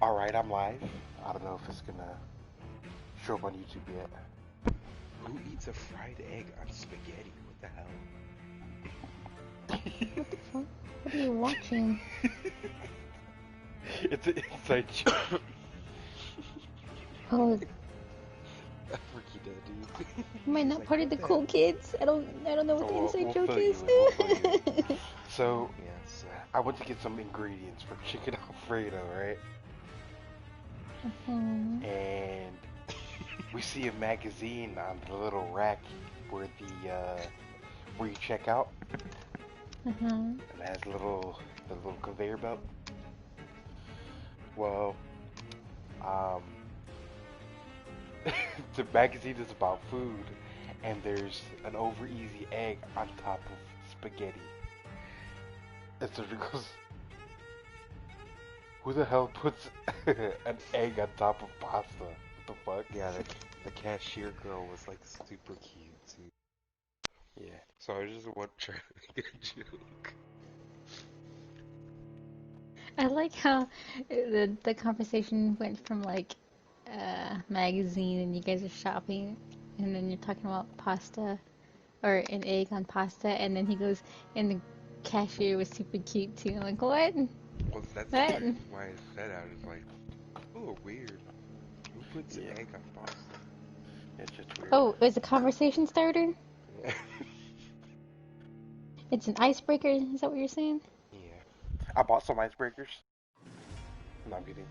Alright, I'm live. I don't know if it's gonna show up on YouTube yet. Who eats a fried egg on spaghetti? What the hell? What the fuck? What are you watching? It's an inside joke. Oh, Freaky dead, dude. am I not part of the cool kids? I don't know what the inside joke is. So, Yes. I went to get some ingredients for chicken Alfredo, right? And we see a magazine on the little rack where where you check out. And it has the little conveyor belt. Well, the magazine is about food, and there's an over easy egg on top of spaghetti. And so she goes, who the hell puts an egg on top of pasta? What the fuck? Yeah, the cashier girl was like super cute too. Yeah. So I just want to try to make a joke. I like how the conversation went from like magazine and you guys are shopping, and then you're talking about pasta or an egg on pasta, and then he goes, and the cashier was super cute too. I'm like, what? Well, that's What? why I said I was like, oh, weird. Who puts an egg on pasta? It's just weird. Oh, it was a conversation starter? Yeah. It's an icebreaker, is that what you're saying? Yeah. I bought some icebreakers. No, I'm kidding.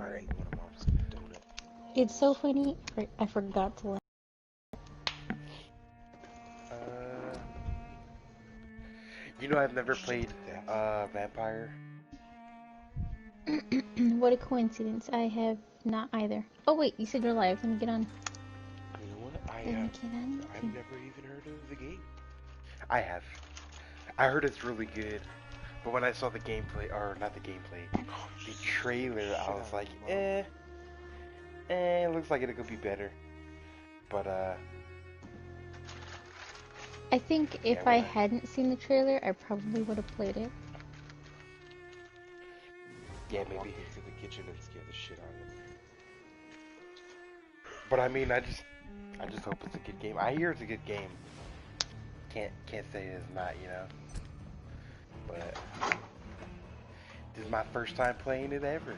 Alright, one of mom's donut. It's so funny, I forgot to laugh. You know, I've never played Vampyr. What a coincidence, I have not either. Oh wait, you said you're live, let me get on. You know what? Let me get on. I've never even heard of the game. I have. I heard it's really good, but when I saw the gameplay, or not the gameplay, the trailer, I was like, it looks like it could be better. But I think if Yeah, I hadn't seen the trailer, I probably would have played it. yeah, Walk maybe. into the kitchen and scare the shit out of him. But I mean, I just hope it's a good game. I hear it's a good game. Can't say it's not, you know. But this is my first time playing it ever.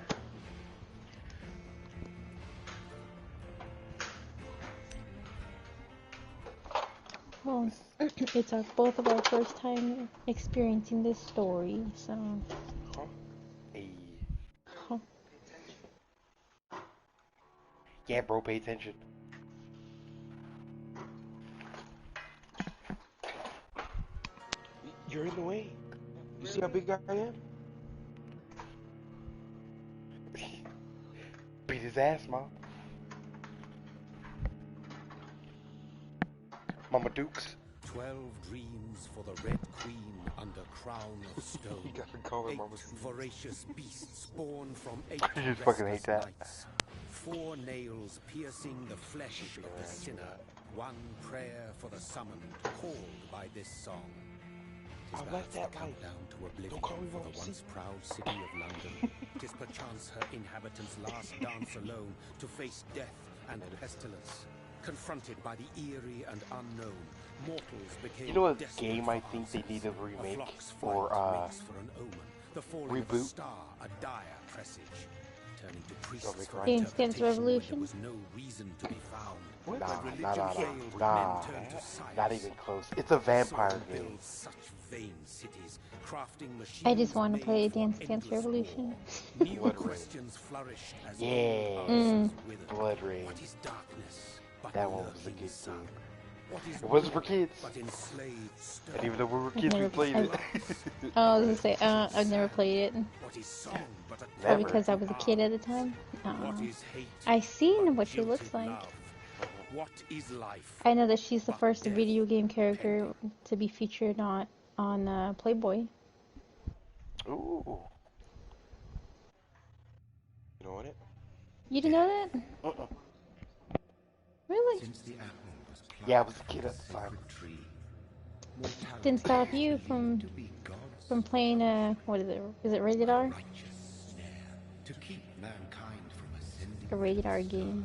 Well, it's both of our first time experiencing this story, so. Huh? Hey. Huh. Yeah, bro, pay attention. You're in the way. You see how big I am? Beat his ass, mom. Mama Dukes. 12 dreams for the Red Queen under crown of stone. You gotta call her 8 Mama C. voracious beasts born from 8 I just fucking hate restless that. nights. 4 nails piercing the flesh of the sinner. 1 prayer for the summoned, called by this song. 'Tis I like perhaps that the life. countdown to oblivion Don't call me for Mama the C. once proud city of London. 'Tis perchance her inhabitants' last dance alone to face death and pestilence. Confronted by the eerie and unknown, mortals became You know what desperate game I for think they answers. need to A remake flock's or flight makes for an omen. The falling of a reboot? star, a dire presage. Turning to priests make for right. Dance Dance interpretation when there Revolution? was no reason to be found. Nah, When nah, religion nah, failed, men nah. turned to science. Not even close. It's a vampire Some game. build such vain cities, crafting machines I just want to made play for Dance Dance endless Revolution. war. New Blood Rain. questions flourished as Yeah. old answers withered. Blood Rain. What is darkness but That one was a lurking good sun? game. What is It wasn't for war kids. but enslaved stone? And even though we were kids, we Never- played it. I was gonna say, I've never played it. What is song but a Never. Or because I was a kid at the time. What is hate I seen but what she looks jilted like. love? What is life? I know that she's the But first death video game character to be featured on Playboy. Ooh. You know what? You didn't know that? Uh-uh. Really? Since the apple was Yeah, I was a kid at the time. tree, Didn't stop you from from playing, what is it? Is it rated R? Righteous snare to keep mankind from ascending. A rated R game.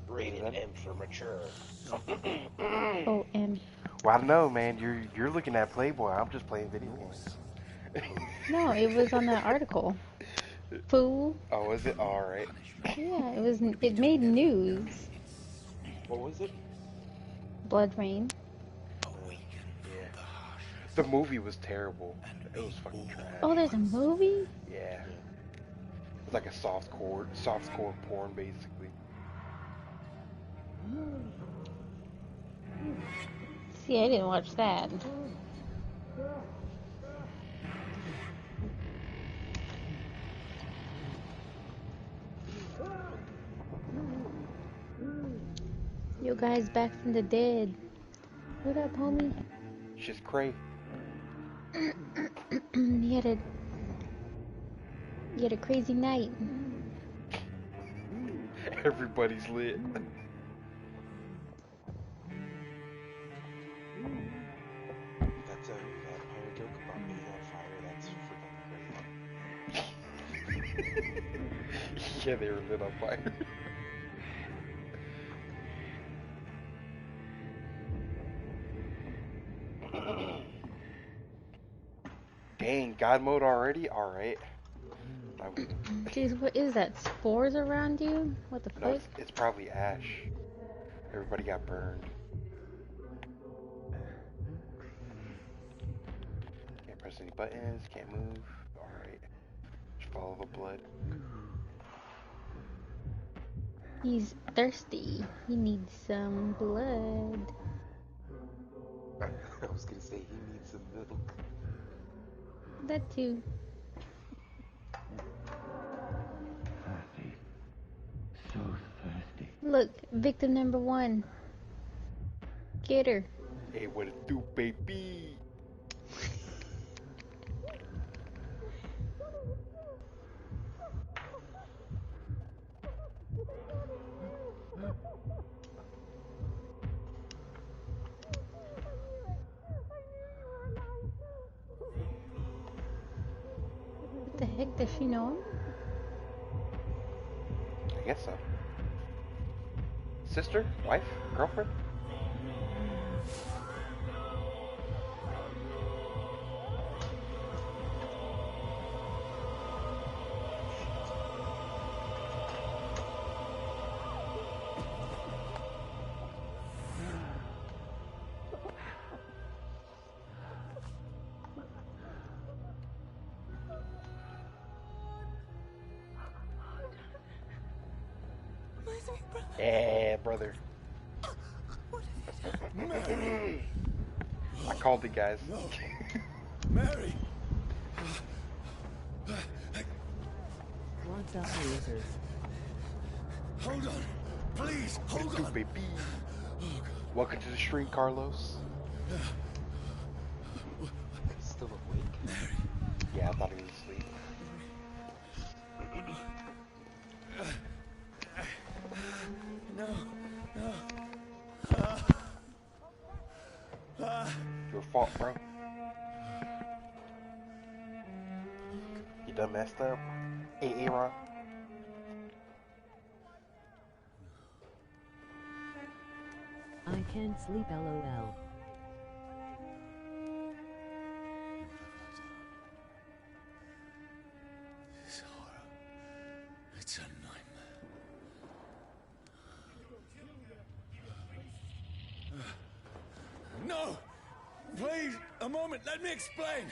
Rated M for mature. Oh, M. Well, I don't know, man. You're looking at Playboy. I'm just playing video games. No, it was on the article. Fool. Oh, is it? All right. Yeah, it was. It made news. What was it? Blood Rain. Yeah. The movie was terrible. It was fucking trash. Oh, there's a movie? Yeah. It's like a softcore porn, basically. See, I didn't watch that. Yo, guys, back from the dead. What up, homie? Shit's cray. You had a crazy night. Everybody's lit. That's a vampire joke about being on fire. That's freaking great. Yeah, they were lit on fire. Dang, God mode already? Alright. Jeez, what is that? Spores around you? What the No, fuck? it's probably ash. Everybody got burned. Can't press any buttons, can't move. Alright. Just follow the blood. He's thirsty. He needs some blood. I was gonna say he needs some milk. That too. Thirsty. So thirsty. Look, victim number 1. Get her. Hey, what it do, baby? What the heck, does she know him? I guess so. Sister? Wife? Girlfriend? Yeah, brother. I called the guys. Mary! What's up, losers? Hold on! Please, What hold it do, on! baby? Welcome to the stream, Carlos. He's still awake. Yeah, I thought he was asleep. No, no. Your fault, bro. You done messed up. Hey, Aaron. I can't sleep, lol. This horror. It's a nightmare. No! Please, a moment, let me explain!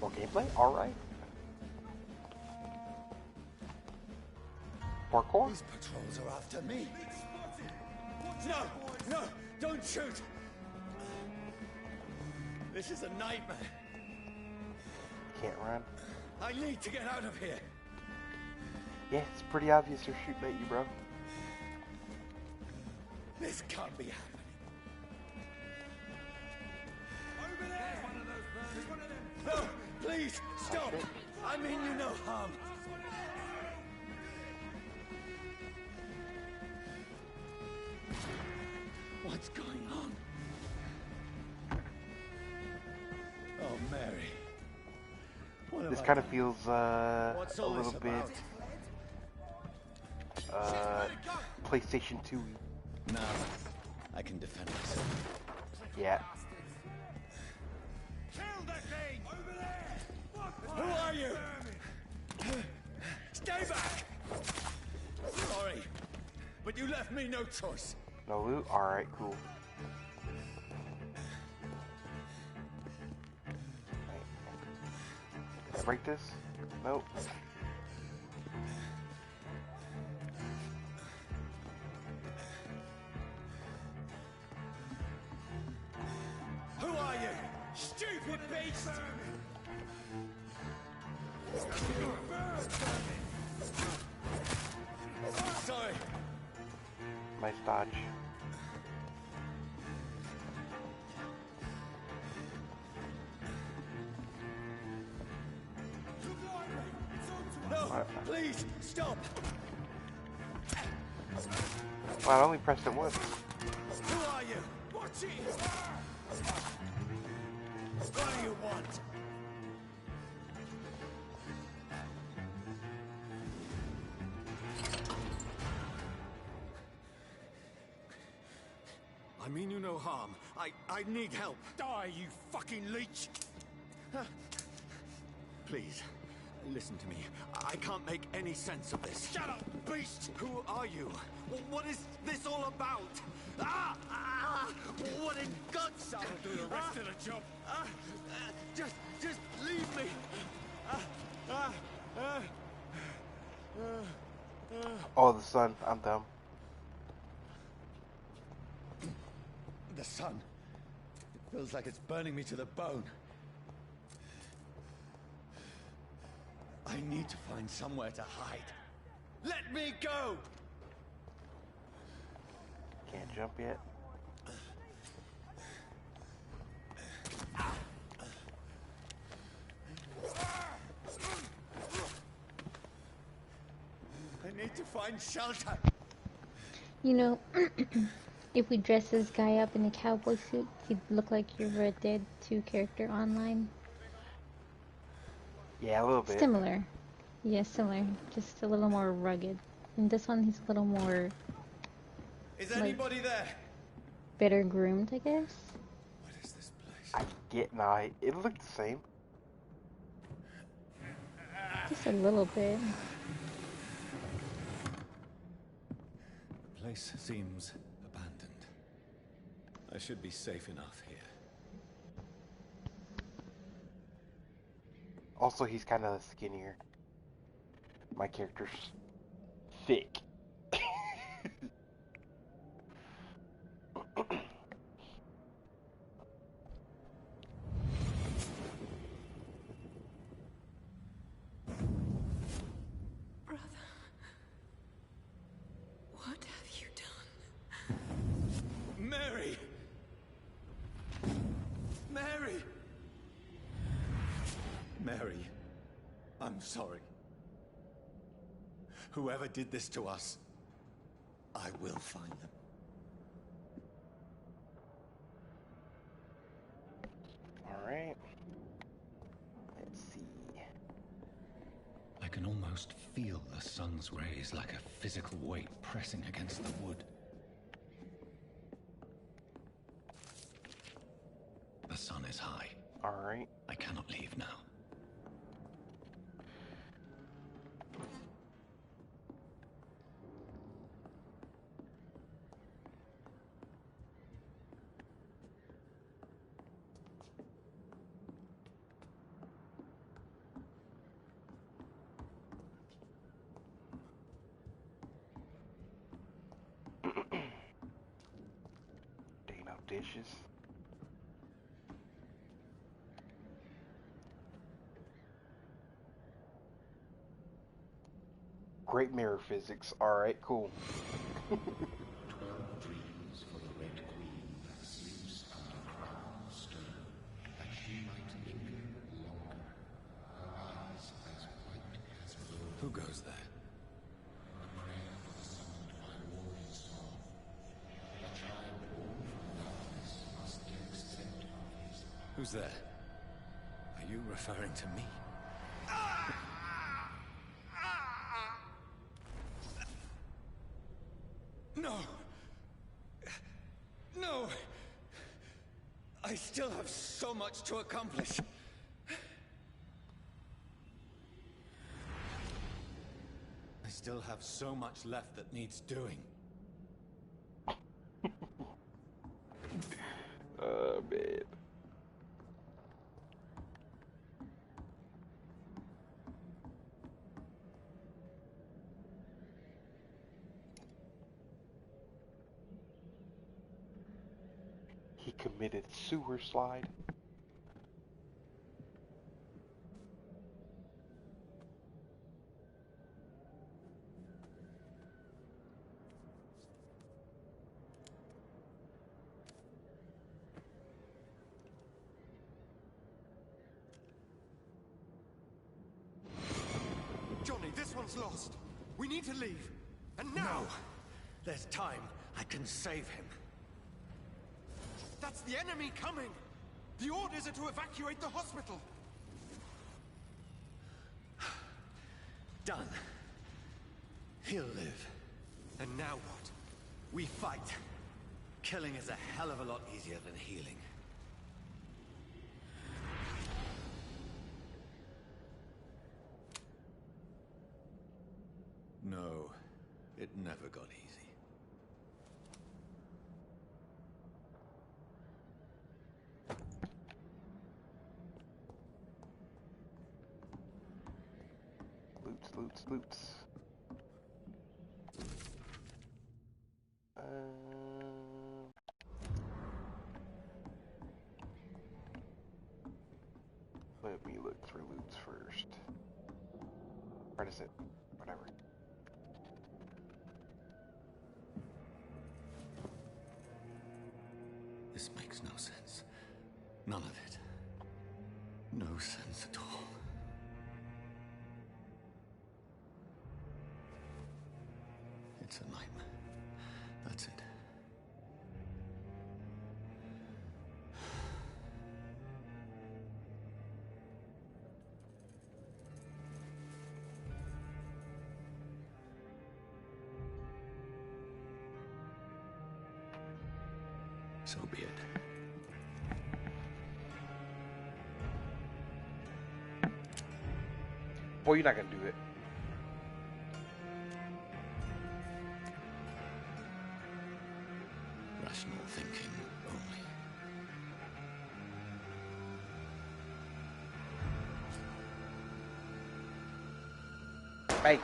More gameplay? Alright. Parkour? These patrols are after me. No, no, don't shoot! This is a nightmare. Can't run. I need to get out of here. Yeah, it's pretty obvious they're shooting at you, bro. This can't be happening. Over there! There's one of them. No, please, stop! I mean you no harm. What's going on? Oh, Mary. What have This I kind of done? feels What's a all little this bit about? PlayStation 2. No, I can defend myself. Yeah. Kill the king! Over there! Who are you? Stay back! Sorry, but you left me no choice. No loot? Alright, cool. Can I break this? Nope. Who are you? Stupid beast! Sorry. Nice dodge. No, please, stop! Well, I only pressed it once. Who are you? Watch it! What do you want? I mean you no harm. I need help. Die, you fucking leech! Please, listen to me. I can't make any sense of this. Shut up, beast! Who are you? What is this all about? What in guts? That'll do the rest of the job. Just leave me. Oh, the sun. I'm dumb. The sun. It feels like it's burning me to the bone. I need to find somewhere to hide. Let me go! Can't jump yet. I need to find shelter. You know, if we dress this guy up in a cowboy suit, he'd look like your Red Dead 2 character online. Yeah, a little bit. Similar. Yeah, similar. Just a little more rugged. And this one, he's a little more Is Like- anybody there? better groomed, I guess. What is this place? I get nah, it looked the same. Just a little bit. The place seems abandoned. I should be safe enough here. Also, he's kind of skinnier. My character's thick. Brother, what have you done? Mary! Mary! Mary, I'm sorry. Whoever did this to us, I will find them. Alright. Let's see. I can almost feel the sun's rays like a physical weight pressing against the wood. The sun is high. Alright. I cannot leave now. Digging up dishes. Great mirror physics. Alright, cool. Who goes there? Who's there? Are you referring to me? No! No! I still have so much to accomplish. I still have so much left that needs doing. Oh, man. He committed sewer slide. Johnny, this one's lost. We need to leave. And now! No! There's time. I can save him. That's the enemy coming! The orders are to evacuate the hospital! Done. He'll live. And now what? We fight. Killing is a hell of a lot easier than healing. No, it never got easy. Loots, loots, loots. Let me look for loots first. Or is it? Whatever. This makes no sense. None of it. No sense at all. It's a nightmare. That's it. So be it. Boy, you're not gonna do it. Rational thinking only. Hey!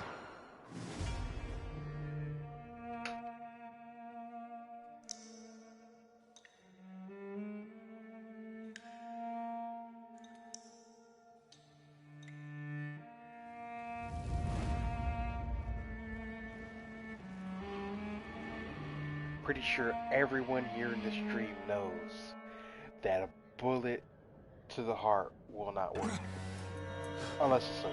Pretty sure everyone here in this stream knows that a bullet to the heart will not work. Unless it's so.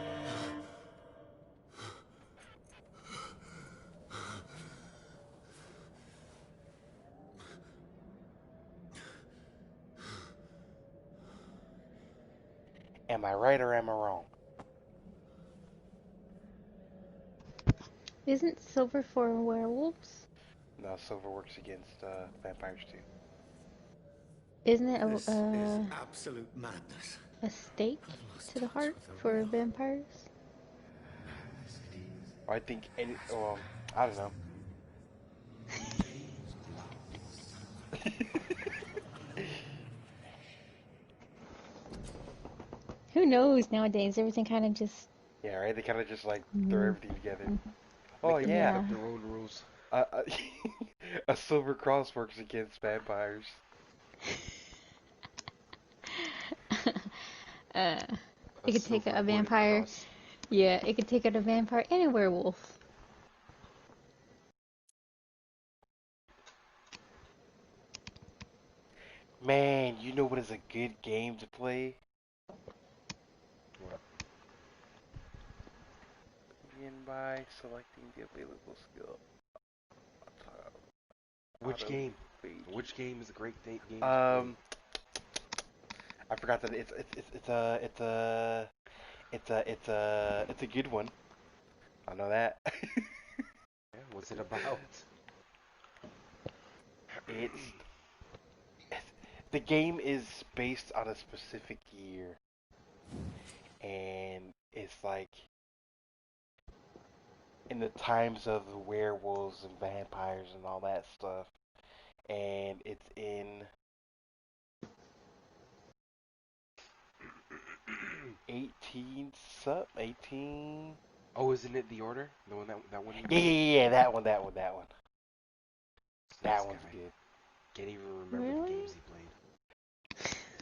Am I right or am I wrong? Isn't silver for werewolves? No, silver works against vampires too. Isn't it This is absolute madness. a stake I've lost to the touch heart with the for real. vampires? I think any. Well, I don't know. Who knows nowadays? Everything kind of just. Yeah, right. They kind of just like throw Mhm. everything together. Oh Make them yeah. make up their own rules. Uh, uh, a silver cross works against vampires. uh, A it could take silver a wooden vampire. cross. Yeah, it could take out a vampire and a werewolf. Man, you know what is a good game to play? What? Begin by selecting the available skill. Which Auto game? fade. Which game is a great game to play? Um, I forgot that it's a good one. I know that. Yeah, what's it about? it's, it's the game is based on a specific year, and it's like in the times of the werewolves and vampires and all that stuff, and it's in 18. Oh, isn't it The Order? The one that one. Yeah, that one. That This one's guy good. can't even remember the Really? games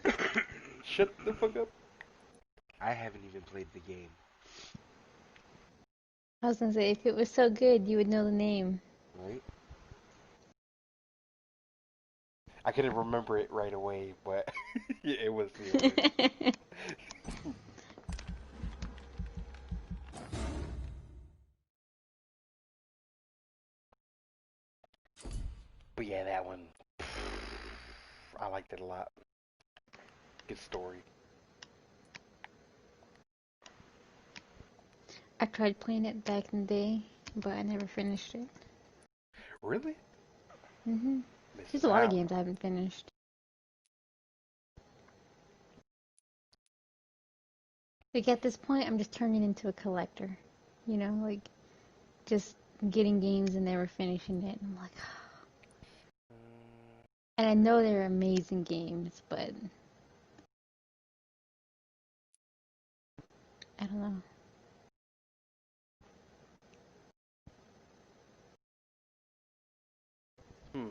he played. Shut the fuck up. I haven't even played the game. I was gonna say, if it was so good, you would know the name. Right? I couldn't remember it right away, but yeah, it was The Order. But yeah, that one, I liked it a lot. Good story. I tried playing it back in the day, but I never finished it. Really? There's Missing a lot of out. games I haven't finished. Like at this point, I'm just turning into a collector. You know, like just getting games and never finishing it. And I'm like, and I know they're amazing games, but I don't know. Hmm.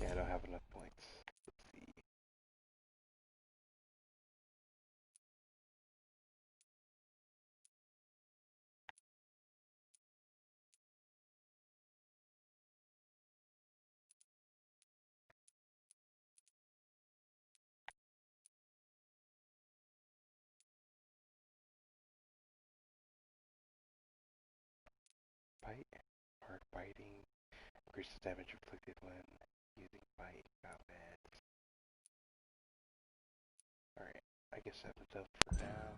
Yeah, I don't have enough points. Let's see. Bite. Hard biting. Increases damage inflicted when using bite combat. Alright. I guess that was up for now.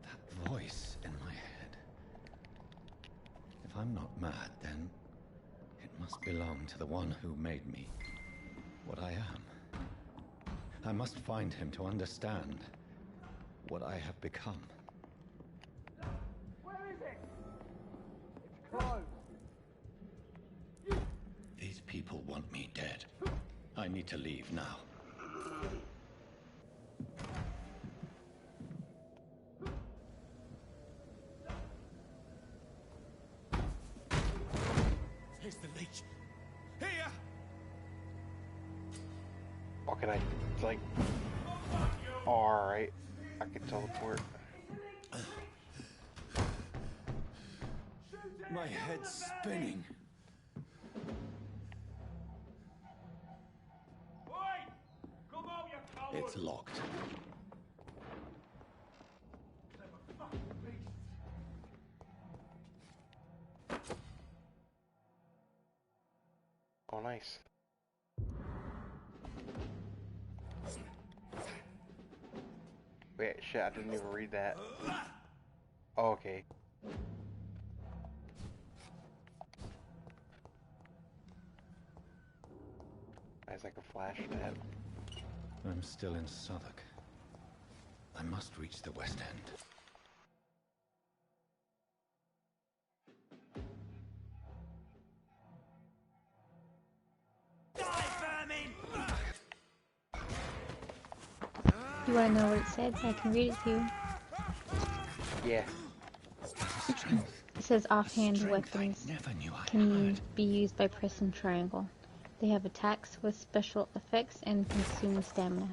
That voice in my head. If I'm not mad, then it must belong to the one who made me what I am. I must find him to understand what I have become. Where is it? It's closed. These people want me dead. I need to leave now. Here's the leech. Here! What can I, like, alright. I can teleport. My head's spinning. It's locked. Oh, nice. Wait, shit, I didn't even read that. Oh, okay. As I can flash that. I'm still in Southwark. I must reach the West End. You want to know what it said? I can read it to you. Yeah. It says offhand Strength I weapons never knew I can had. be used by pressing triangle. They have attacks with special effects and consume stamina.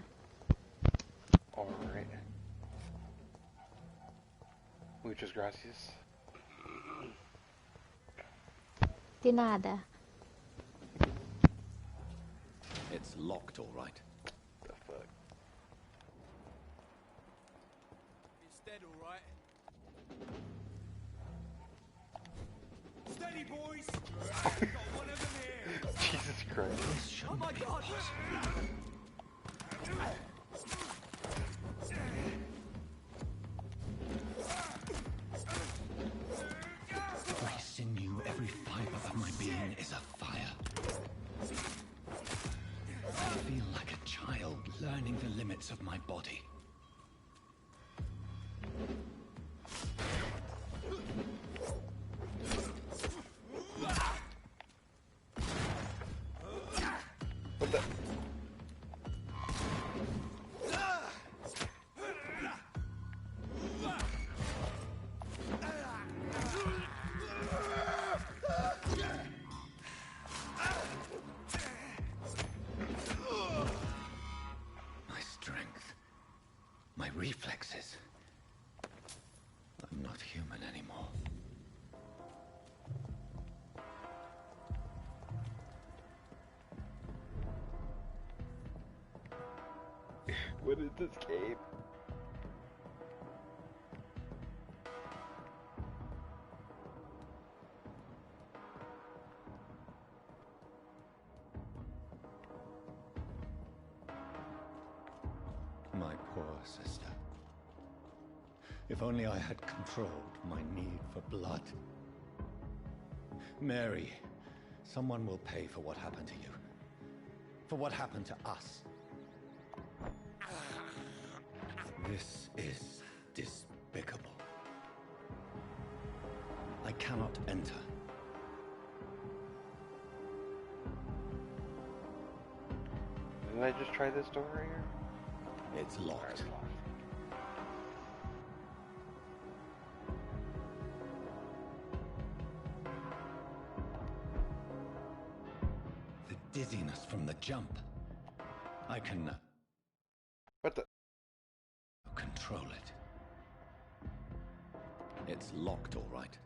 Alright. Muchas gracias. De nada. It's locked, all right. The fuck? It's dead, all right. Steady, boys. Got one of them here. Jesus Christ. This shouldn't Oh my be God. possible. Every sinew, every fiber of my being is afire. I feel like a child learning the limits of my body. What the? My strength, my reflexes. I'm not human anymore. What is this game? My poor sister. If only I had controlled my need for blood. Mary, someone will pay for what happened to you. For what happened to us. This is despicable. I cannot enter. Didn't I just try this door right here? It's locked. Alright, locked. The dizziness from the jump. I can What the? control it. It's locked, all right.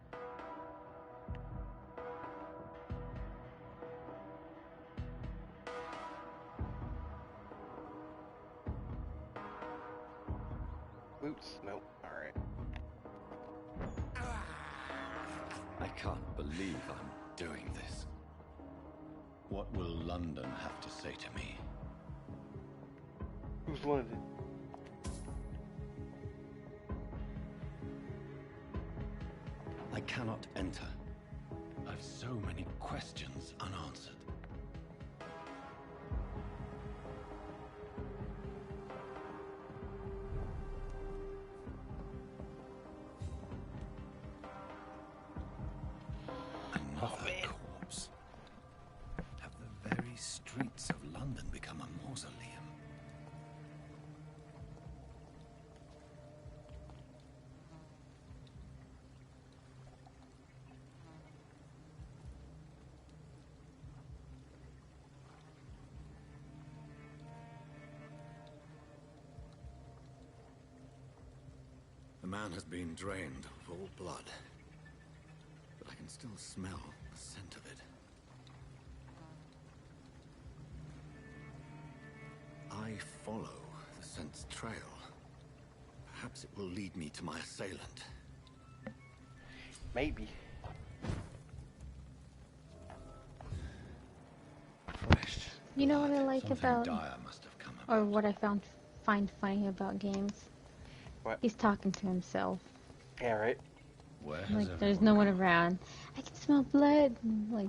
Boots? Nope. Alright. I can't believe I'm doing this. What will London have to say to me? Who's London? I cannot enter. I've so many questions unanswered. Another corpse. Have the very streets of London become a mausoleum? The man has been drained of all blood, but I can still smell the scent of it. I follow the scent's trail. Perhaps it will lead me to my assailant. Maybe. Fresh. You know what I like Something about, dire must have come or about. what I find funny about games? What? He's talking to himself. Yeah, right? Where has Like, there's everyone no one gone? around. I can smell blood. Like,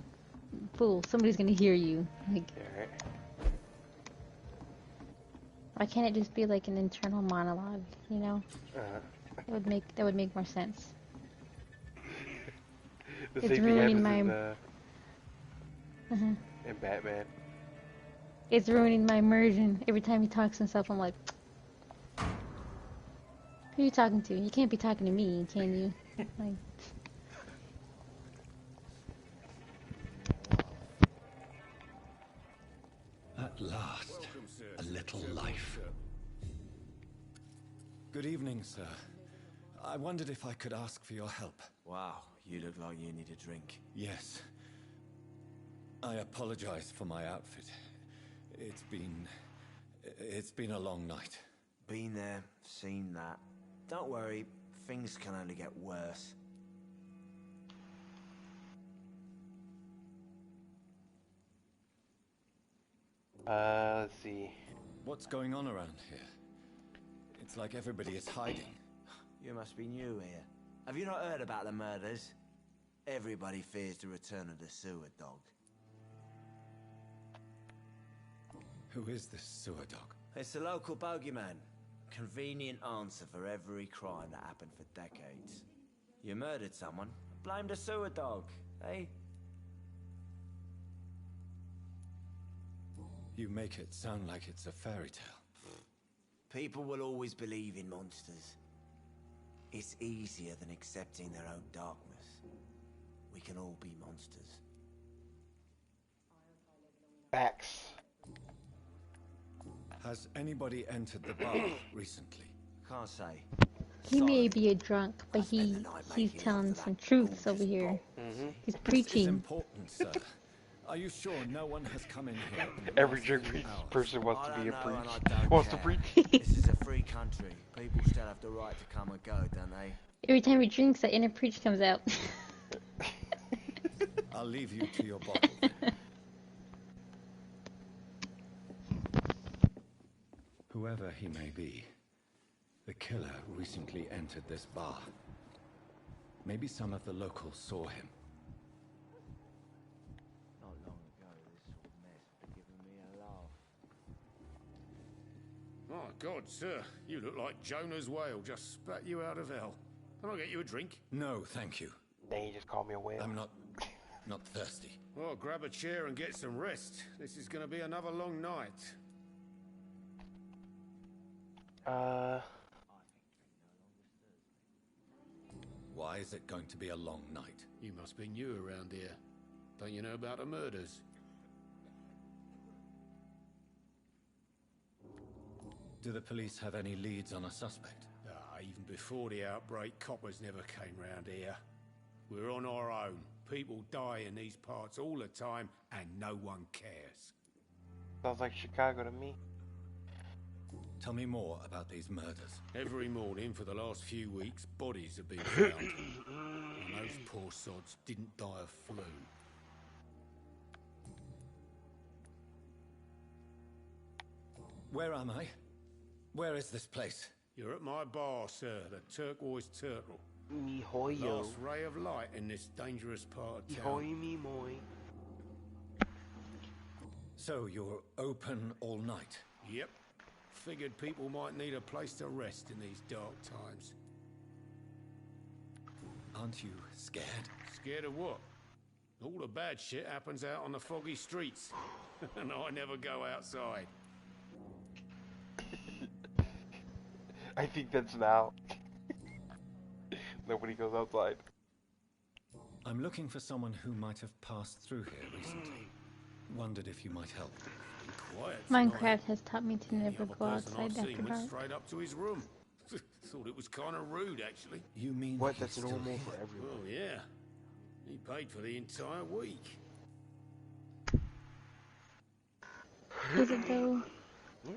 fool, somebody's gonna hear you. Like, Yeah, right? why can't it just be like an internal monologue? You know, Uh-huh. that would make more sense. The It's same thing ruining happens my- in Batman. It's ruining my immersion. Every time he talks to himself, I'm like, Who are you talking to? You can't be talking to me, can you? Like, At last, Welcome, sir. a little Sir, life. sir. Good evening, sir. I wondered if I could ask for your help. Wow, you look like you need a drink. Yes. I apologize for my outfit. It's been a long night. Been there, seen that. Don't worry, things can only get worse. Let's see. What's going on around here? It's like everybody is hiding. You must be new here. Have you not heard about the murders? Everybody fears the return of the sewer dog. Who is this sewer dog? It's the local bogeyman. Convenient answer for every crime that happened for decades. You murdered someone, blame the sewer dog, eh? You make it sound like it's a fairy tale. People will always believe in monsters. It's easier than accepting their own darkness. We can all be monsters. Facts. Has anybody entered the bar recently? Can't say. he may Sorry. be a drunk, but I spent the night he's making telling love to some that truths over gorgeous here. bowl. He's This is preaching. important, sir. Are you sure no one has come in here? in the Every last drunk few hours? person wants I to be a don't know and I preach. don't Wants to care. preach. This is a free country. People still have the right to come and go, don't they? Every time he drinks, that inner preach comes out. I'll leave you to your bottle. then. Whoever he may be, the killer recently entered this bar. Maybe some of the locals saw him. Not long ago, this sort of mess would have given me a laugh. My God, sir, you look like Jonah's whale just spat you out of hell. Can I get you a drink? No, thank you. Then he just called me a whale. I'm not thirsty. Well, grab a chair and get some rest. This is going to be another long night. Why is it going to be a long night? You must be new around here. Don't you know about the murders? Do the police have any leads on a suspect? Even before the outbreak, coppers never came round here. We're on our own. People die in these parts all the time, and no one cares. Sounds like Chicago to me. Tell me more about these murders. Every morning for the last few weeks, bodies have been found. And those poor sods didn't die of flu. Where am I? Where is this place? You're at my bar, sir, the Turquoise Turtle. Me hoyo. Last ray of light in this dangerous part of Hoy town. me moy. So you're open all night? Yep. Figured people might need a place to rest in these dark times. Aren't you scared? Scared of what? All the bad shit happens out on the foggy streets. And I never go outside. I think that's now. Nobody goes outside. I'm looking for someone who might have passed through here recently. Wondered if you might help. Quiet Minecraft tonight. has taught me to The never other go person outside I've after seen went dark. straight up to his room. Thought it was kind of rude, actually. You mean What? he's That's still normal here? for everyone. Oh, yeah. He paid for the entire week. Is it though? Yeah.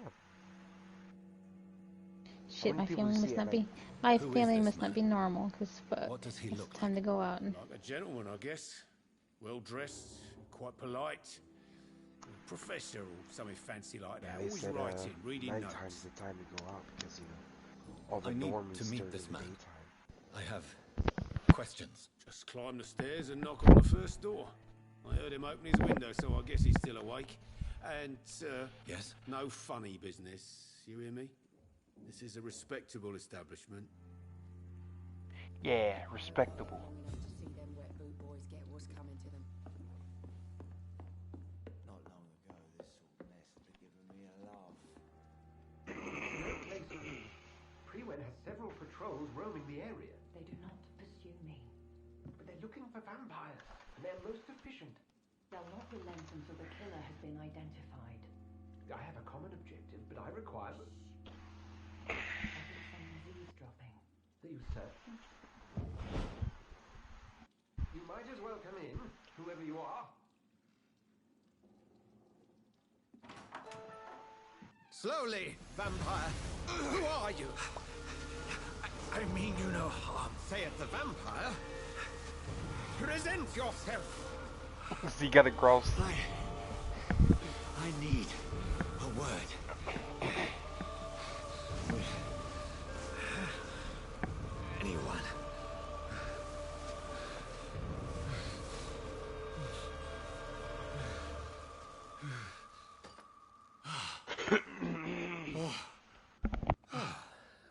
Shit, many my people family see must it, not like- be. My Who is family this must not man? be normal, cause What does he it's look time to go out and. Like a gentleman, I guess. Well dressed, quite polite. Professor or something fancy like that. They Always said writing, reading nighttime's notes. the time to go out because, you know, all the I need normies to meet stir in this the man. daytime. I have questions. Just climb the stairs and knock on the first door. I heard him open his window, so I guess he's still awake. And, Yes? no funny business. You hear me? This is a respectable establishment. Yeah, respectable. To see them wet boot boys get what's coming to them. Not long ago, this sort of mess would have given me a laugh. Pre-wed has several patrols patrols roaming the area. They do not pursue me. But they're looking for vampires, and they're most efficient. They'll not relent until the killer has been identified. I have a common objective, but I require... I think someone's eavesdropping. Are you certain? You might as well come in, whoever you are. Slowly, vampire. Who are you? I mean you no harm. Say it, the vampire. Present yourself. So you gotta gross. I need a word. Anyone.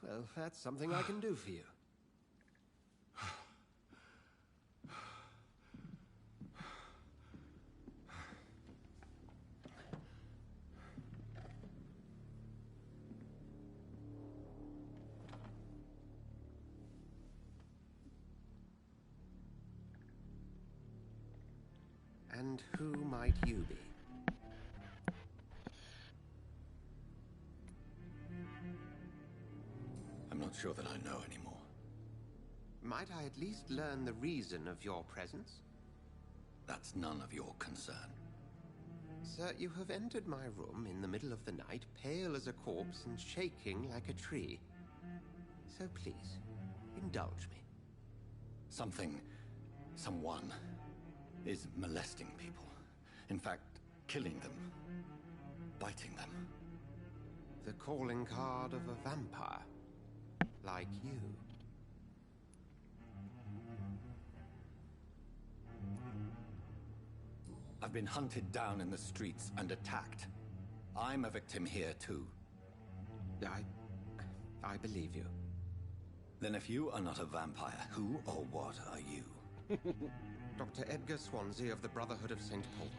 Well, that's something I can do for you. And who might you be? I'm not sure that I know anymore. Might I at least learn the reason of your presence? That's none of your concern. Sir, you have entered my room in the middle of the night, pale as a corpse and shaking like a tree. So please, indulge me. Someone is molesting people. In fact, killing them. Biting them. The calling card of a vampire. Like you. I've been hunted down in the streets and attacked. I'm a victim here too. I believe you. Then if you are not a vampire, who or what are you? Dr. Edgar Swansea of the Brotherhood of St. Paul.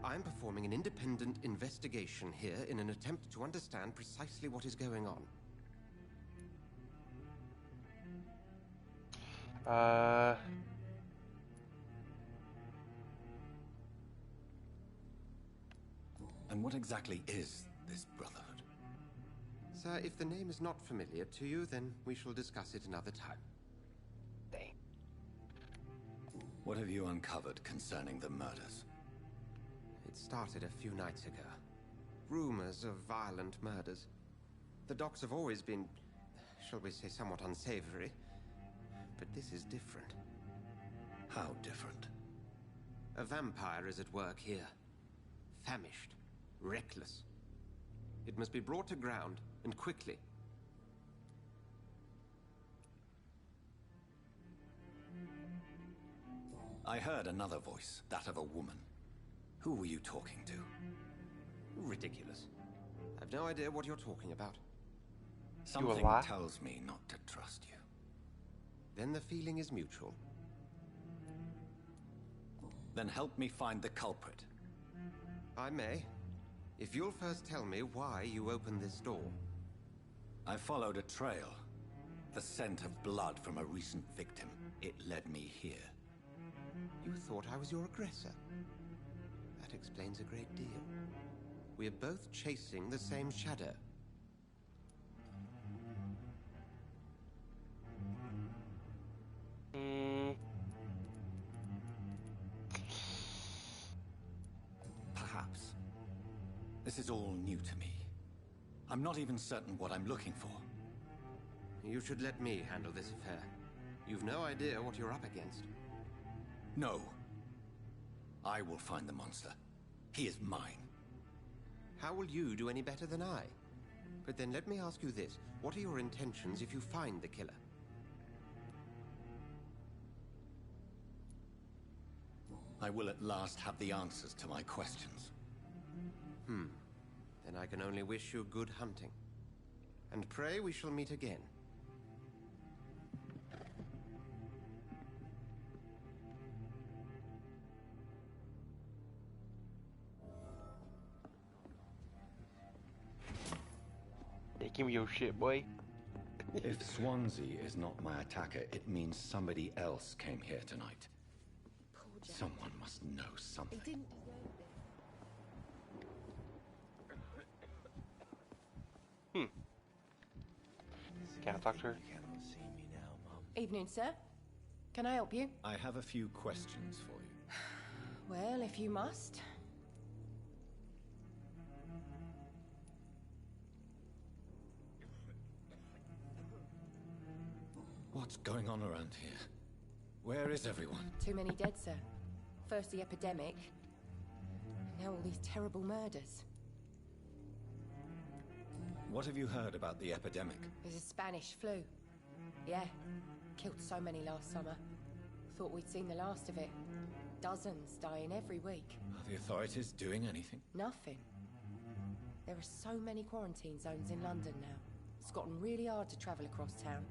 I'm performing an independent investigation here in an attempt to understand precisely what is going on. And what exactly is this Brotherhood? Sir, if the name is not familiar to you, then we shall discuss it another time. Dang. What have you uncovered concerning the murders? It started a few nights ago. Rumors of violent murders. The docks have always been, shall we say, somewhat unsavory. But this is different. How different? A vampire is at work here. Famished. Reckless. It must be brought to ground, and quickly. I heard another voice, that of a woman. Who were you talking to? Ridiculous. I've no idea what you're talking about. Something tells me not to trust you. Then the feeling is mutual. Then help me find the culprit. I may. If you'll first tell me why you opened this door. I followed a trail. The scent of blood from a recent victim. It led me here. You thought I was your aggressor. That explains a great deal. We are both chasing the same shadow. Perhaps. This is all new to me. I'm not even certain what I'm looking for. You should let me handle this affair. You've no idea what you're up against. No. I will find the monster. He is mine. How will you do any better than I? But then let me ask you this. What are your intentions if you find the killer? I will at last have the answers to my questions. Then I can only wish you good hunting. And pray we shall meet again. Hey, give me your shit, boy. If Swansea is not my attacker, it means somebody else came here tonight. Someone must know something. He didn't deserve this. Can I talk to her? Evening, sir. Can I help you? I have a few questions for you. Well, if you must. What's going on around here? Where is everyone? Too many dead, sir. First the epidemic, now all these terrible murders. What have you heard about the epidemic? There's a Spanish flu. Yeah, killed so many last summer. Thought we'd seen the last of it. Dozens dying every week. Are the authorities doing anything? Nothing. There are so many quarantine zones in London now. It's gotten really hard to travel across town.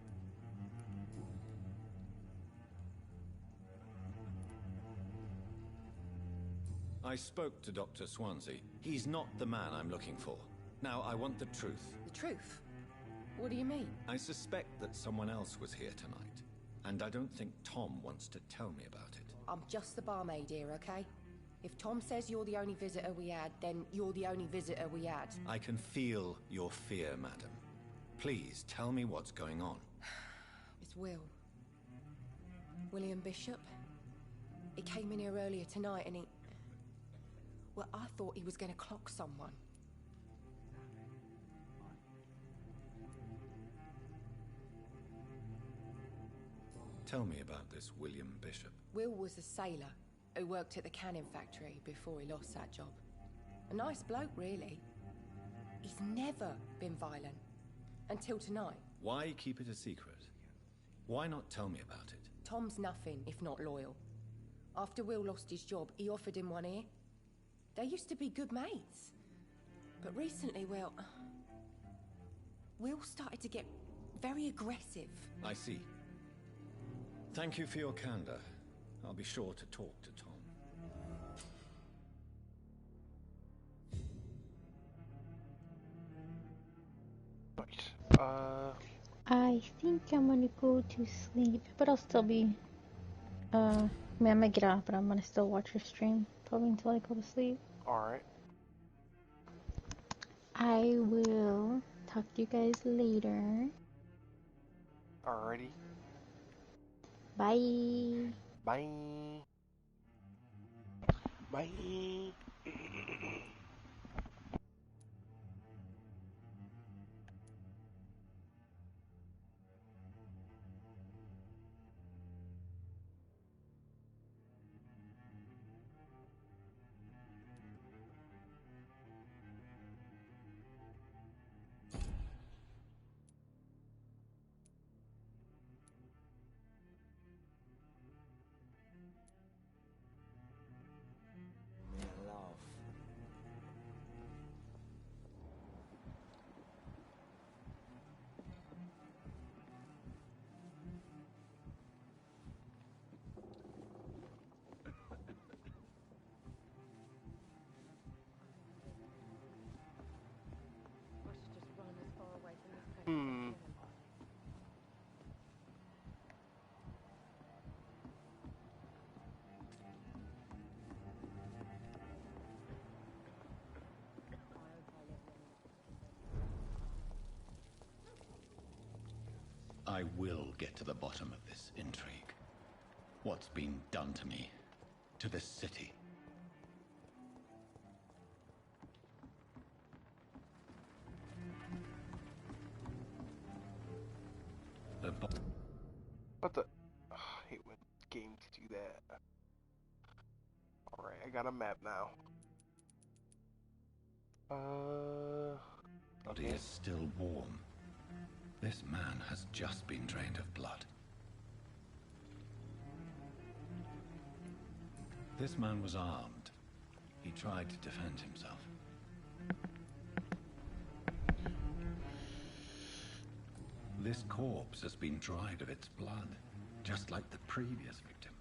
I spoke to Dr. Swansea. He's not the man I'm looking for. Now, I want the truth. The truth? What do you mean? I suspect that someone else was here tonight, and I don't think Tom wants to tell me about it. I'm just the barmaid here, okay? If Tom says you're the only visitor we had, then you're the only visitor we had. I can feel your fear, madam. Please, tell me what's going on. It's Will. William Bishop. He came in here earlier tonight and he... Well, I thought he was going to clock someone. Tell me about this William Bishop. Will was a sailor who worked at the canning factory before he lost that job. A nice bloke, really. He's never been violent. Until tonight. Why keep it a secret? Why not tell me about it? Tom's nothing if not loyal. After Will lost his job, he offered him one ear. They used to be good mates. But recently, well... Will started to get very aggressive. I see. Thank you for your candor. I'll be sure to talk to Tom. Right. I think I'm gonna go to sleep, but I'll still be... I mean, I might get off, but I'm gonna still watch your stream. Probably until I go to sleep. Alright. I will talk to you guys later. Alrighty. Bye. Bye. Bye. I will get to the bottom of this intrigue. What's been done to me, to this city. What the? I hate when games do that. Alright, I got a map now. Body is still warm. This man has just been drained of blood. This man was armed. He tried to defend himself. This corpse has been dried of its blood, just like the previous victim.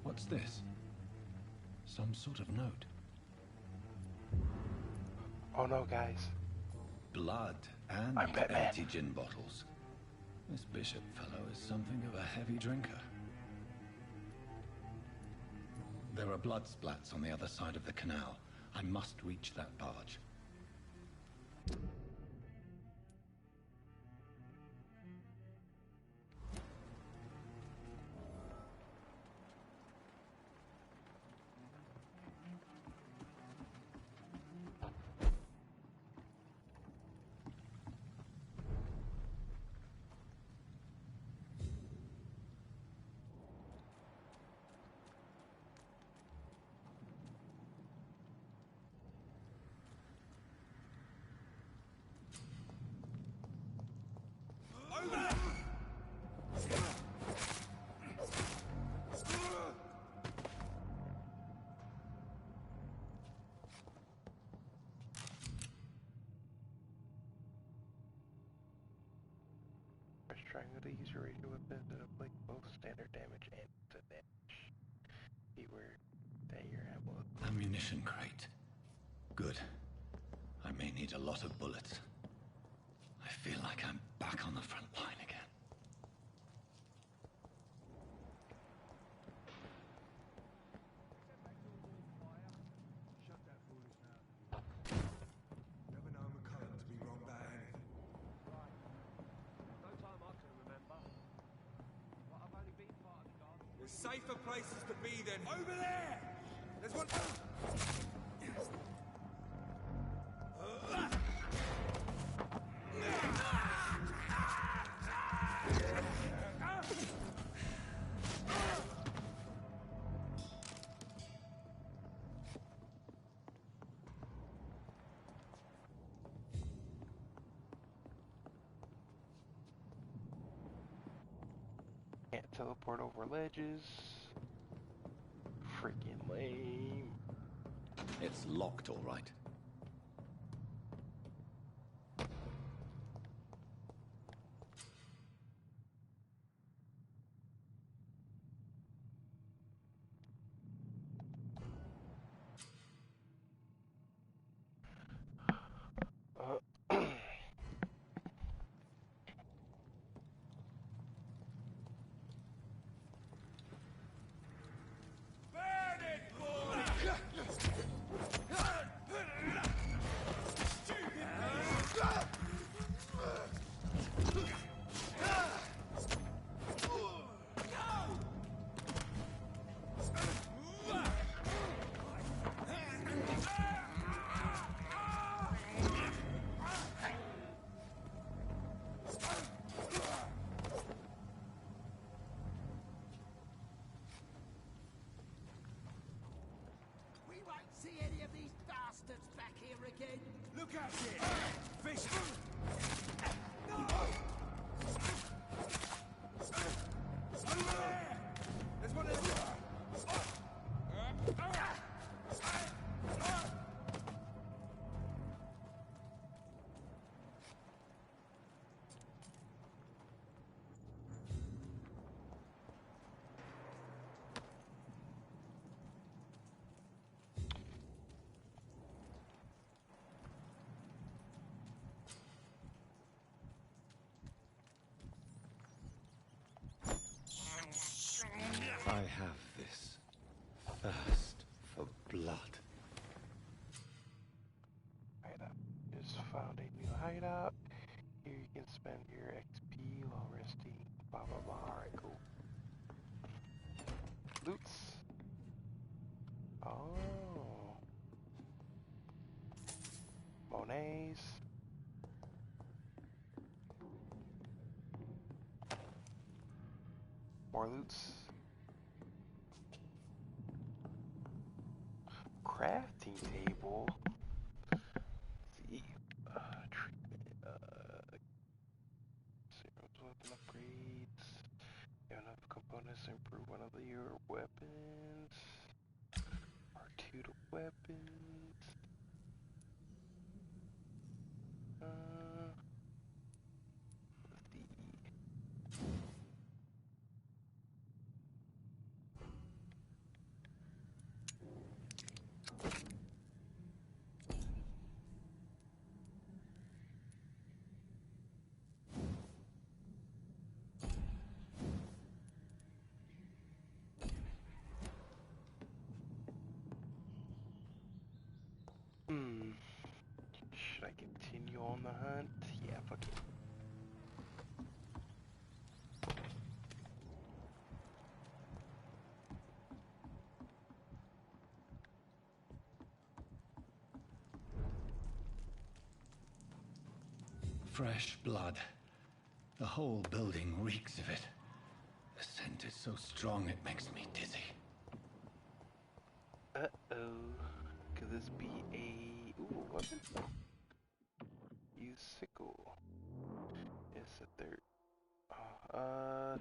What's this? Some sort of note. Oh no, guys. blood and I'm Batman. empty gin bottles. This Bishop fellow is something of a heavy drinker. There are blood splats on the other side of the canal. I must reach that barge. Triangle to use your radio weapons that inflict both standard damage and disadvantage. Beware that your ammo. Ammunition crate. Good. I may need a lot of bullets. I feel like I'm back on the front line again. There's safer places to be than over there. There's one. Can't teleport over ledges. Freaking lame. It's locked, all right. Look at it! Fish! No! Over there! There's one of them! I have this thirst for blood. Hideout. Just found a new hideout. Here you can spend your XP while resting. Blah blah blah. Alright, cool. Loots. Oh. Monets. More loots. Crafting table. Let's see. Treatment. Serums, weapon upgrades. You have enough components to improve one of your weapons. R2 to weapons. Let's see. Should I continue on the hunt? Yeah, fuck it. Fresh blood. The whole building reeks of it. The scent is so strong it makes me dizzy. Uh-oh. Could this be a... Ooh, weapon? Use sickle. It's a third.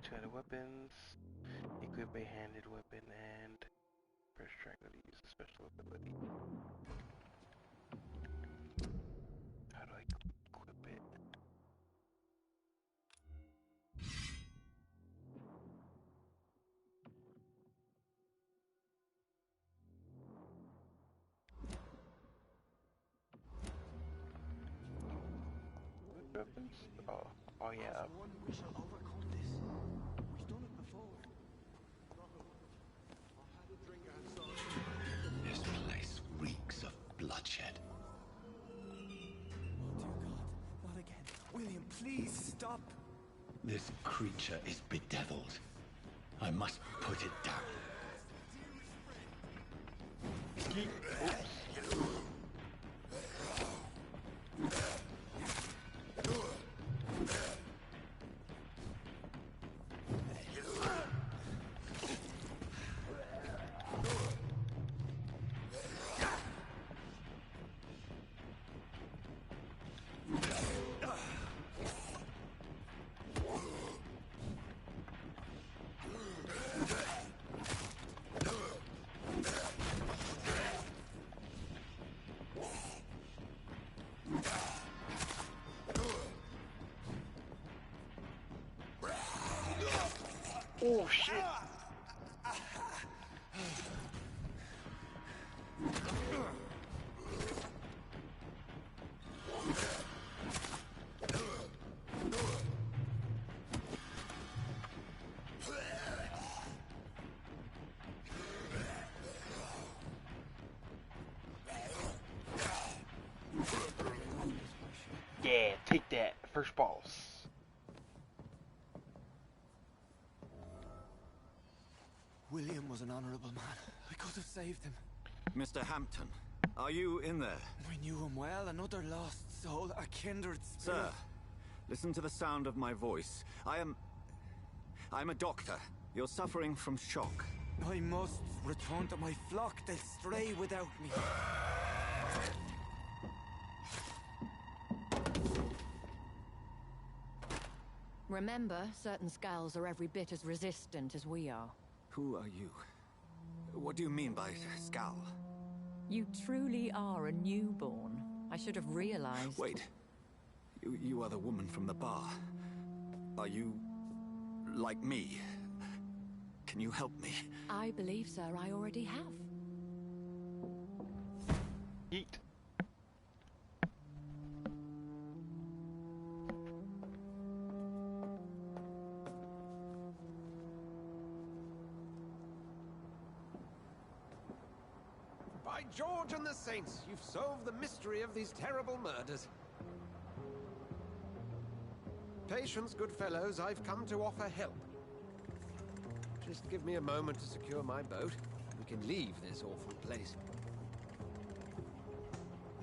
Two-handed weapons. Equip a handed weapon and press triangle to use a special ability. How do I equip it? Weapons? Oh yeah. We shall overcome this. We've done it before. This place reeks of bloodshed. Oh dear God, not again. William, please stop. This creature is bedeviled. I must put it down. Oh shit! Yeah, take that. First boss. William was an honorable man. I could have saved him. Mr. Hampton, are you in there? We knew him well, another lost soul, a kindred spirit. Sir, listen to the sound of my voice. I'm a doctor. You're suffering from shock. I must return to my flock. They'll stray without me. Remember, certain skulls are every bit as resistant as we are. Who are you? What do you mean by Scal? You truly are a newborn. I should have realized. Wait. You are the woman from the bar. Are you... like me? Can you help me? I believe, sir, I already have. Eat. By George and the Saints, you've solved the mystery of these terrible murders. Patience, good fellows, I've come to offer help. Just give me a moment to secure my boat. We can leave this awful place.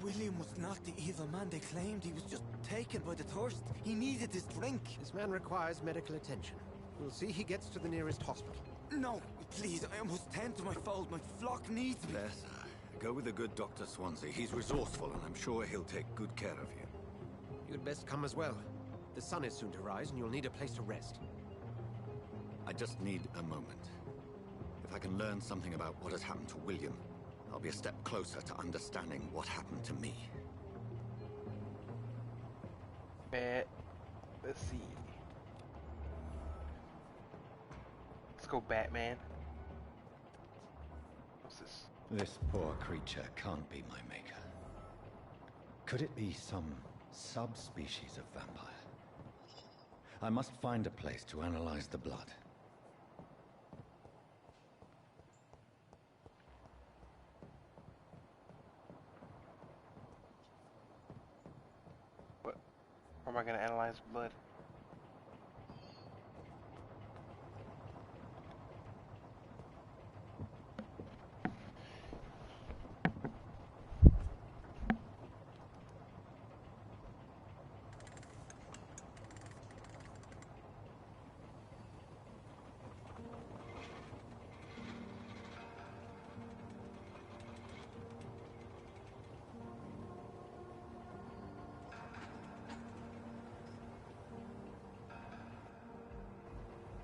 William was not the evil man they claimed. He was just taken by the thirst. He needed his drink. This man requires medical attention. We'll see he gets to the nearest hospital. No, please, I must tend to my fold. My flock needs me. There, sir. Go with the good Dr. Swansea. He's resourceful, and I'm sure he'll take good care of you. You'd best come as well. The sun is soon to rise, and you'll need a place to rest. I just need a moment. If I can learn something about what has happened to William, I'll be a step closer to understanding what happened to me. Let's see. Let's go, Batman. What's this? This poor creature can't be my maker. Could it be some subspecies of vampire? I must find a place to analyze the blood. I gonna analyze blood?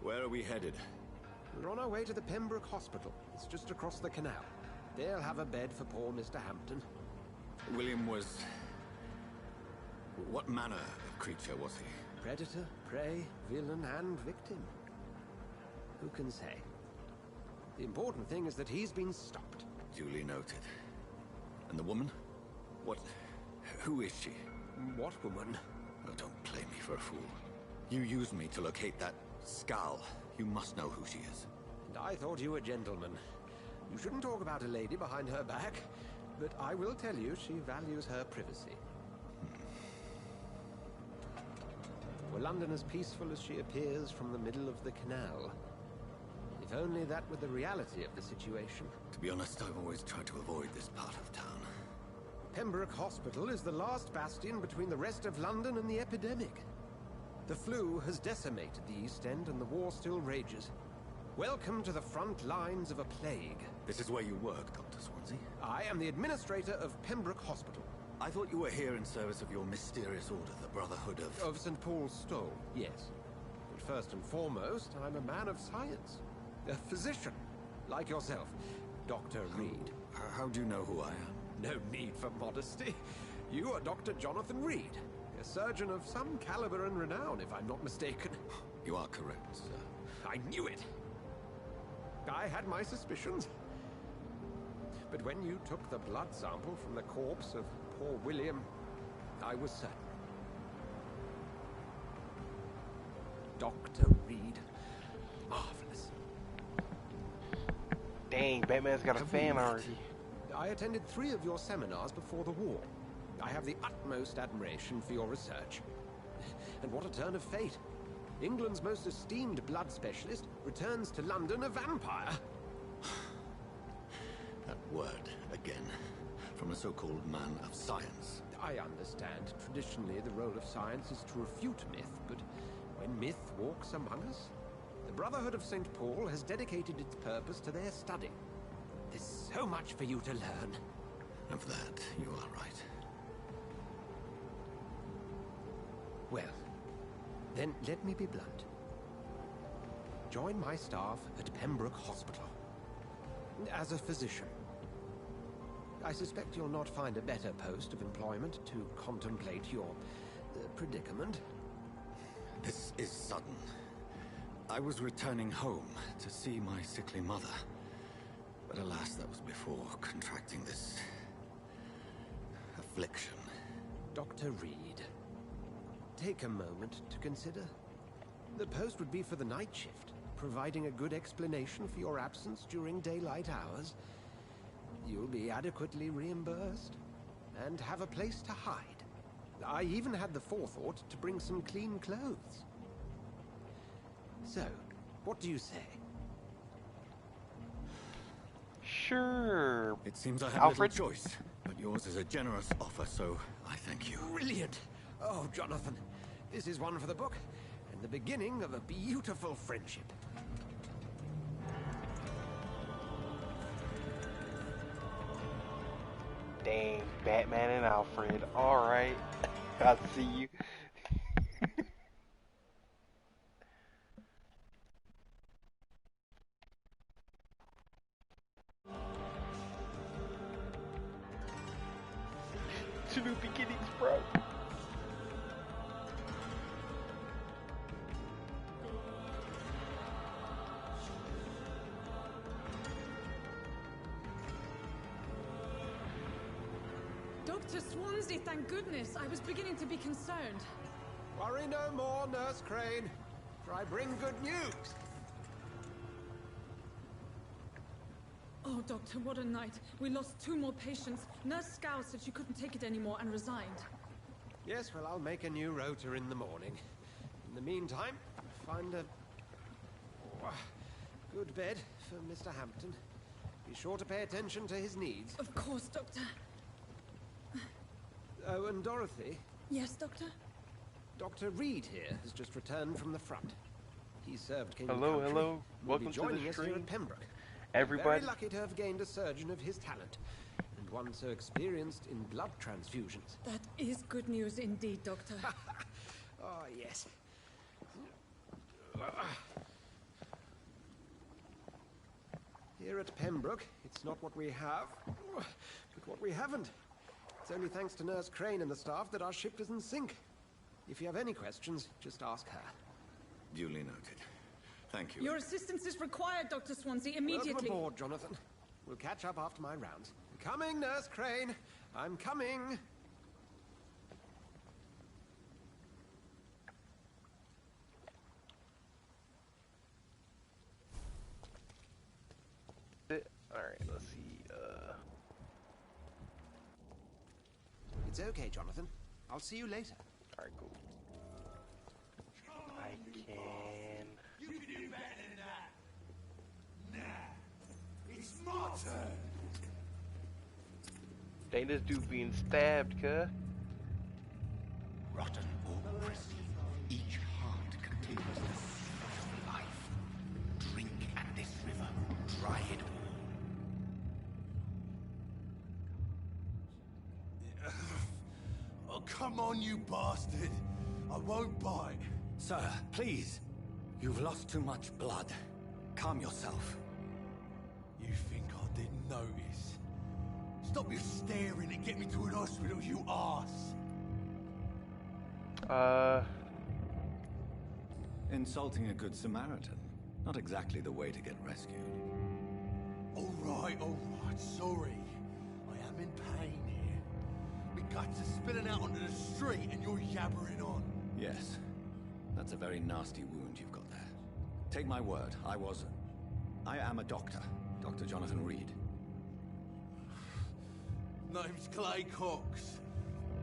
Where are we headed? We're on our way to the Pembroke Hospital. It's just across the canal. They'll have a bed for poor Mr. Hampton. William was... What manner of creature was he? Predator, prey, villain, and victim. Who can say? The important thing is that he's been stopped. Duly noted. And the woman? What... Who is she? What woman? Oh, don't play me for a fool. You used me to locate that skull. You must know who she is. And I thought you a gentleman. You shouldn't talk about a lady behind her back, but I will tell you she values her privacy. Were London as peaceful as she appears from the middle of the canal? If only that were the reality of the situation. To be honest, I've always tried to avoid this part of town. Pembroke Hospital is the last bastion between the rest of London and the epidemic. The flu has decimated the East End and the war still rages. Welcome to the front lines of a plague. This is where you work, Dr. Swansea? I am the administrator of Pembroke Hospital. I thought you were here in service of your mysterious order, the Brotherhood of... Of St. Paul's Stole, yes. But first and foremost, I'm a man of science. A physician, like yourself, Dr. Reed. How do you know who I am? No need for modesty. You are Dr. Jonathan Reed, a surgeon of some caliber and renown, if I'm not mistaken. You are correct, sir. I knew it. I had my suspicions. But when you took the blood sample from the corpse of poor William, I was certain. Dr. Reed. Marvelous. Dang, Batman's got a fan already. I attended 3 of your seminars before the war. I have the utmost admiration for your research. And what a turn of fate. England's most esteemed blood specialist returns to London a vampire. That word, again, from a so-called man of science. I understand. Traditionally, the role of science is to refute myth, but when myth walks among us, the Brotherhood of St. Paul has dedicated its purpose to their study. There's so much for you to learn. Of that, you are right. Well, then let me be blunt. Join my staff at Pembroke Hospital. As a physician. I suspect you'll not find a better post of employment to contemplate your predicament. This is sudden. I was returning home to see my sickly mother. But alas, that was before contracting this... affliction. Dr. Reed, take a moment to consider. The post would be for the night shift, providing a good explanation for your absence during daylight hours. You'll be adequately reimbursed, and have a place to hide. I even had the forethought to bring some clean clothes. So, what do you say? Sure. It seems I have Alfred? little choice, but yours is a generous offer, so I thank you. Brilliant! Oh, Jonathan, this is one for the book, and the beginning of a beautiful friendship. Dang, Batman and Alfred. Alright. I'll see you. To new beginnings, bro. Dr. Swansea, thank goodness. I was beginning to be concerned. Worry no more, Nurse Crane, for I bring good news. Oh, Doctor, what a night. We lost 2 more patients. Nurse Scow said she couldn't take it anymore and resigned. Yes, well, I'll make a new rota in the morning. In the meantime, find a good bed for Mr. Hampton. Be sure to pay attention to his needs. Of course, Doctor. Oh, and Dorothy? Yes, Doctor? Dr. Reed here has just returned from the front. He served King Hello, Country. hello. Will Welcome be to joining the us here stream. at Pembroke. Everybody. Very lucky to have gained a surgeon of his talent, and one so experienced in blood transfusions. That is good news indeed, Doctor. Oh, yes. Here at Pembroke, it's not what we have, but what we haven't. It's only thanks to Nurse Crane and the staff that our ship doesn't sink. If you have any questions, just ask her. Duly noted. Thank you. Your assistance is required, Dr. Swansea, immediately. Welcome aboard, Jonathan. We'll catch up after my rounds. Coming, Nurse Crane. I'm coming. Alright, let's see. It's okay, Jonathan. I'll see you later. Alright, cool. I can... You can do better than that. Nah. It's my turn. Dang, this dude being stabbed, cuh. Rotten or pristine, each heart contains the seed of life. Drink at this river, dry it all. Oh, come on, you bastard. I won't bite. Sir, please. You've lost too much blood. Calm yourself. You think I didn't notice? Stop your staring and get me to an hospital, you arse. Insulting a good Samaritan. Not exactly the way to get rescued. All right, sorry. I am in pain here. My guts are spilling out onto the street and you're yabbering on. Yes. That's a very nasty wound you've got there. Take my word, I am a doctor. Dr. Jonathan Reed. Name's Clay Cox.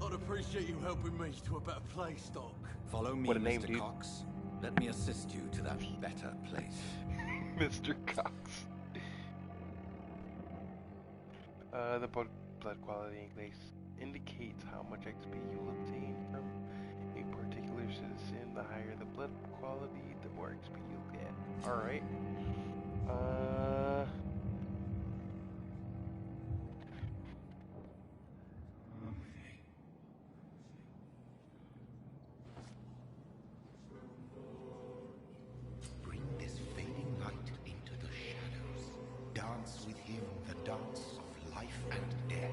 I'd appreciate you helping me to a better place, Doc. Follow me, What a name, Mr. dude. Cox. Let me assist you to that better place. Mr. Cox. The blood quality increase indicates how much XP you will obtain from a particular citizen. The higher the blood quality, the more XP you'll get. Alright. Bring this fading light into the shadows. Dance with him the dance of life and death.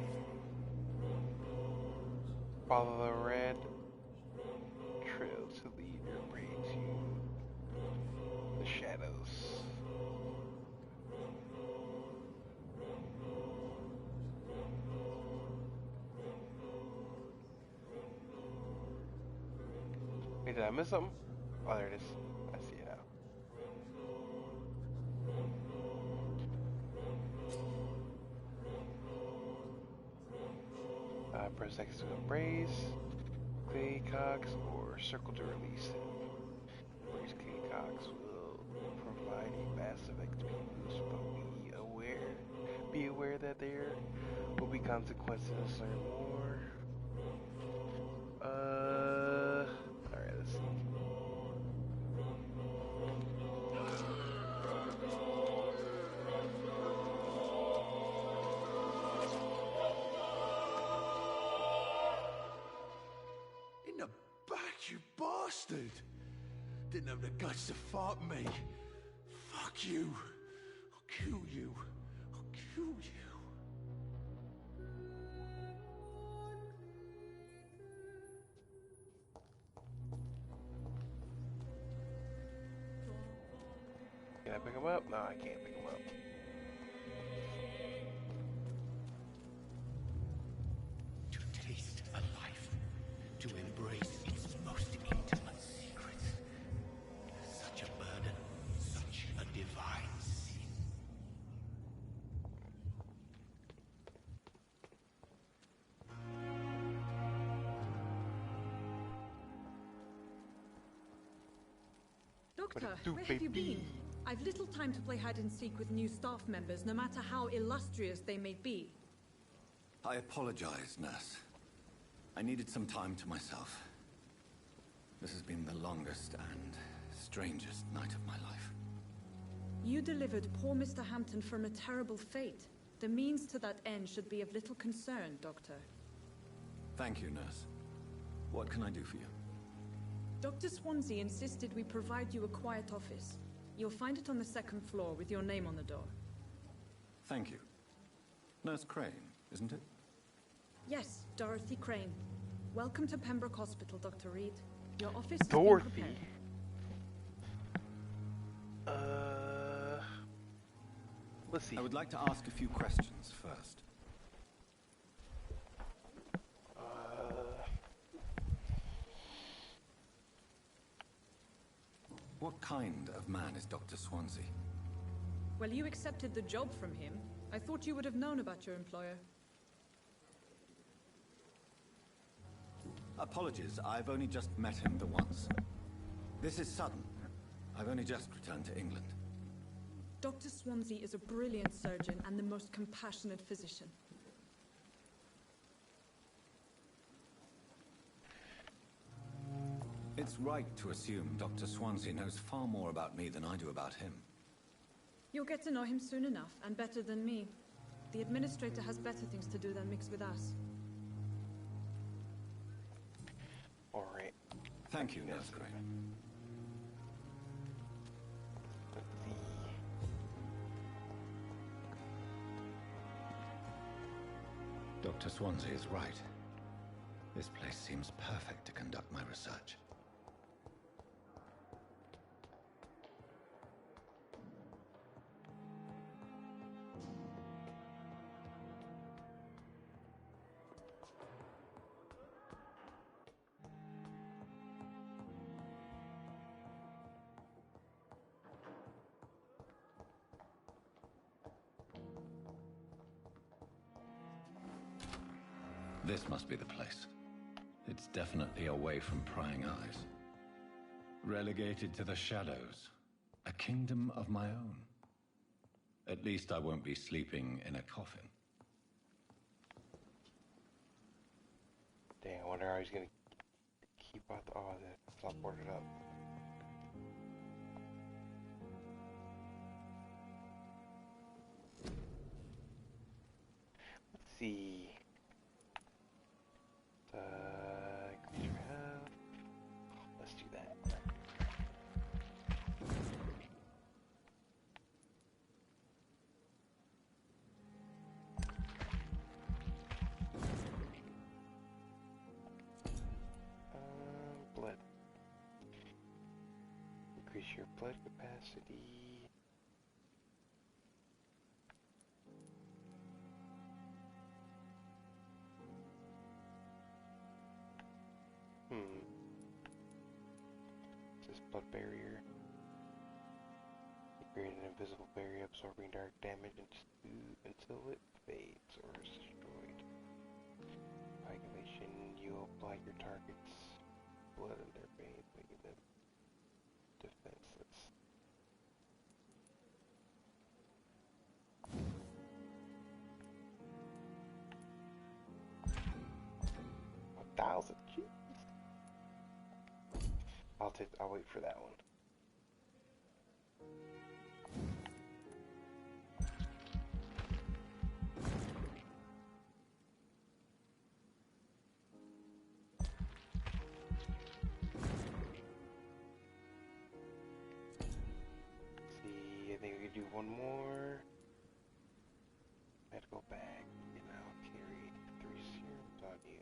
Follow the red trail to lead your prey to the shadows. Wait, did I miss something? Oh, there it is. I see it now. Press X to embrace Clay Cox or circle to release him. Embrace Clay Cox will provide a massive XP boost, but be aware that there will be consequences. Learn more. Alright, let's see. In the back, you bastard! Didn't have the guts to fuck me. Fuck you. I'll kill you. I'll kill you. Can I pick him up? No, I can't pick him up. To taste a life, to embrace its most intimate secrets. Such a burden, such a divine sin. Doctor, where have you been? I've little time to play hide and seek with new staff members, no matter how illustrious they may be. I apologize, nurse. I needed some time to myself. This has been the longest and strangest night of my life. You delivered poor Mr. Hampton from a terrible fate. The means to that end should be of little concern, Doctor. Thank you, nurse. What can I do for you? Dr. Swansea insisted we provide you a quiet office. You'll find it on the second floor with your name on the door. Thank you. Nurse Crane, isn't it? Yes, Dorothy Crane. Welcome to Pembroke Hospital, Dr. Reed. Your office has Dorothy? been prepared. Let's see. I would like to ask a few questions first. What kind of man is Dr. Swansea? Well, you accepted the job from him. I thought you would have known about your employer. Apologies, I've only just met him the once. This is sudden. I've only just returned to England. Dr. Swansea is a brilliant surgeon and the most compassionate physician. It's right to assume Dr. Swansea knows far more about me than I do about him. You'll get to know him soon enough, and better than me. The administrator has better things to do than mix with us. Alright. Thank you, Nurse Crane. Dr. Swansea is right. This place seems perfect to conduct my research. This must be the place. It's definitely away from prying eyes. Relegated to the shadows. A kingdom of my own. At least I won't be sleeping in a coffin. Dang, I wonder how he's gonna keep out the... Oh, it's not boarded up. Let's see. Creature have... Let's do that. Blood. Increase your blood capacity. This blood barrier. Create an invisible barrier absorbing dark damage until it fades or is destroyed. Coagulation, you apply your target's blood in their veins, making them defenseless. $1,000, jeez. I'll wait for that one. See, I think we could do one more. Medical bag, and I'll carry 3 serums on you.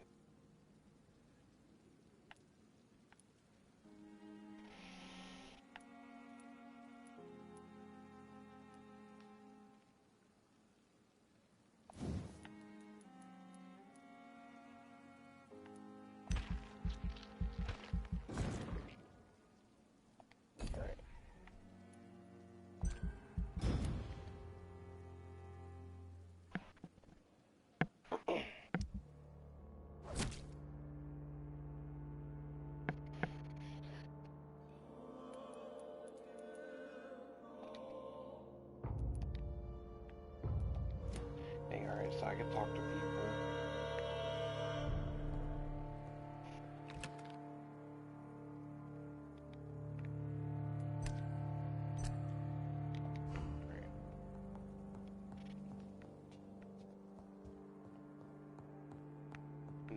so I can talk to people.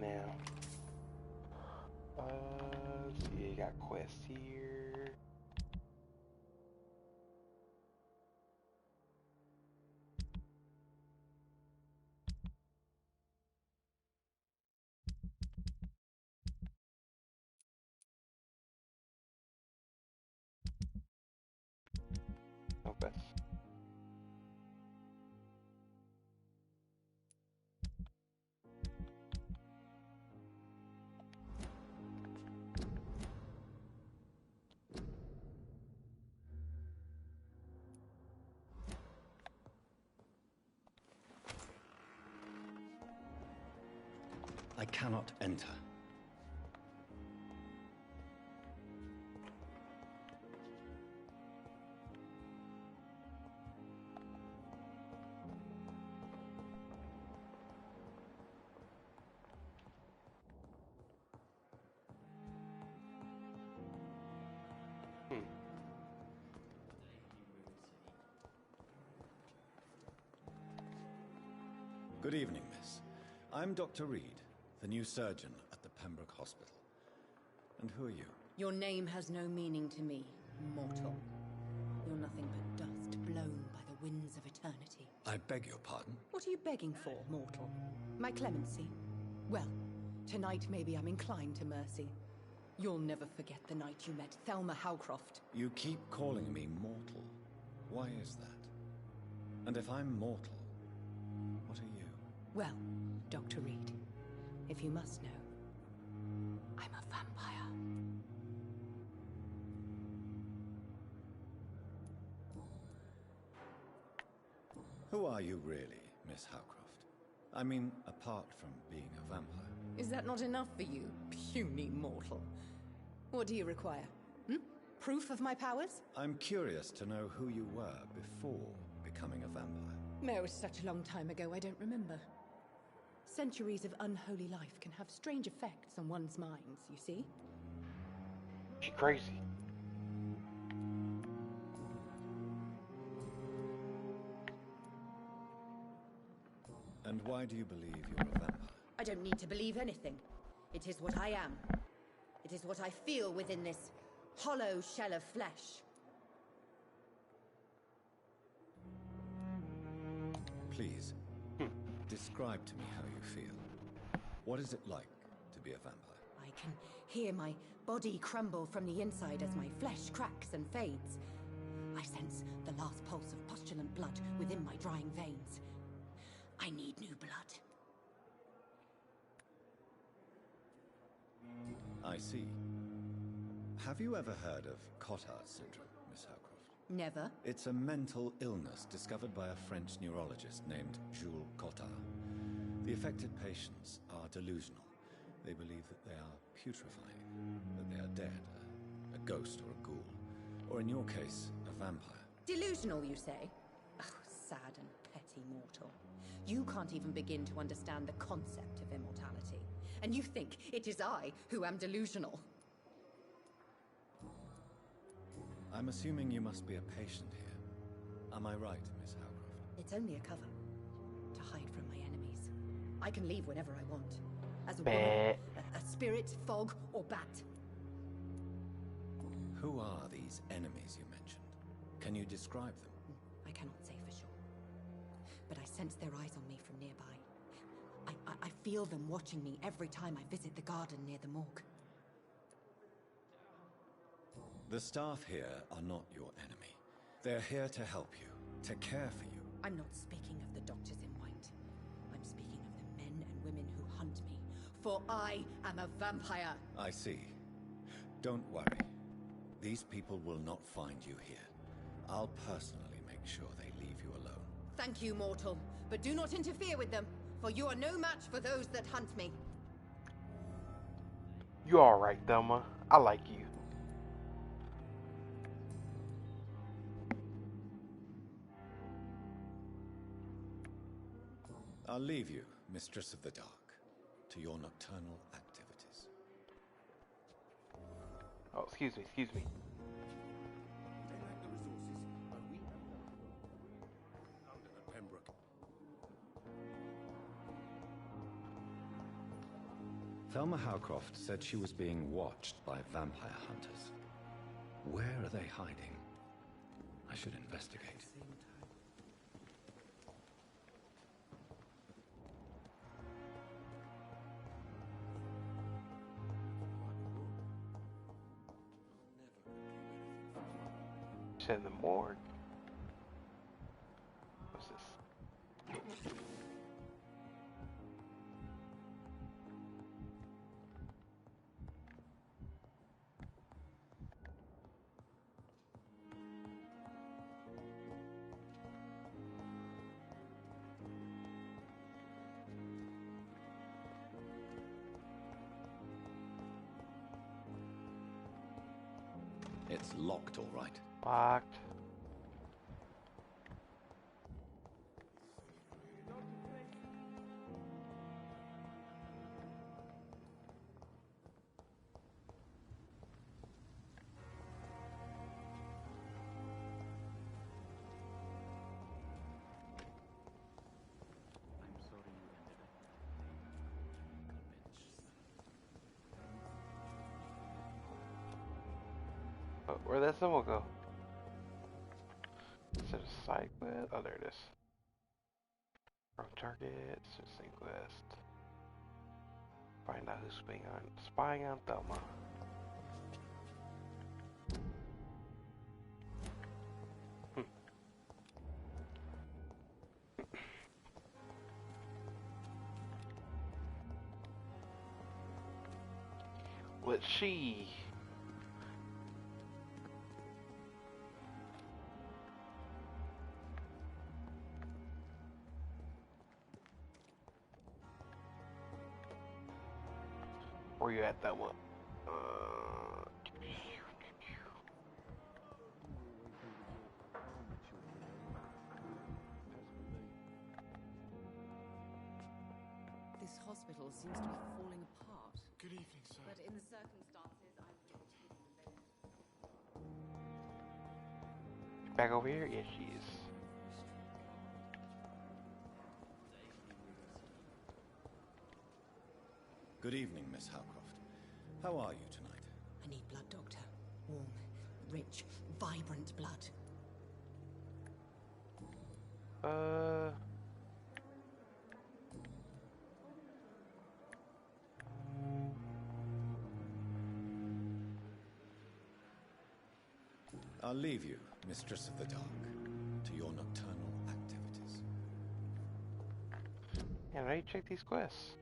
Now, let's see, you got quests here. No quests. I cannot enter. Good evening, miss. I'm Dr. Reed, the new surgeon at the Pembroke Hospital. And who are you? Your name has no meaning to me, mortal. You're nothing but dust blown by the winds of eternity. I beg your pardon? What are you begging for, mortal? My clemency? Well, tonight maybe I'm inclined to mercy. You'll never forget the night you met Thelma Howcroft. You keep calling me mortal. Why is that? And if I'm mortal, what are you? Well, Dr. Reed, if you must know, I'm a vampire. Who are you really, Miss Howcroft? I mean, apart from being a vampire. Is that not enough for you, puny mortal? What do you require? Proof of my powers? I'm curious to know who you were before becoming a vampire. No, it's such a long time ago, I don't remember. Centuries of unholy life can have strange effects on one's minds, you see? She's crazy. And why do you believe you're a vampire? I don't need to believe anything. It is what I am. It is what I feel within this hollow shell of flesh. Please, describe to me how you feel. What is it like to be a vampire? I can hear my body crumble from the inside as my flesh cracks and fades. I sense the last pulse of postulant blood within my drying veins. I need new blood. I see. Have you ever heard of Cotard syndrome, Miss Howcroft? Never. It's a mental illness discovered by a French neurologist named Jules Cotard. The affected patients are delusional. They believe that they are putrefying, that they are dead, a ghost or a ghoul, or in your case, a vampire. Delusional, you say? Oh, sad and petty mortal. You can't even begin to understand the concept of immortality. And you think it is I who am delusional. I'm assuming you must be a patient here. Am I right, Miss Howcroft? It's only a cover. To hide from my enemies. I can leave whenever I want. As a woman, a spirit, fog, or bat. Who are these enemies you mentioned? Can you describe them? I cannot say for sure. But I sense their eyes on me from nearby. I feel them watching me every time I visit the garden near the morgue. The staff here are not your enemy. They're here to help you, to care for you. I'm not speaking of the doctors in white. I'm speaking of the men and women who hunt me. For I am a vampire. I see. Don't worry. These people will not find you here. I'll personally make sure they leave you alone. Thank you, mortal. But do not interfere with them, for you are no match for those that hunt me. You alright, Thelma. I like you. I'll leave you, Mistress of the Dark, to your nocturnal activities. Oh, excuse me, excuse me. Thelma Howcroft said she was being watched by vampire hunters. Where are they hiding? I should investigate. In the morgue. What's this? It's locked, all right. Locked. Oh, where'd that symbol go? Is it a side quest? Oh, there it is. From target, sync quest. Find out who's spying on Thelma. Let's see. Where you at, that one? This hospital seems to be falling apart. Good evening, sir. But in the circumstances, I would Back over here? Yes, she is. Good evening, Miss Howcroft. How are you tonight? I need blood, Doctor. Warm, rich, vibrant blood. I'll leave you, Mistress of the Dark, to your nocturnal activities. Yeah, now you check these quests.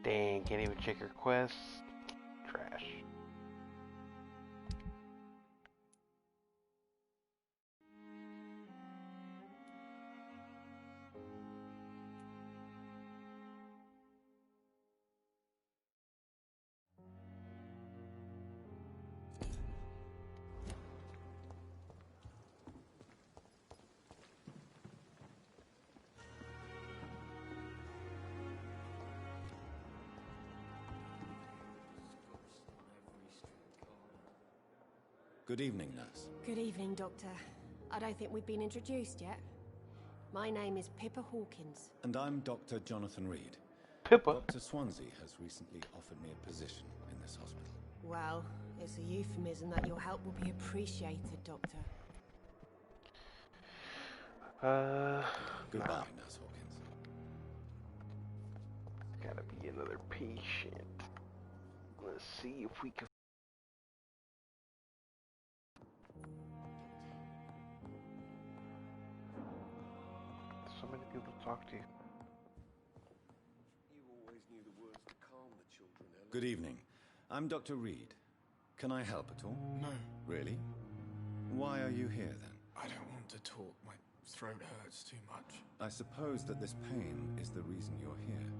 Dang, can't even check your quests. Trash. Good evening, nurse. Good evening, Doctor. I don't think we've been introduced yet. My name is Pippa Hawkins. And I'm Dr. Jonathan Reed. Pippa? Dr. Swansea has recently offered me a position in this hospital. Well, it's a euphemism that your help will be appreciated, Doctor. Goodbye, Nurse Hawkins. Gotta be another patient. Let's see if we can. So many people to talk to. You always knew the words to calm the Good evening. I'm Dr. Reed. Can I help at all? No. Really? Why are you here then? I don't want to talk. My throat hurts too much. I suppose that this pain is the reason you're here.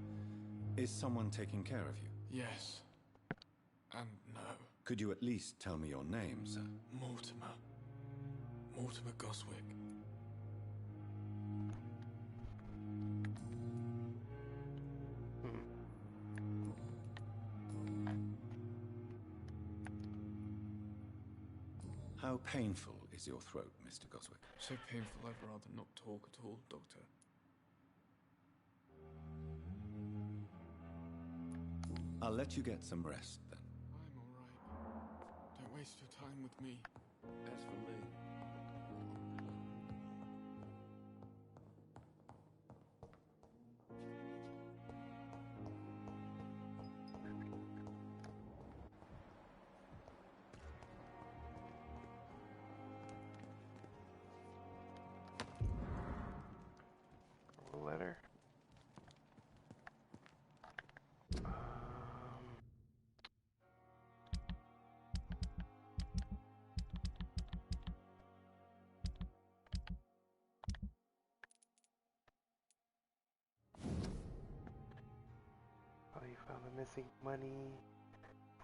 Is someone taking care of you? Yes. And no. Could you at least tell me your name, sir? Mortimer. Mortimer Goswick. How painful is your throat, Mr. Goswick? So painful I'd rather not talk at all, Doctor. I'll let you get some rest, then. I'm alright. Don't waste your time with me. As for me... Letter. Oh, you found the missing money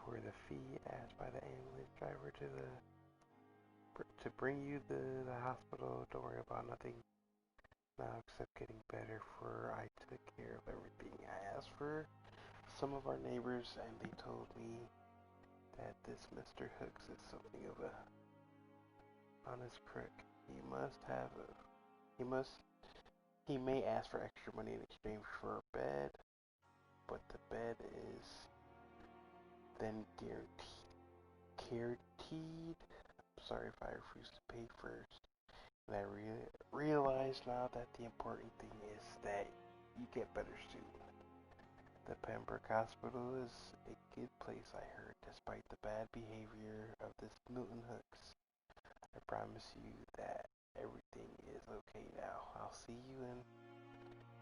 for the fee asked by the ambulance driver to bring you to the hospital. Don't worry about nothing now except getting better, for I took care of everything. I asked for some of our neighbors and they told me that this Mr. Hooks is something of a honest crook. He may ask for extra money in exchange for a bed, but the bed is then guaranteed. I'm sorry if I refuse to pay first. And I realize now that the important thing is that you get better soon. The Pembroke Hospital is a good place, I heard, despite the bad behavior of this Milton Hooks. I promise you that everything is okay now. I'll see you in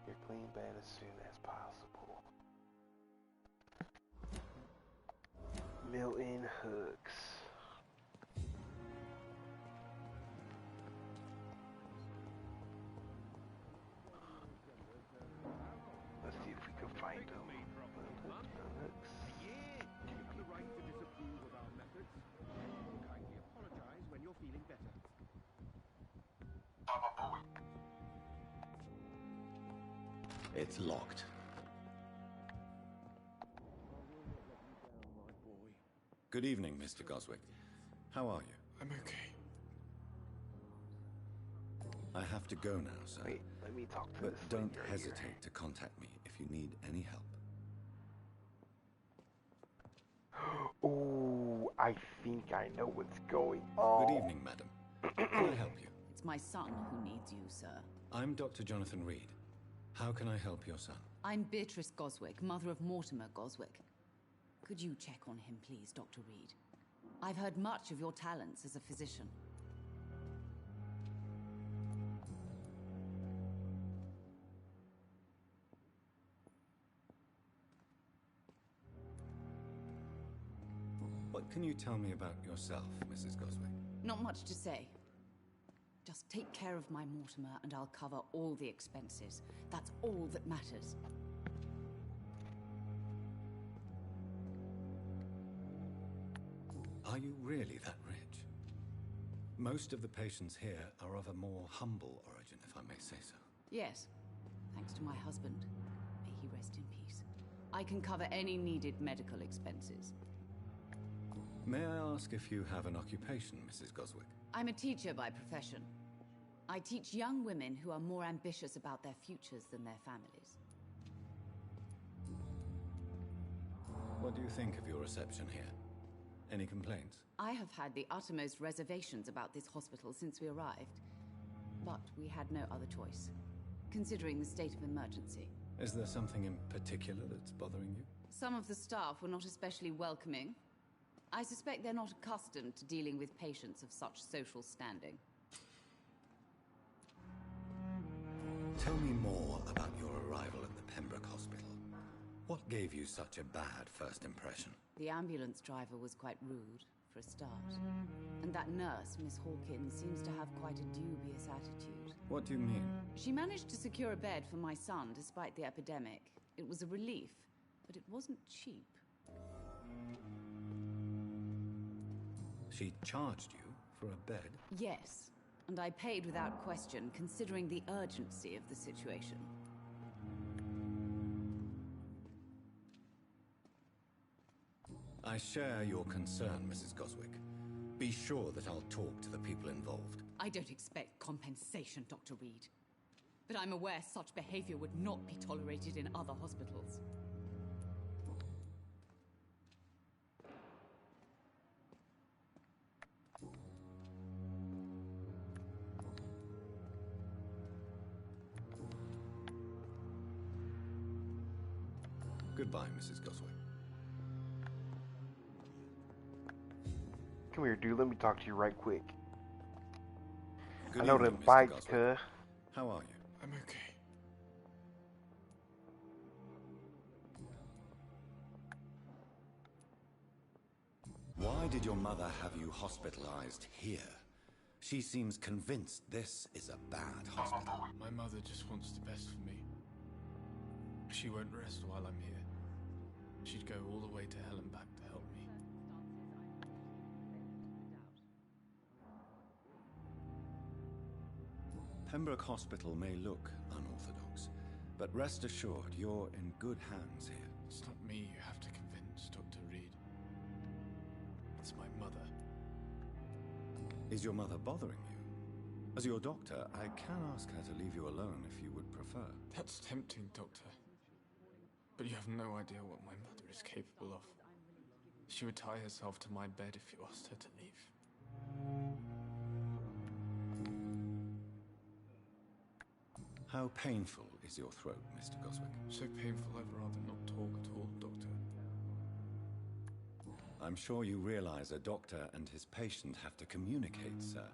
your clean bed as soon as possible. Milton Hooks. Let's see if we can find him. It's locked. Good evening, Mr. Goswick. How are you? I'm okay. I have to go now, sir. Wait, let me talk to But this don't lady right hesitate here. to contact me if you need any help. Ooh, I think I know what's going on. Good evening, madam. Can I help you? It's my son who needs you, sir. I'm Dr. Jonathan Reed. How can I help your son? I'm Beatrice Goswick, mother of Mortimer Goswick. Could you check on him, please, Dr. Reed? I've heard much of your talents as a physician. What can you tell me about yourself, Mrs. Goswick? Not much to say. Just take care of my Mortimer and I'll cover all the expenses. That's all that matters. Are you really that rich? Most of the patients here are of a more humble origin, if I may say so. Yes, thanks to my husband. May he rest in peace. I can cover any needed medical expenses. May I ask if you have an occupation, Mrs. Goswick? I'm a teacher by profession. I teach young women who are more ambitious about their futures than their families. What do you think of your reception here? Any complaints? I have had the uttermost reservations about this hospital since we arrived. But we had no other choice, considering the state of emergency. Is there something in particular that's bothering you? Some of the staff were not especially welcoming. I suspect they're not accustomed to dealing with patients of such social standing. Tell me more about your arrival at the Pembroke Hospital. What gave you such a bad first impression? The ambulance driver was quite rude, for a start. And that nurse, Miss Hawkins, seems to have quite a dubious attitude. What do you mean? She managed to secure a bed for my son despite the epidemic. It was a relief, but it wasn't cheap. She charged you for a bed? Yes, and I paid without question, considering the urgency of the situation. I share your concern, Mrs. Goswick. Be sure that I'll talk to the people involved. I don't expect compensation, Dr. Reed. But I'm aware such behavior would not be tolerated in other hospitals. Goodbye, Mrs. Goswick. Come here, dude. Let me talk to you right quick. Good I know evening, them Mr. bites, Goswick. cuh. How are you? I'm okay. Why did your mother have you hospitalized here? She seems convinced this is a bad hospital. My mother just wants the best for me. She won't rest while I'm here. She'd go all the way to hell and back to help me. Pembroke Hospital may look unorthodox, but rest assured you're in good hands here. It's not me you have to convince, Dr. Reed. It's my mother. Is your mother bothering you? As your doctor, I can ask her to leave you alone if you would prefer. That's tempting, Doctor. But you have no idea what my mother is capable of. She would tie herself to my bed if you asked her to leave. How painful is your throat, Mr. Goswick? So painful I'd rather not talk at all, Doctor. I'm sure you realize a doctor and his patient have to communicate, sir.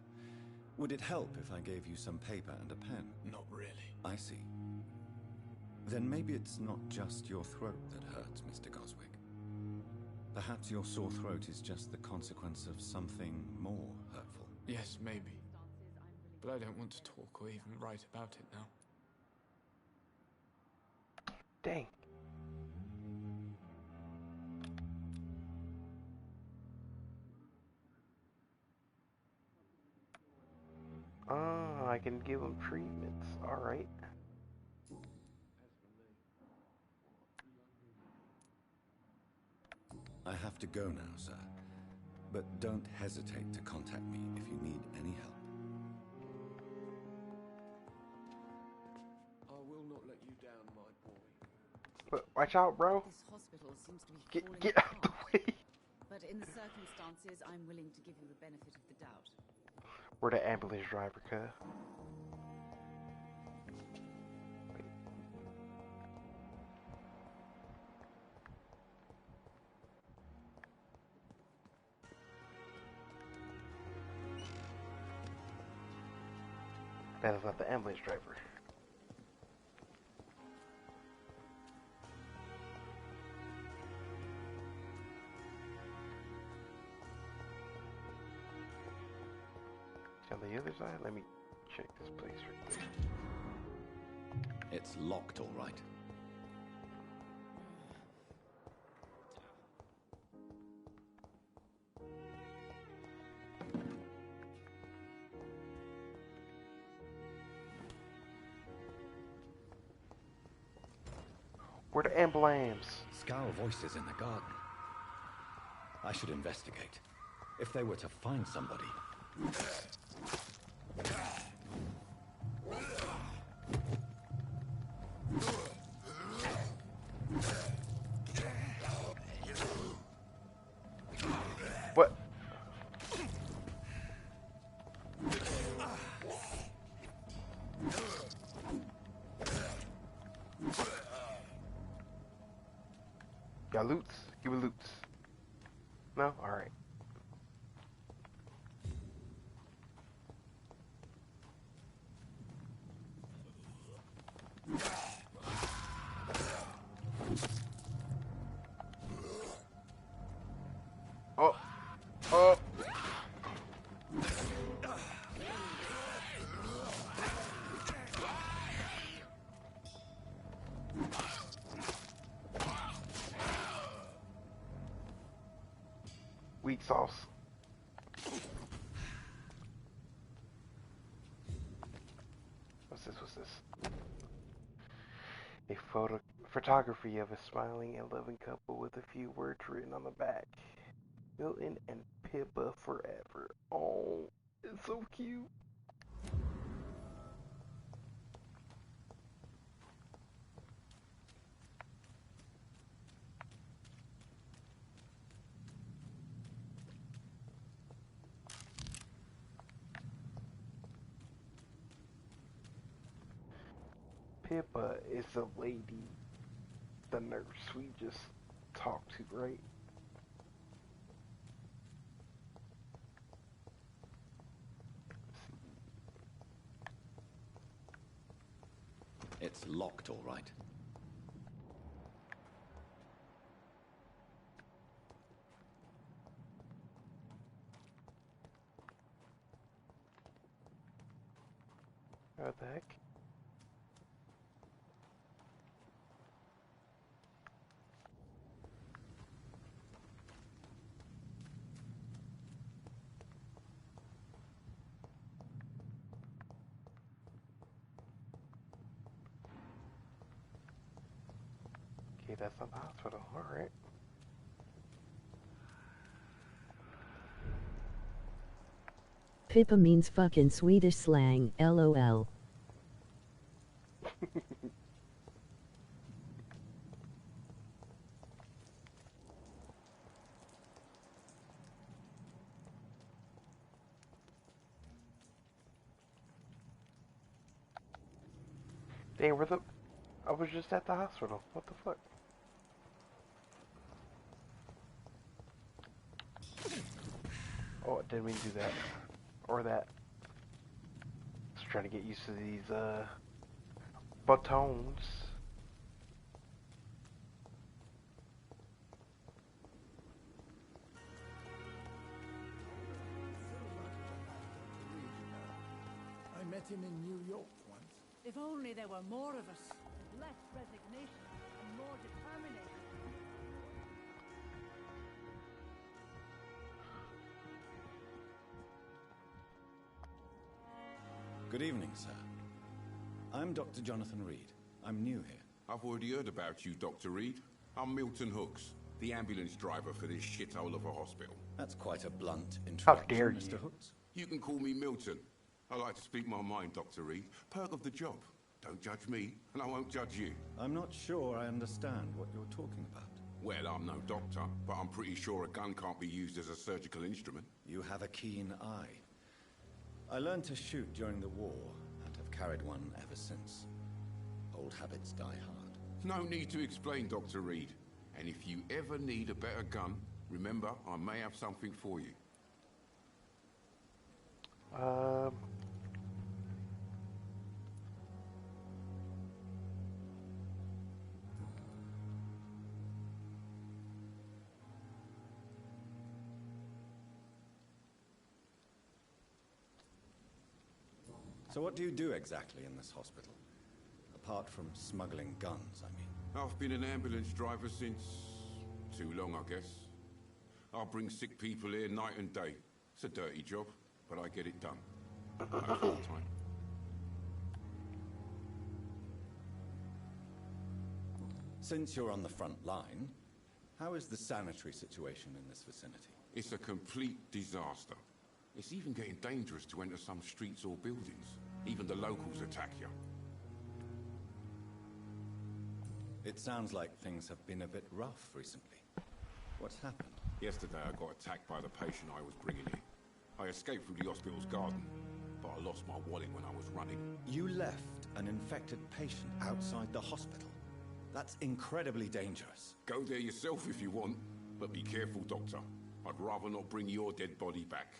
Would it help if I gave you some paper and a pen? Not really. I see. Then maybe it's not just your throat that hurts, Mr. Goswick. Perhaps your sore throat is just the consequence of something more hurtful. Yes, maybe. But I don't want to talk or even write about it now. Dang. I can give them treatments. Alright. I have to go now, sir. But don't hesitate to contact me if you need any help. I will not let you down, my boy. But watch out, bro. This hospital seems to be falling Get out the apart. way. But in the circumstances, I'm willing to give you the benefit of the doubt. We're the ambulance driver, cuh. That is not the ambulance driver. On the other side, let me check this place real quick. It's locked, all right. Where the ambulance? Scowl voices in the garden. I should investigate. If they were to find somebody. What? Got loots? Give me loots. No? Alright. sweet sauce. What's this? A photography of a smiling and loving couple with a few words written on the back. Milton and Pippa forever. Oh, it's so cute. Pippa is the lady, the nurse we just talked to, right? It's locked, all right. What the heck? Okay, that's not the hospital, alright. Pippa means fuck in Swedish slang, LOL. Dang, I was just at the hospital. What the fuck? Oh, didn't mean to do that. Or that. Just trying to get used to these, batons. I met him in New York once. If only there were more of us. Less resignation and more determination. Good evening, sir. I'm Dr. Jonathan Reed. I'm new here. I've already heard about you, Dr. Reed. I'm Milton Hooks, the ambulance driver for this shithole of a hospital. That's quite a blunt introduction, dare Mr. you. Hooks. You can call me Milton. I like to speak my mind, Dr. Reed. Perk of the job. Don't judge me, and I won't judge you. I'm not sure I understand what you're talking about. Well, I'm no doctor, but I'm pretty sure a gun can't be used as a surgical instrument. You have a keen eye. I learned to shoot during the war, and have carried one ever since. Old habits die hard. No need to explain, Dr. Reed. And if you ever need a better gun, remember, I may have something for you. So what do you do exactly in this hospital? Apart from smuggling guns, I mean. I've been an ambulance driver since... too long, I guess. I'll bring sick people here night and day. It's a dirty job, but I get it done. Most of the time. Since you're on the front line, how is the sanitary situation in this vicinity? It's a complete disaster. It's even getting dangerous to enter some streets or buildings. Even the locals attack you. It sounds like things have been a bit rough recently. What's happened? Yesterday I got attacked by the patient I was bringing in. I escaped through the hospital's garden, but I lost my wallet when I was running. You left an infected patient outside the hospital. That's incredibly dangerous. Go there yourself if you want, but be careful, Doctor. I'd rather not bring your dead body back.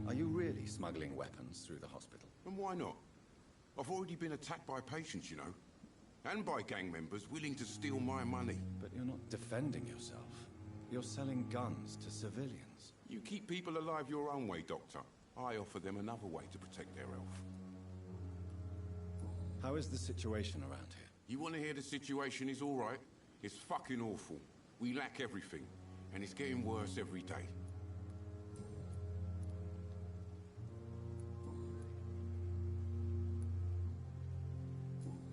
Are you really smuggling weapons through the hospital? And why not? I've already been attacked by patients, you know. And by gang members willing to steal my money. But you're not defending yourself. You're selling guns to civilians. You keep people alive your own way, Doctor. I offer them another way to protect their health. How is the situation around here? You want to hear the situation is all right? It's fucking awful. We lack everything, and it's getting worse every day.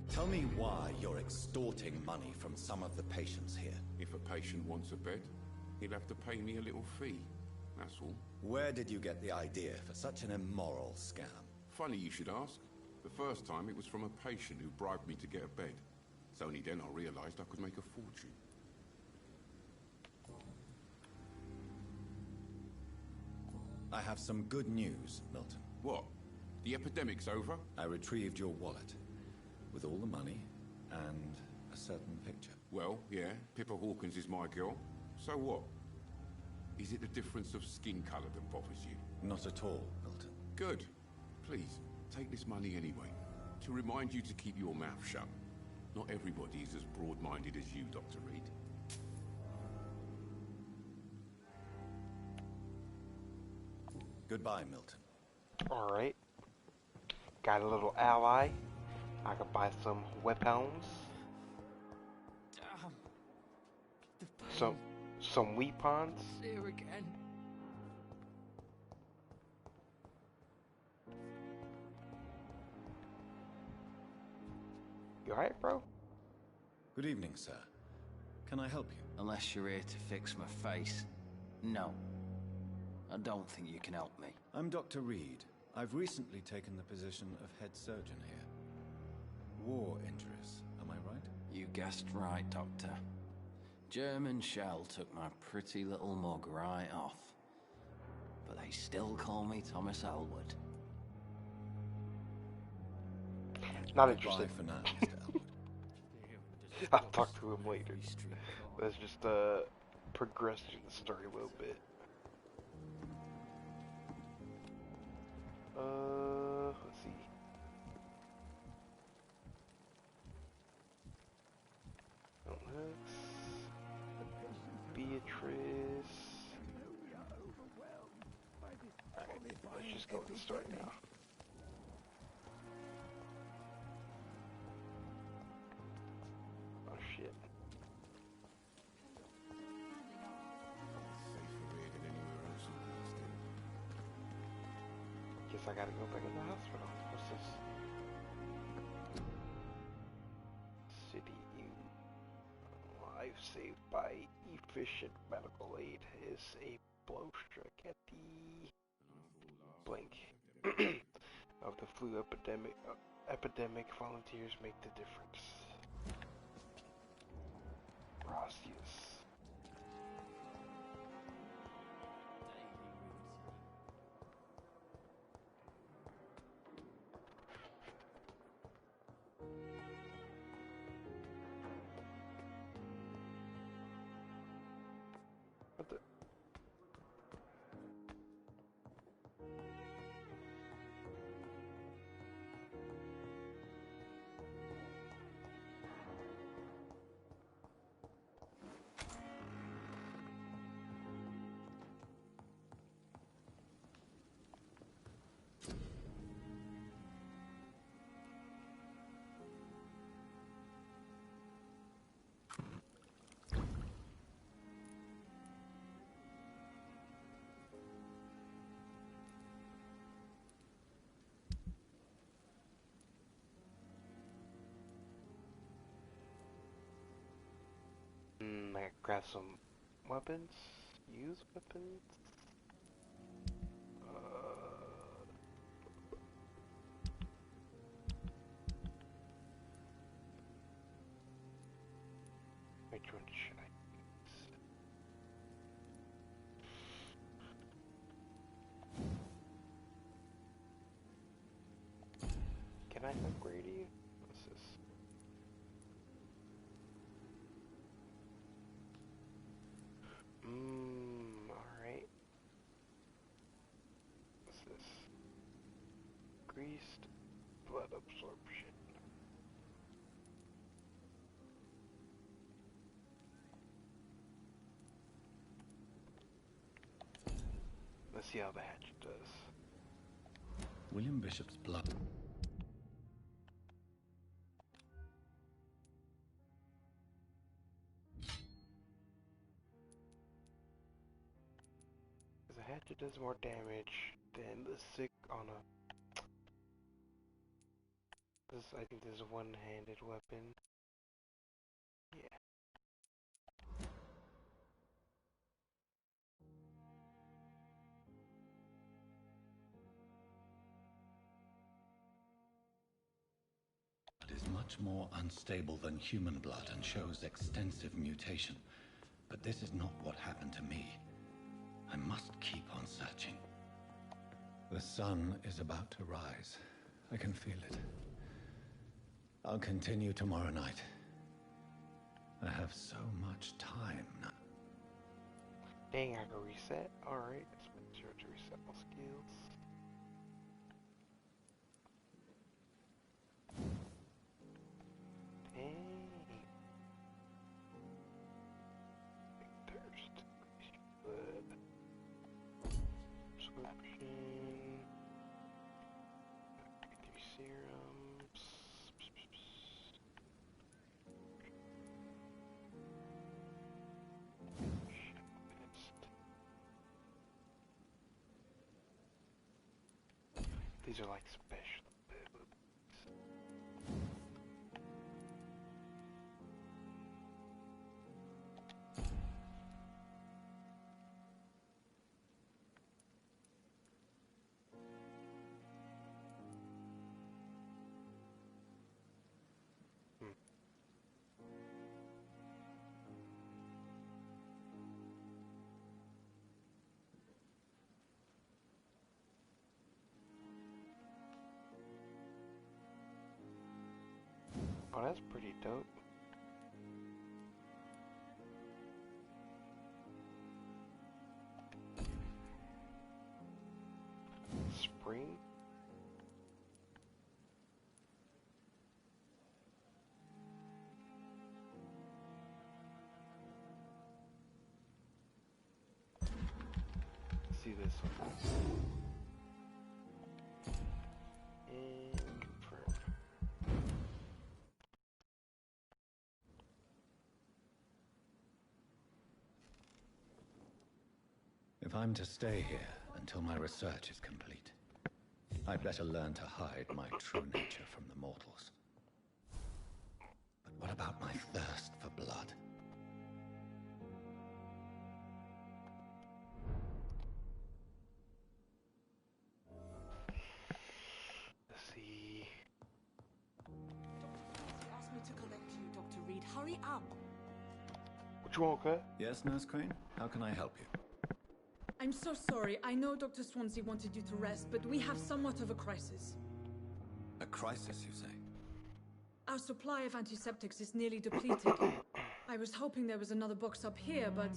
Tell me why you're extorting money from some of the patients here. If a patient wants a bed, he'll have to pay me a little fee. That's all. Where did you get the idea for such an immoral scam? Funny you should ask. The first time it was from a patient who bribed me to get a bed. It's only then I realized I could make a fortune. I have some good news, Milton. What? The epidemic's over? I retrieved your wallet with all the money and a certain picture. Well, yeah, Pippa Hawkins is my girl. So what? Is it the difference of skin color that bothers you? Not at all, Milton. Good. Please, take this money anyway. To remind you to keep your mouth shut. Not everybody is as broad-minded as you, Dr. Reed. Goodbye, Milton. Alright. Got a little ally. I could buy some weapons. Some weapons. Here again. You alright, bro? Good evening, sir. Can I help you? Unless you're here to fix my face. No. I don't think you can help me. I'm Dr. Reed. I've recently taken the position of head surgeon here. War injuries, am I right? You guessed right, Doctor. German shell took my pretty little mug right off. But they still call me Thomas Elwood. Not interested. Goodbye for now, Mr. Elwood. I'll talk to him later. Let's just progress through the story a little bit. Let's see. Beatrice. Alright, let's just go with the story now. Oh shit. Guess I gotta go back in the hospital. What's this? City life saved by efficient medical aid is a blowstruck at the blink of the flu epidemic. Volunteers make the difference. Rosius. What the? I gotta grab some weapons. Use weapons. Which one should I use? Can I upgrade you? What's this? Alright. What's this? Increased blood absorption. Let's see how the hatchet does. William Bishop's blood. It does more damage than the sick on a... This, I think this is a one-handed weapon. Yeah. It is much more unstable than human blood and shows extensive mutation. But this is not what happened to me. I must keep on searching. The sun is about to rise. I can feel it. I'll continue tomorrow night. I have so much time now. Dang, I can reset. Alright, let's make sure to reset my skills. Dang. Thirst. Blood. Absorption. 3 serums. These are like special abilities. Oh, that's pretty dope. Spring? Let's see this one. And confirm. If I'm to stay here until my research is complete, I'd better learn to hide my true nature from the mortals. But what about my thirst for blood? Let's see. He asked me to collect you, Dr. Reed. Hurry up! What you want, cut? Yes, Nurse Crane? How can I help you? I'm so sorry. I know Dr. Swansea wanted you to rest, but we have somewhat of a crisis. A crisis, you say? Our supply of antiseptics is nearly depleted. I was hoping there was another box up here, but...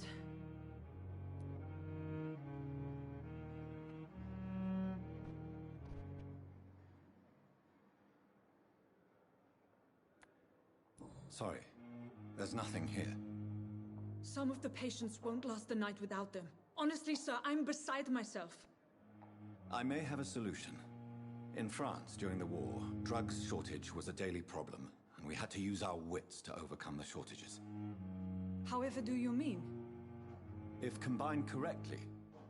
Sorry, there's nothing here. Some of the patients won't last the night without them. Honestly, sir, I'm beside myself. I may have a solution. In France, during the war, drugs shortage was a daily problem, and we had to use our wits to overcome the shortages. However do you mean? If combined correctly,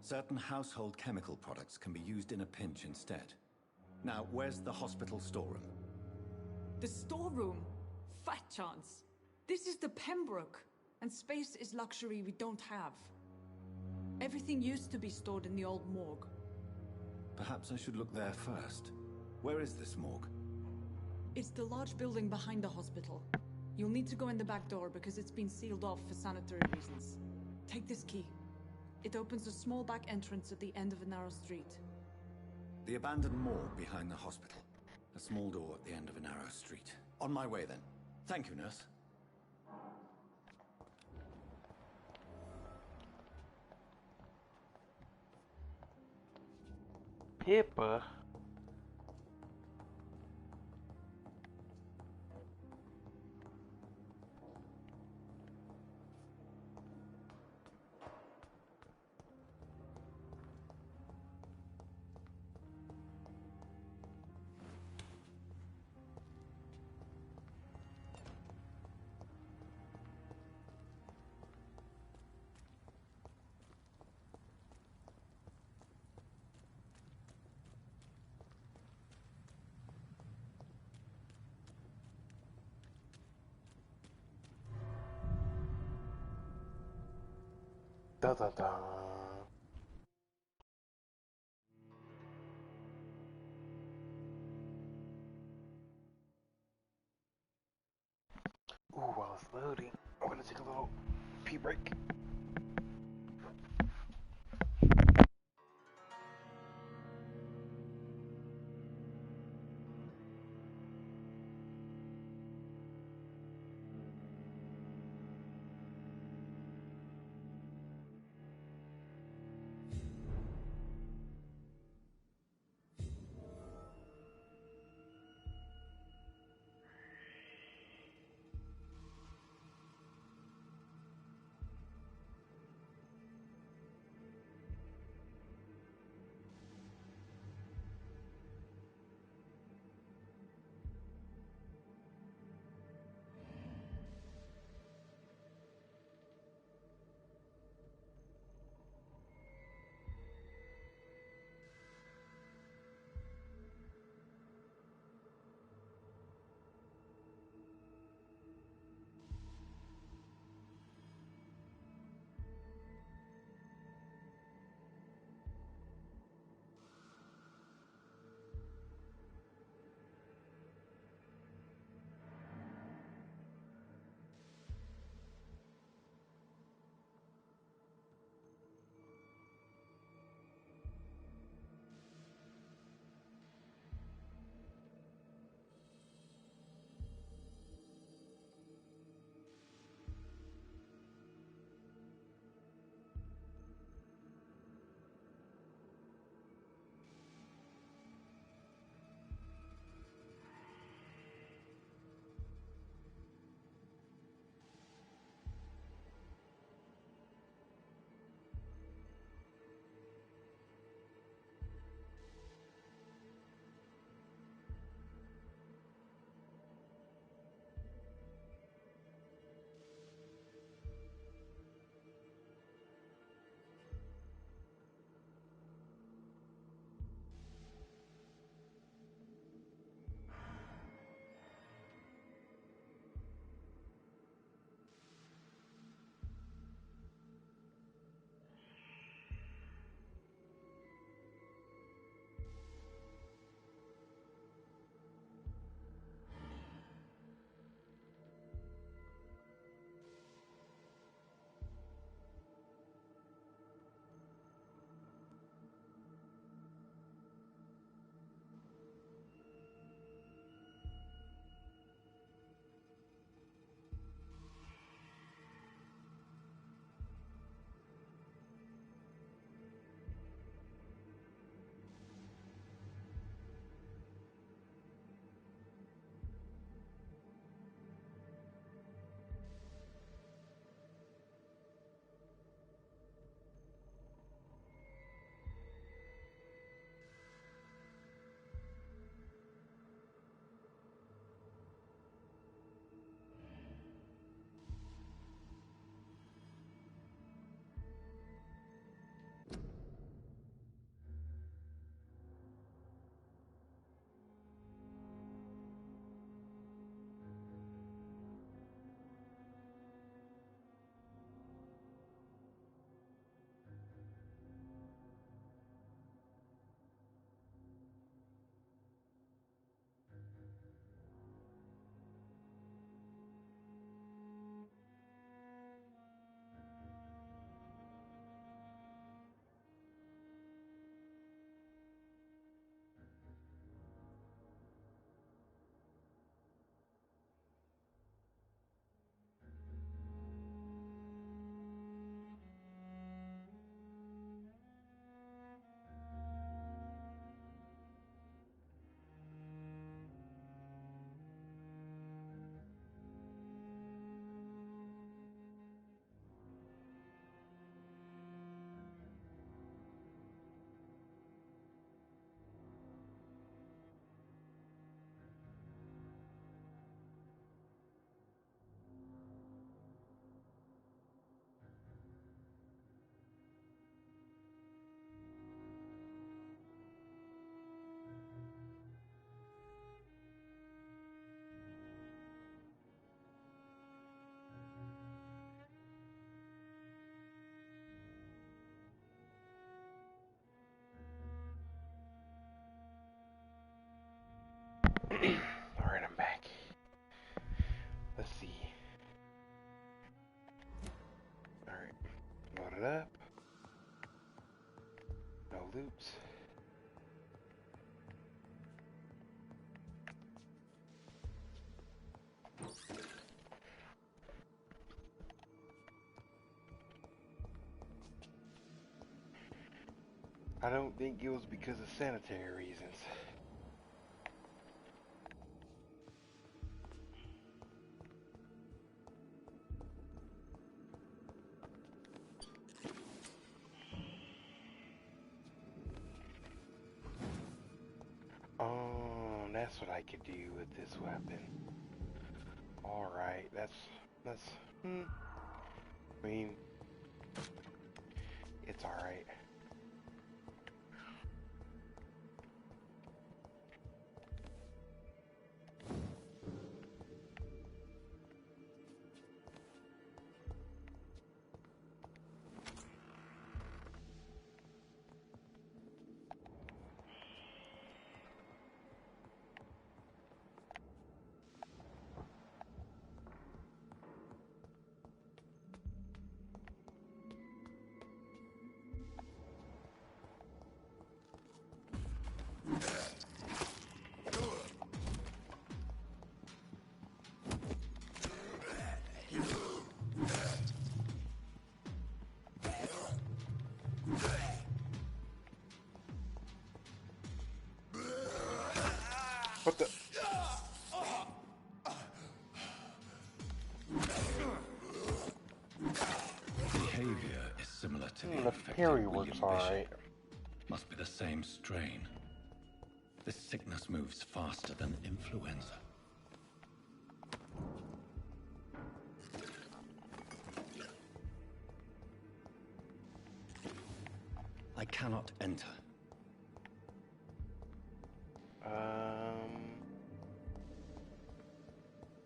certain household chemical products can be used in a pinch instead. Now, where's the hospital storeroom? The storeroom? Fat chance. This is the Pembroke, and space is luxury we don't have. Everything used to be stored in the old morgue. Perhaps I should look there first. Where is this morgue? It's the large building behind the hospital. You'll need to go in the back door because it's been sealed off for sanitary reasons. Take this key. It opens a small back entrance at the end of a narrow street. The abandoned morgue behind the hospital. A small door at the end of a narrow street. On my way then. Thank you, nurse. Pippa. Dun, dun, dun. Ooh, while it's loading, I'm gonna take a little pee break. Oops. I don't think it was because of sanitary reasons. Oh, that's what I could do with this weapon. Alright, that's, I mean, it's alright. What the? Behavior is similar to the The infected parry William works Bishop. alright. Must be the same strain. This sickness moves faster than influenza. I cannot enter.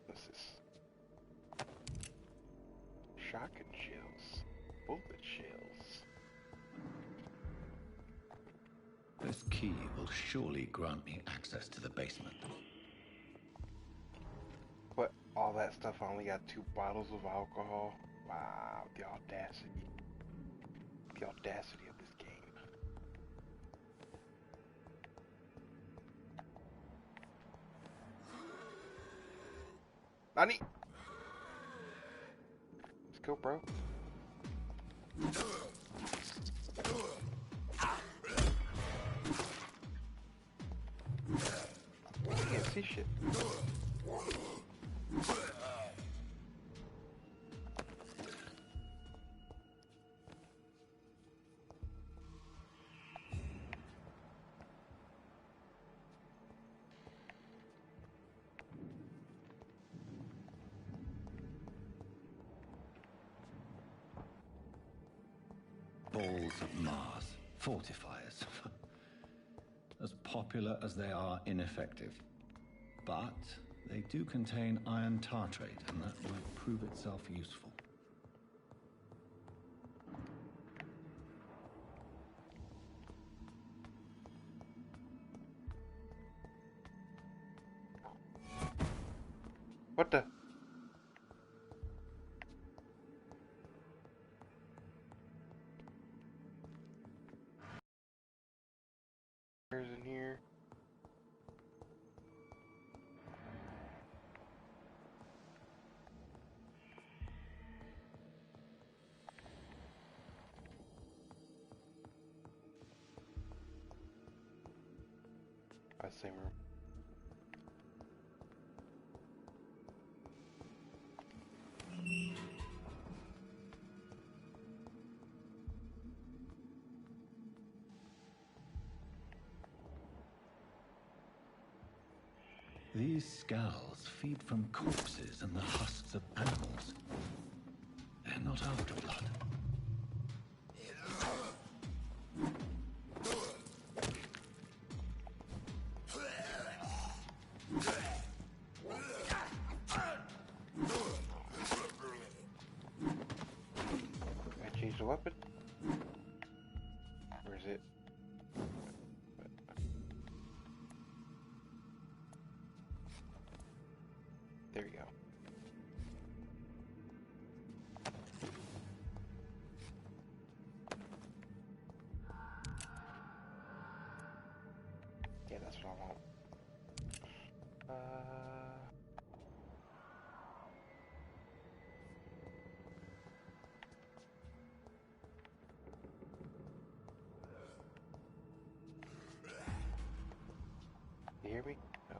This is shotgun shells, bullet shells. This key will surely grant me access to the basement. But all that stuff, I only got 2 bottles of alcohol. Wow, the audacity. The audacity of this game. Nani? Let's go, bro. I can't see shit. Balls of Mars, fortifiers. As popular as they are ineffective. But they do contain iron tartrate, and that might prove itself useful. What the? There's in here. Same room. These scowls feed from corpses and the husks of animals. They're not after blood. I changed the weapon? Where is it? There you go. That's what I want. You hear me? No.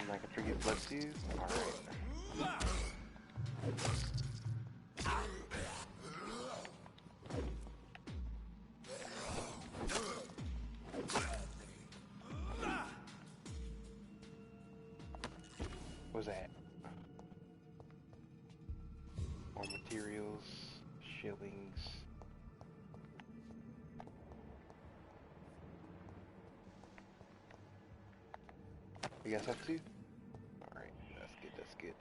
I can trigger blood too? Alright. What was that? More materials, shillings. You guys have to? Alright, that's good, that's good.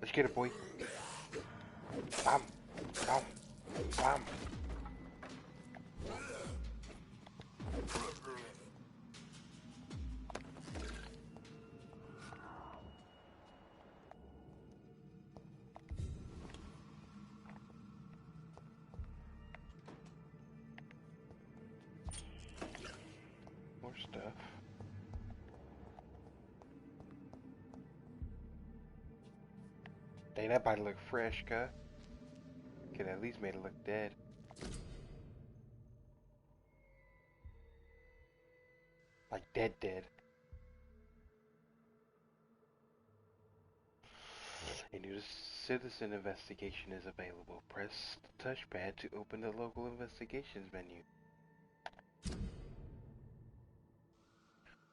Let's get it, boy. Bam! Bam! Bam! More stuff. Dang, that body look fresh, cuh. Could at least made it look dead. Like dead. A new citizen investigation is available. Press the touchpad to open the local investigations menu.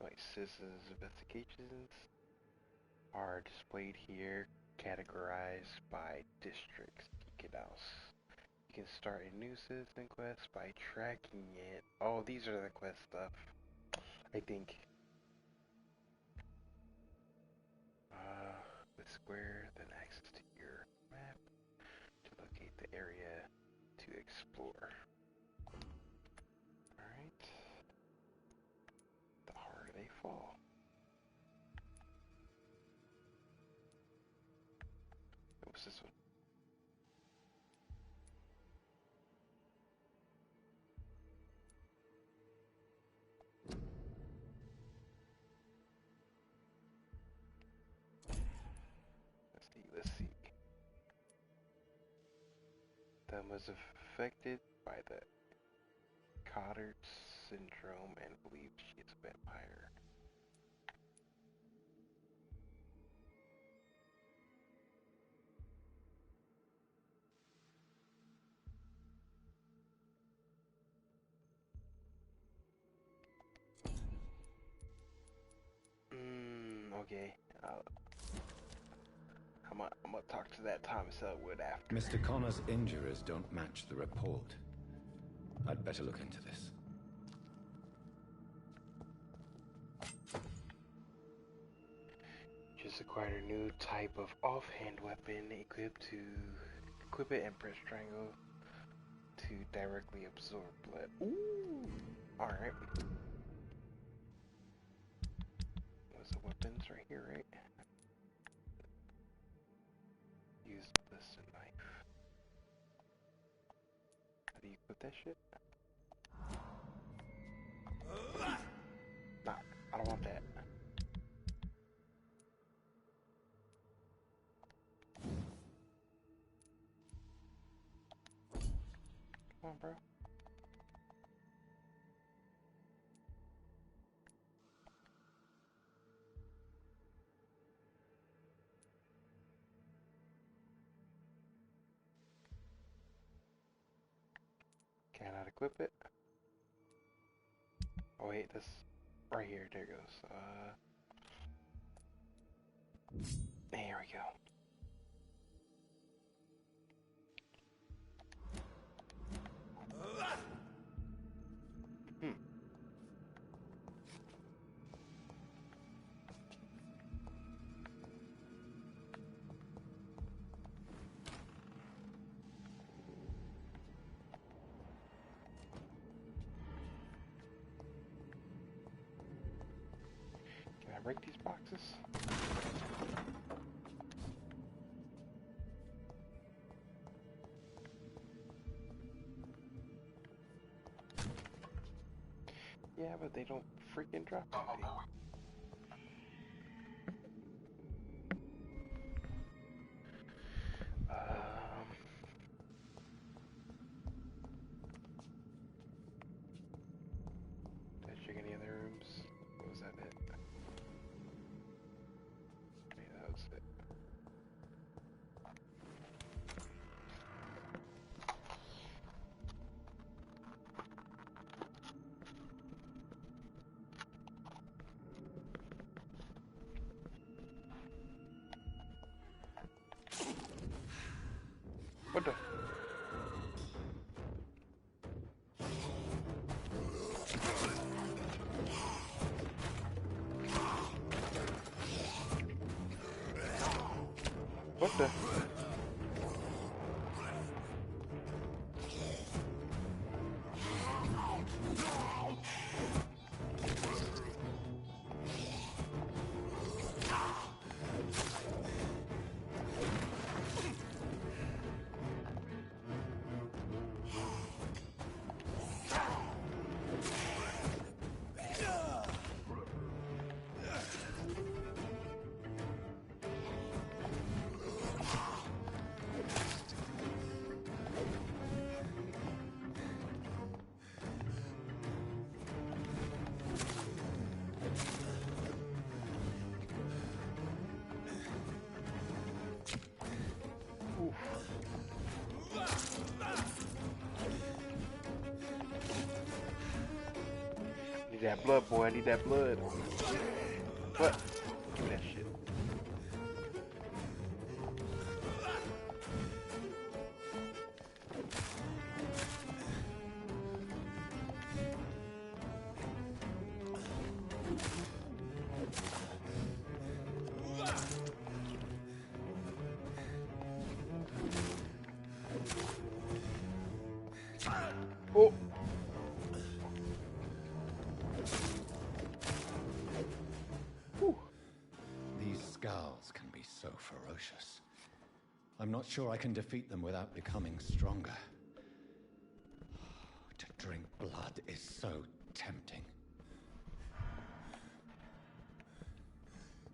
Right, citizens investigations are displayed here, categorized by districts. You can start a new citizen quest by tracking it. Oh, these are the quest stuff. I think. With square, then access to your map to locate the area to explore. Alright. The harder they fall. What's this one? Let's see. Them was affected by the Cotter syndrome and believes she is a vampire. Okay. I'm gonna talk to that Thomas Elwood after. Mr. Connor's injuries don't match the report. I'd better look into this. Just acquired a new type of offhand weapon equipped to equip it and press triangle to directly absorb blood. Ooh! Alright. What's the weapons right here, right? Use this knife. How do you equip that shit? Nah, I don't want that. Come on, bro. Cannot equip it. Oh wait, this right here. There it goes. There we go. break these boxes? Yeah, but they don't freaking drop anything. Did I check any other rooms? Or was that it? Maybe that was it. What the? What the? Need that blood, boy. I need that blood. What? Give me that shit. Oh! These scowls can be so ferocious. I'm not sure I can defeat them without becoming stronger. To drink blood is so tempting.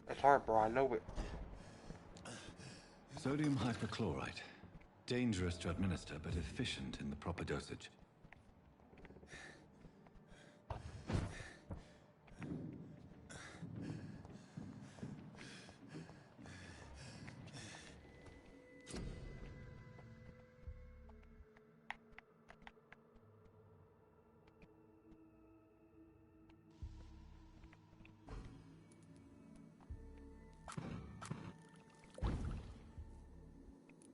It's hard, bro. I know it. Sodium hypochlorite. Dangerous to administer, but efficient in the proper dosage.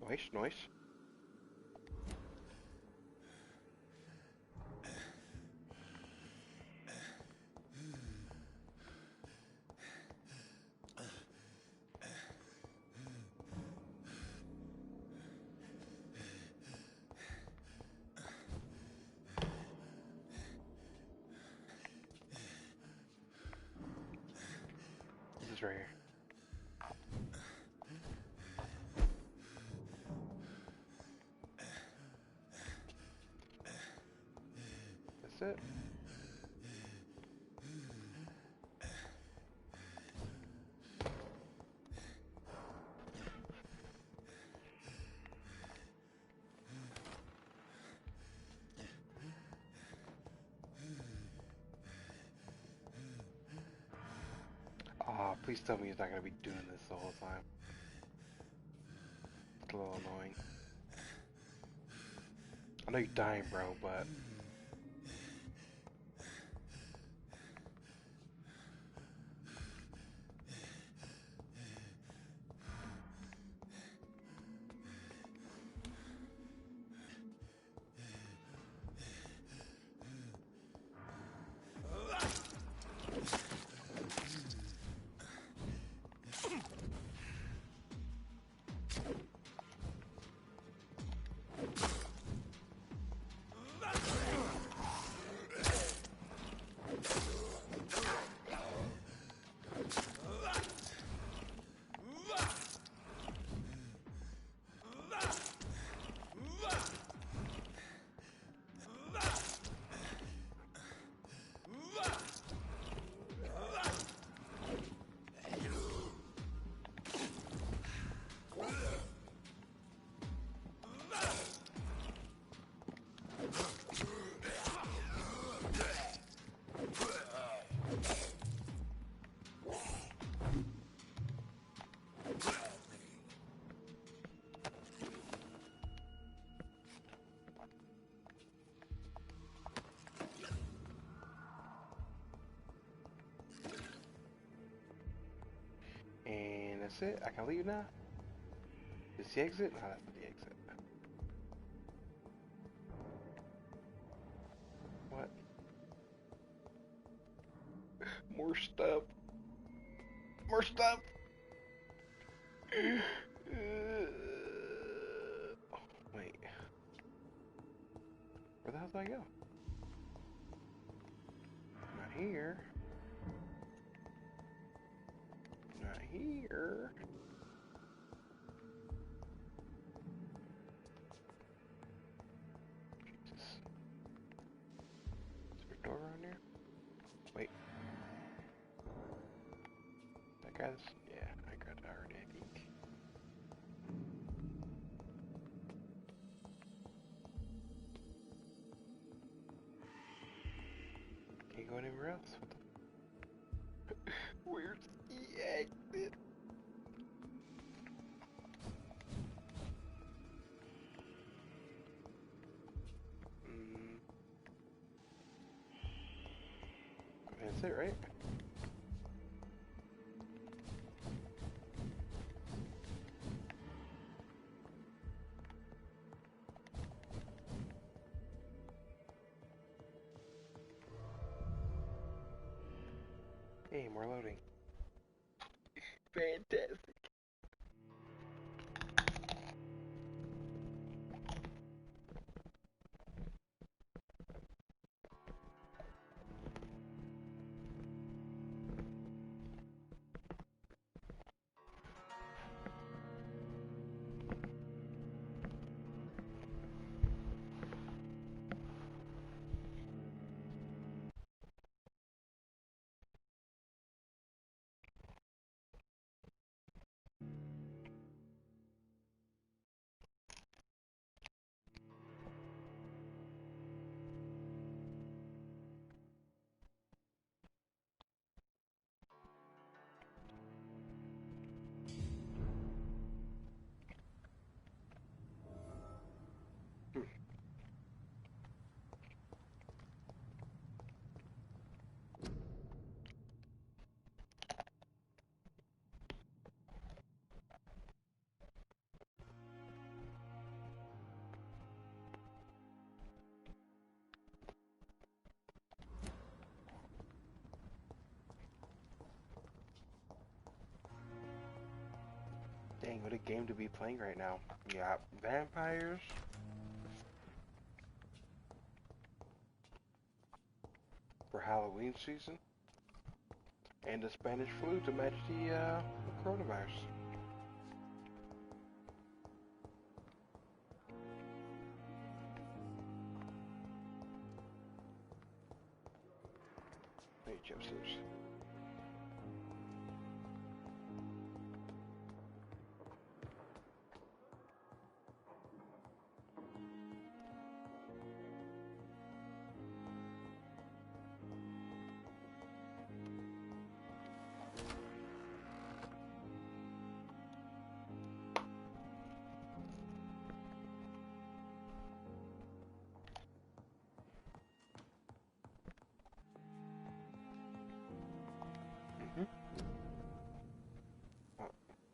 Nice, nice. This is right here. That's it. Ah, please tell me he's not gonna be doing this the whole time. It's a little annoying. I know you're dying, bro, but... it? I can leave now? Is the exit? No, that's not the exit. What? More stuff. More stuff. Wait. Where the hell did I go? Not here. Not here. Jesus. Is there a door around here? Wait. That guy's... Yeah, I grabbed it already, I think. Can't go anywhere else. What the... Where's the exit? That's it, right? Hey, more loading. Fantastic. Dang, what a game to be playing right now. You got vampires. For Halloween season. And the Spanish flu to match the coronavirus. Hey, upstairs.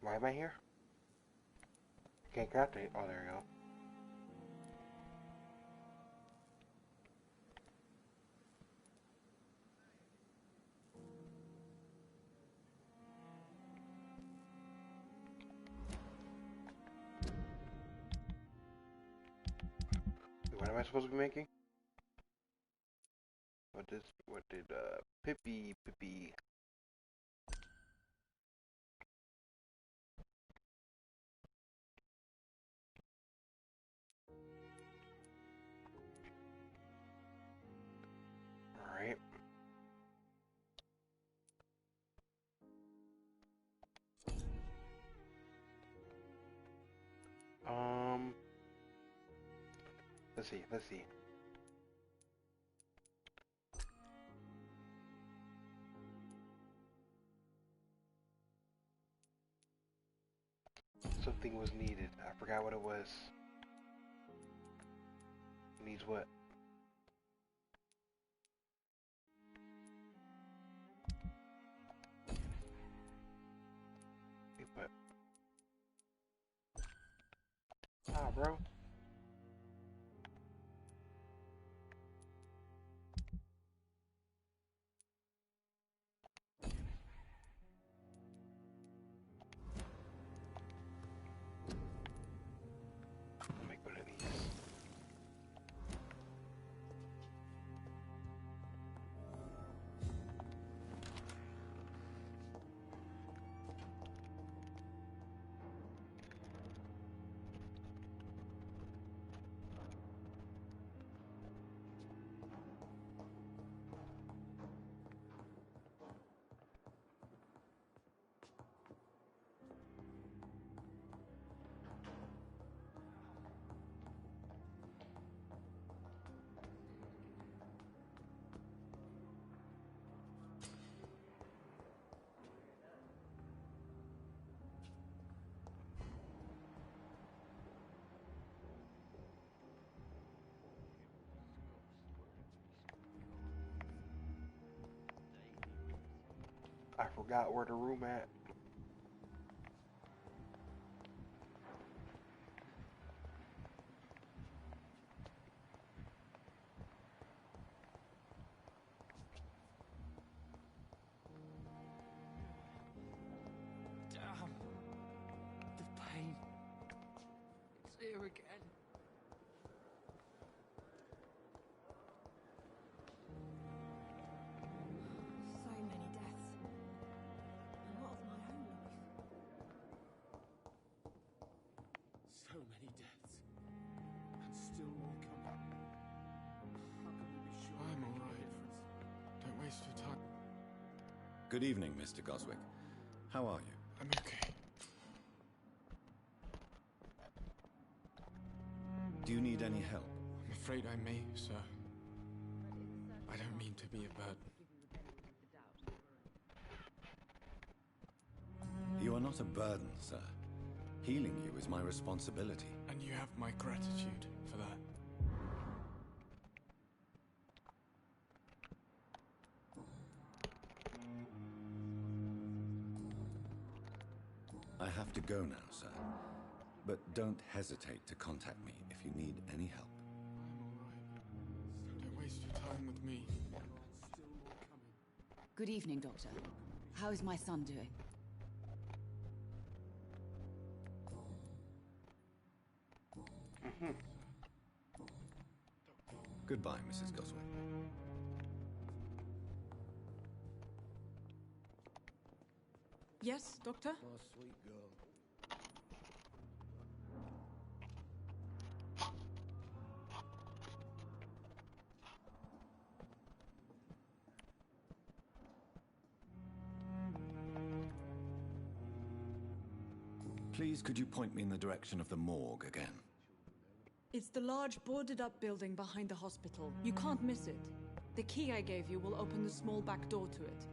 Why am I here? Can't craft it. Oh, there you go. What am I supposed to be making? What did Pippi Alright. Let's see. Something was needed. I forgot what it was. Needs what? But ah, bro. Make one of these. I forgot where the room at. Damn. The pain. It's here again. So many deaths. A lot of my own life. So many deaths. And still more coming. How can we be sure? I'm alright. Don't waste your time. Good evening, Mr. Goswick. How are you? I'm okay. Do you need any help? I'm afraid I may, sir. I don't mean to be a burden. You are not a burden, sir. Healing you is my responsibility. And you have my gratitude for that. I have to go now, sir. But don't hesitate to contact me if you need any help. Don't waste your time with me. Good evening, Doctor. How is my son doing? Goodbye, Mrs. Goswick. Yes, Doctor? My sweet girl. Please, could you point me in the direction of the morgue again? It's the large boarded-up building behind the hospital. You can't miss it. The key I gave you will open the small back door to it.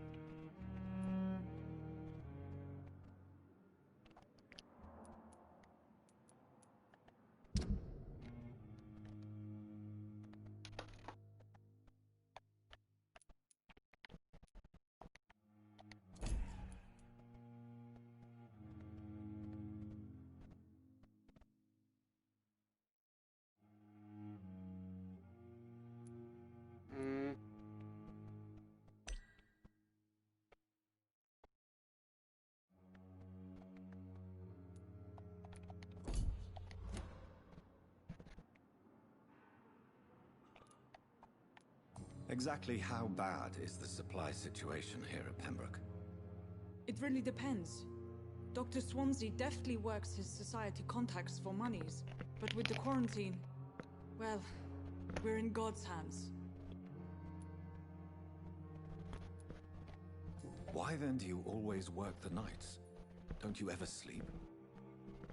Exactly how bad is the supply situation here at Pembroke? It really depends. Dr. Swansea deftly works his society contacts for monies, but with the quarantine, well, we're in God's hands. Why then do you always work the nights? Don't you ever sleep?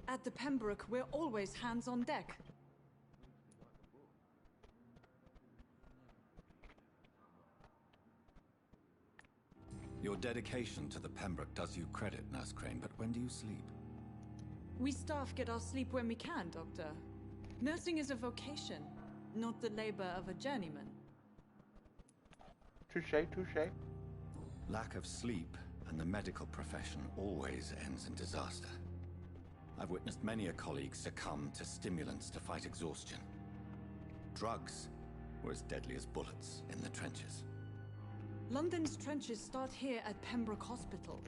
At the Pembroke, we're always hands on deck. Your dedication to the Pembroke does you credit, Nurse Crane, but when do you sleep? We staff get our sleep when we can, Doctor. Nursing is a vocation, not the labor of a journeyman. Touché, touché. Lack of sleep and the medical profession always ends in disaster. I've witnessed many a colleague succumb to stimulants to fight exhaustion. Drugs were as deadly as bullets in the trenches. London's trenches start here at Pembroke Hospital.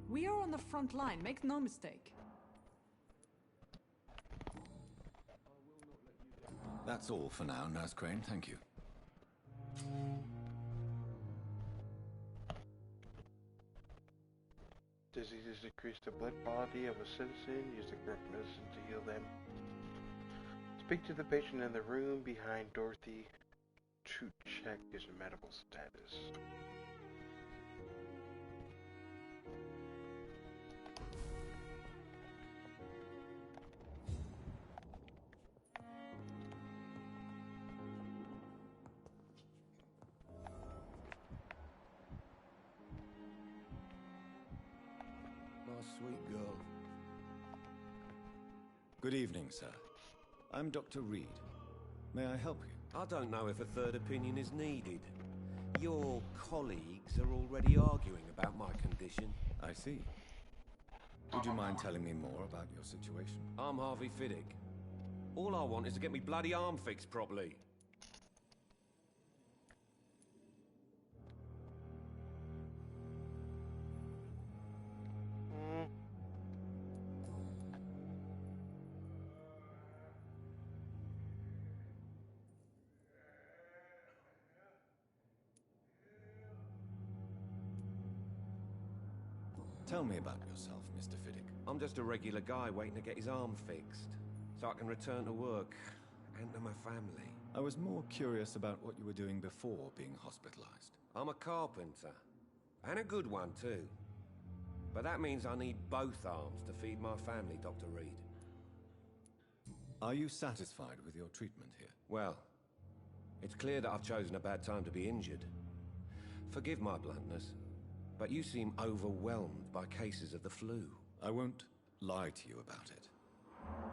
We are on the front line, make no mistake. That's all for now, Nurse Crane, thank you. Diseases decrease the blood quality of a citizen. Use the correct medicine to heal them. Speak to the patient in the room behind Dorothy to check his medical status. My sweet girl. Good evening, sir. I'm Dr. Reed. May I help you? I don't know if a third opinion is needed. Your colleagues are already arguing about my condition. I see. Would you mind telling me more about your situation? I'm Harvey Fiddick. All I want is to get me bloody arm fixed properly. Tell me about yourself, Mr. Fiddick. I'm just a regular guy waiting to get his arm fixed, so I can return to work and to my family. I was more curious about what you were doing before being hospitalized. I'm a carpenter, and a good one too. But that means I need both arms to feed my family, Dr. Reed. Are you satisfied with your treatment here? Well, it's clear that I've chosen a bad time to be injured. Forgive my bluntness, but you seem overwhelmed by cases of the flu. I won't lie to you about it.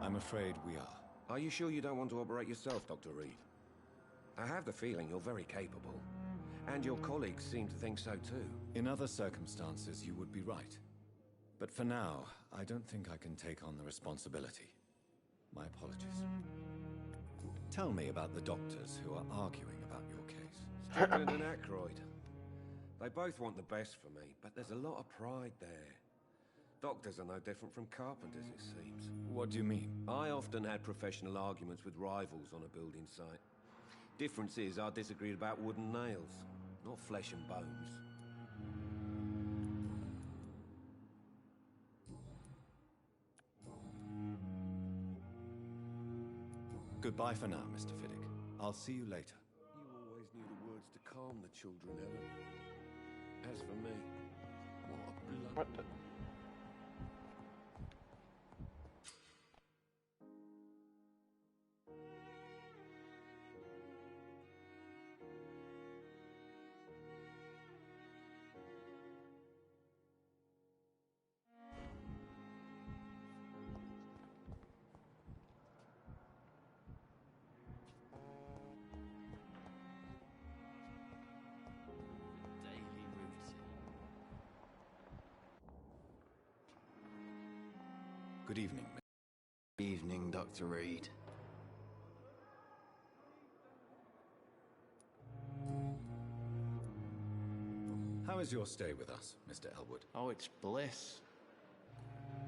I'm afraid we are. Are you sure you don't want to operate yourself, Dr. Reed? I have the feeling you're very capable, and your colleagues seem to think so too. In other circumstances, you would be right. But for now, I don't think I can take on the responsibility. My apologies. Tell me about the doctors who are arguing about your case. Strickland and Aykroyd. They both want the best for me, but there's a lot of pride there. Doctors are no different from carpenters, it seems. What do you mean? I often had professional arguments with rivals on a building site. Difference is, I disagreed about wooden nails, not flesh and bones. Goodbye for now, Mr. Fiddick. I'll see you later. You always knew the words to calm the children, Ellen. As for me, what a blood... What the... Good evening. Evening, Dr. Reed. How is your stay with us, Mr. Elwood? Oh, it's bliss.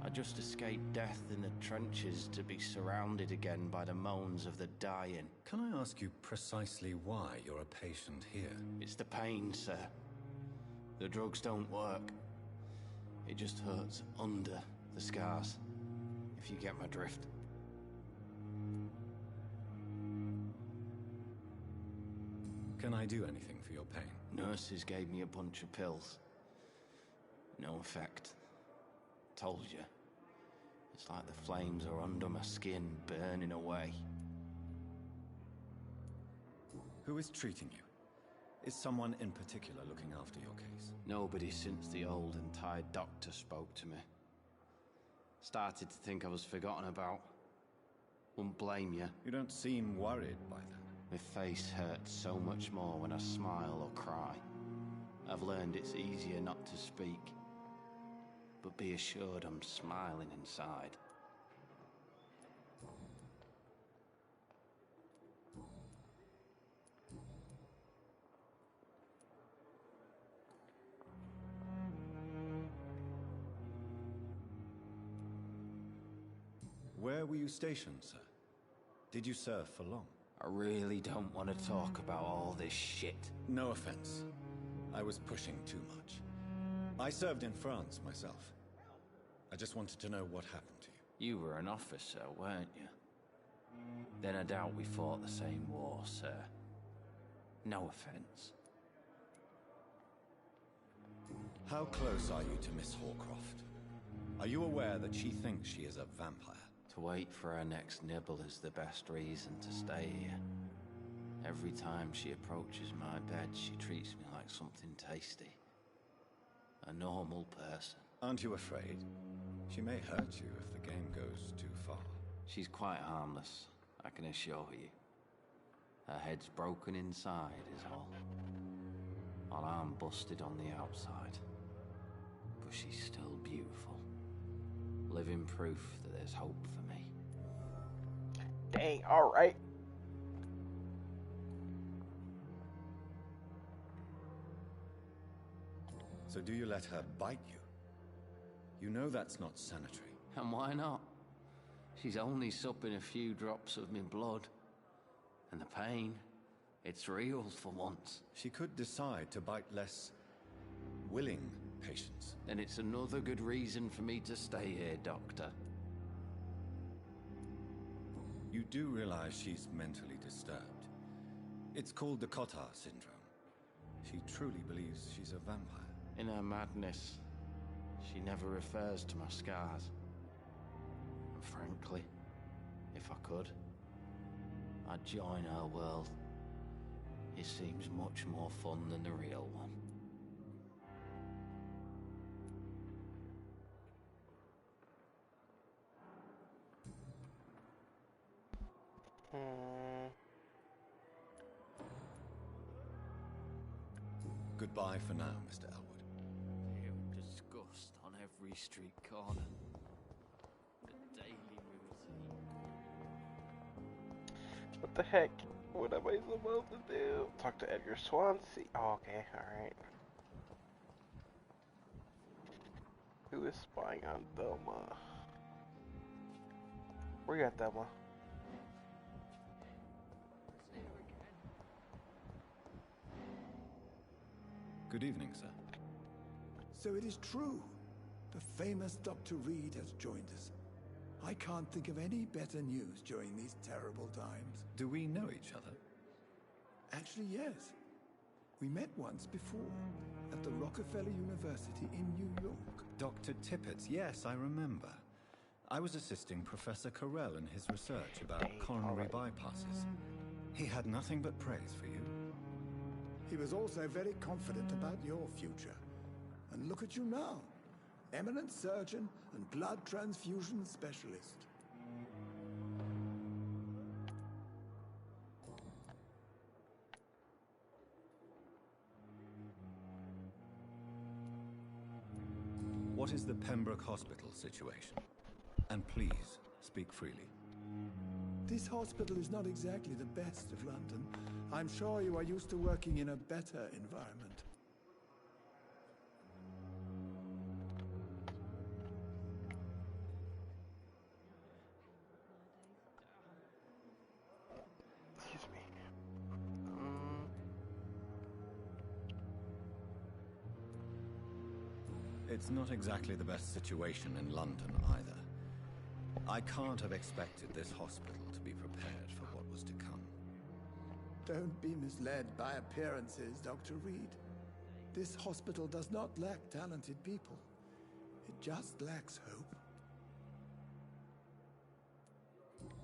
I just escaped death in the trenches to be surrounded again by the moans of the dying. Can I ask you precisely why you're a patient here? It's the pain, sir. The drugs don't work. It just hurts under the scars, if you get my drift. Can I do anything for your pain? Nurses gave me a bunch of pills. No effect. Told you. It's like the flames are under my skin, burning away. Who is treating you? Is someone in particular looking after your case? Nobody since the old and tired doctor spoke to me. Started to think I was forgotten about. Wouldn't blame you. You don't seem worried by that. My face hurts so much more when I smile or cry. I've learned it's easier not to speak. but be assured I'm smiling inside. Where were you stationed, sir? Did you serve for long? I really don't want to talk about all this shit. No offense. I was pushing too much. I served in France myself. I just wanted to know what happened to you. You were an officer, weren't you? Then I doubt we fought the same war, sir. No offense. How close are you to Miss Horcroft? Are you aware that she thinks she is a vampire? To wait for her next nibble is the best reason to stay here. Every time she approaches my bed, she treats me like something tasty. A normal person. Aren't you afraid? She may hurt you if the game goes too far. She's quite harmless, I can assure you. Her head's broken inside is all. While I'm busted on the outside. But she's still beautiful. Living proof that there's hope for me. Dang, alright. So do you let her bite you? You know that's not sanitary. And why not? She's only supping a few drops of my blood. And the pain, it's real for once. She could decide to bite less willing patients. Then it's another good reason for me to stay here, Doctor. You do realize she's mentally disturbed. It's called the Cotard syndrome. She truly believes she's a vampire. In her madness, she never refers to my scars. And frankly, if I could, I'd join her world. It seems much more fun than the real one. Goodbye for now, Mr. Elwood. Pure disgust on every street corner. The daily routine. What the heck? What am I supposed to do? Talk to Edgar Swansea. Oh, okay, alright. Who is spying on Thelma? Where you at, Thelma? Good evening, sir. So it is true. The famous Dr. Reed has joined us. I can't think of any better news during these terrible times. Do we know each other? Actually, yes. We met once before, at the Rockefeller University in New York. Dr. Tippett, yes, I remember. I was assisting Professor Carell in his research about coronary bypasses. He had nothing but praise for you. He was also very confident about your future. And look at you now. Eminent surgeon and blood transfusion specialist. What is the Pembroke Hospital situation? And please, speak freely. This hospital is not exactly the best of London. I'm sure you are used to working in a better environment. Excuse me. It's not exactly the best situation in London either. I can't have expected this hospital to be prepared for what was to come. Don't be misled by appearances, Dr. Reed. This hospital does not lack talented people. It just lacks hope.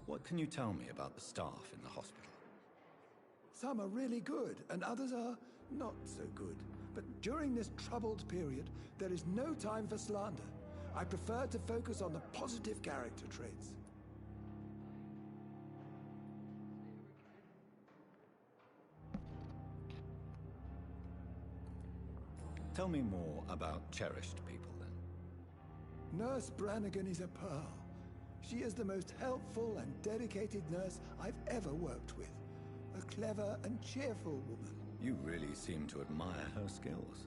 What can you tell me about the staff in the hospital? Some are really good, and others are not so good. But during this troubled period, there is no time for slander. I prefer to focus on the positive character traits. Tell me more about cherished people, then. Nurse Brannigan is a pearl. She is the most helpful and dedicated nurse I've ever worked with. A clever and cheerful woman. You really seem to admire her skills.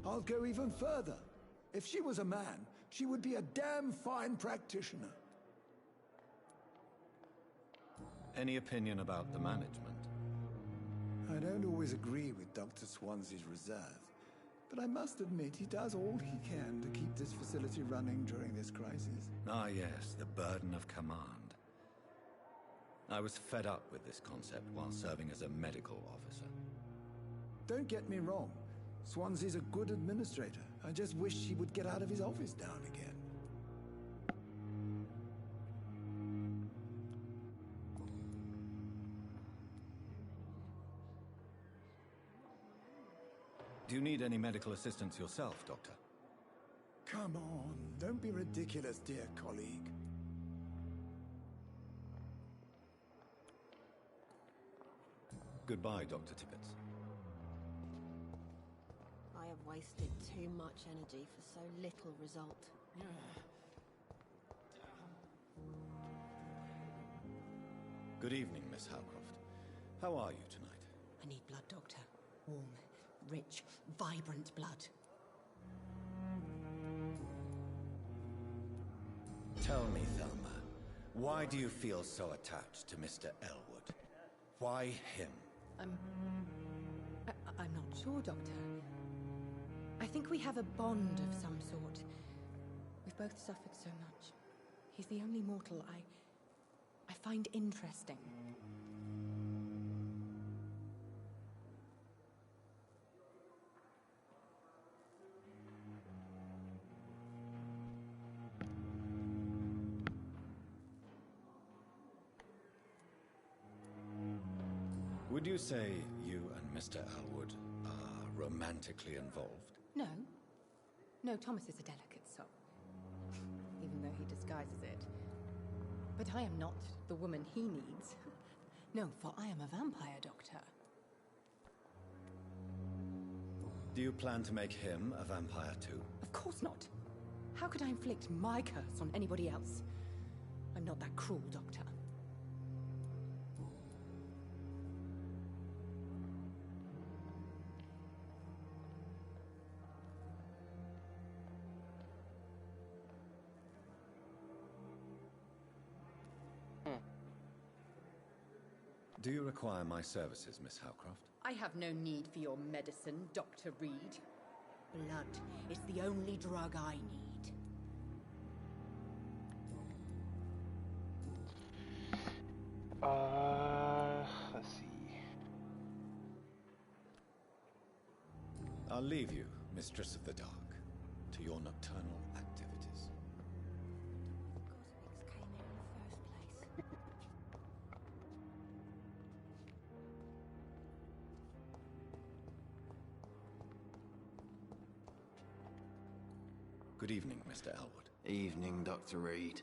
I'll go even further. If she was a man, she would be a damn fine practitioner. Any opinion about the management? I don't always agree with Dr. Swansea's reserve, but I must admit he does all he can to keep this facility running during this crisis. Ah, yes, the burden of command. I was fed up with this concept while serving as a medical officer. Don't get me wrong. Swansea's a good administrator. I just wish he would get out of his office down again. Do you need any medical assistance yourself, Doctor? Come on, don't be ridiculous, dear colleague. Goodbye, Dr. Tippett. I have wasted too much energy for so little result. Good evening, Miss Howcroft. How are you tonight? I need blood, Doctor. Warm, rich, vibrant blood. Tell me, Thelma, why do you feel so attached to Mr. Elwood? Why him? I'm not sure, Doctor. I think we have a bond of some sort. We've both suffered so much. He's the only mortal I find interesting. Would you say you and Mr. Elwood are romantically involved? No. No, Thomas is a delicate soul. Even though he disguises it. But I am not the woman he needs. No, for I am a vampire, Doctor. Do you plan to make him a vampire too? Of course not. How could I inflict my curse on anybody else? I'm not that cruel, Doctor. Do you require my services, Miss Howcroft? I have no need for your medicine, Dr. Reed. Blood is the only drug I need. Let's see. I'll leave you, Mistress of the Dark, to your nocturnal activities. Good evening, Mr. Elwood. Evening, Dr. Reed.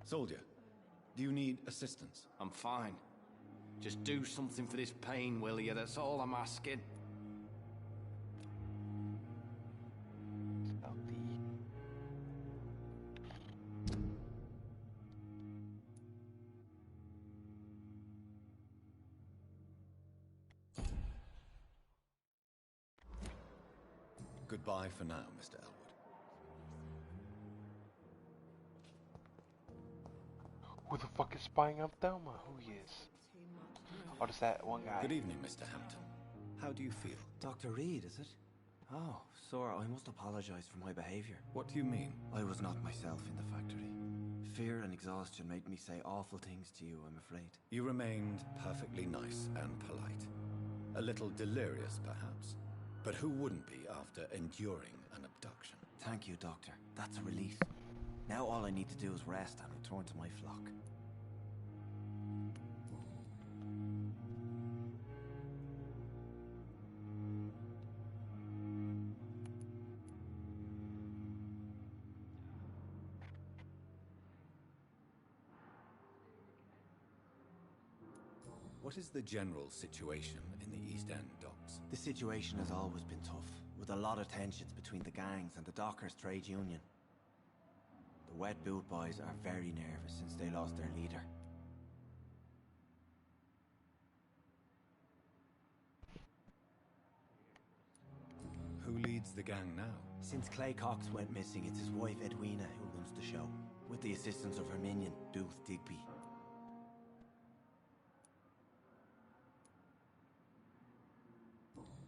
Soldier, do you need assistance? I'm fine. Just do something for this pain, will you? That's all I'm asking. Goodbye for now, Mr. Elwood. Who the fuck is spying on Thelma? Who he is? Oh, just that one guy. Good evening, Mr. Hampton. How do you feel? Dr. Reed, is it? Oh, sir, I must apologize for my behavior. What do you mean? I was not myself in the factory. Fear and exhaustion made me say awful things to you, I'm afraid. You remained perfectly nice and polite. A little delirious, perhaps. But who wouldn't be after enduring an abduction? Thank you, Doctor. That's a relief. Now all I need to do is rest and return to my flock. What is the general situation in the East End docks? The situation has always been tough, with a lot of tensions between the gangs and the Dockers' trade union. The Wet Boot Boys are very nervous since they lost their leader. Who leads the gang now? Since Clay Cox went missing, it's his wife Edwina who runs the show, with the assistance of her minion, Booth Digby.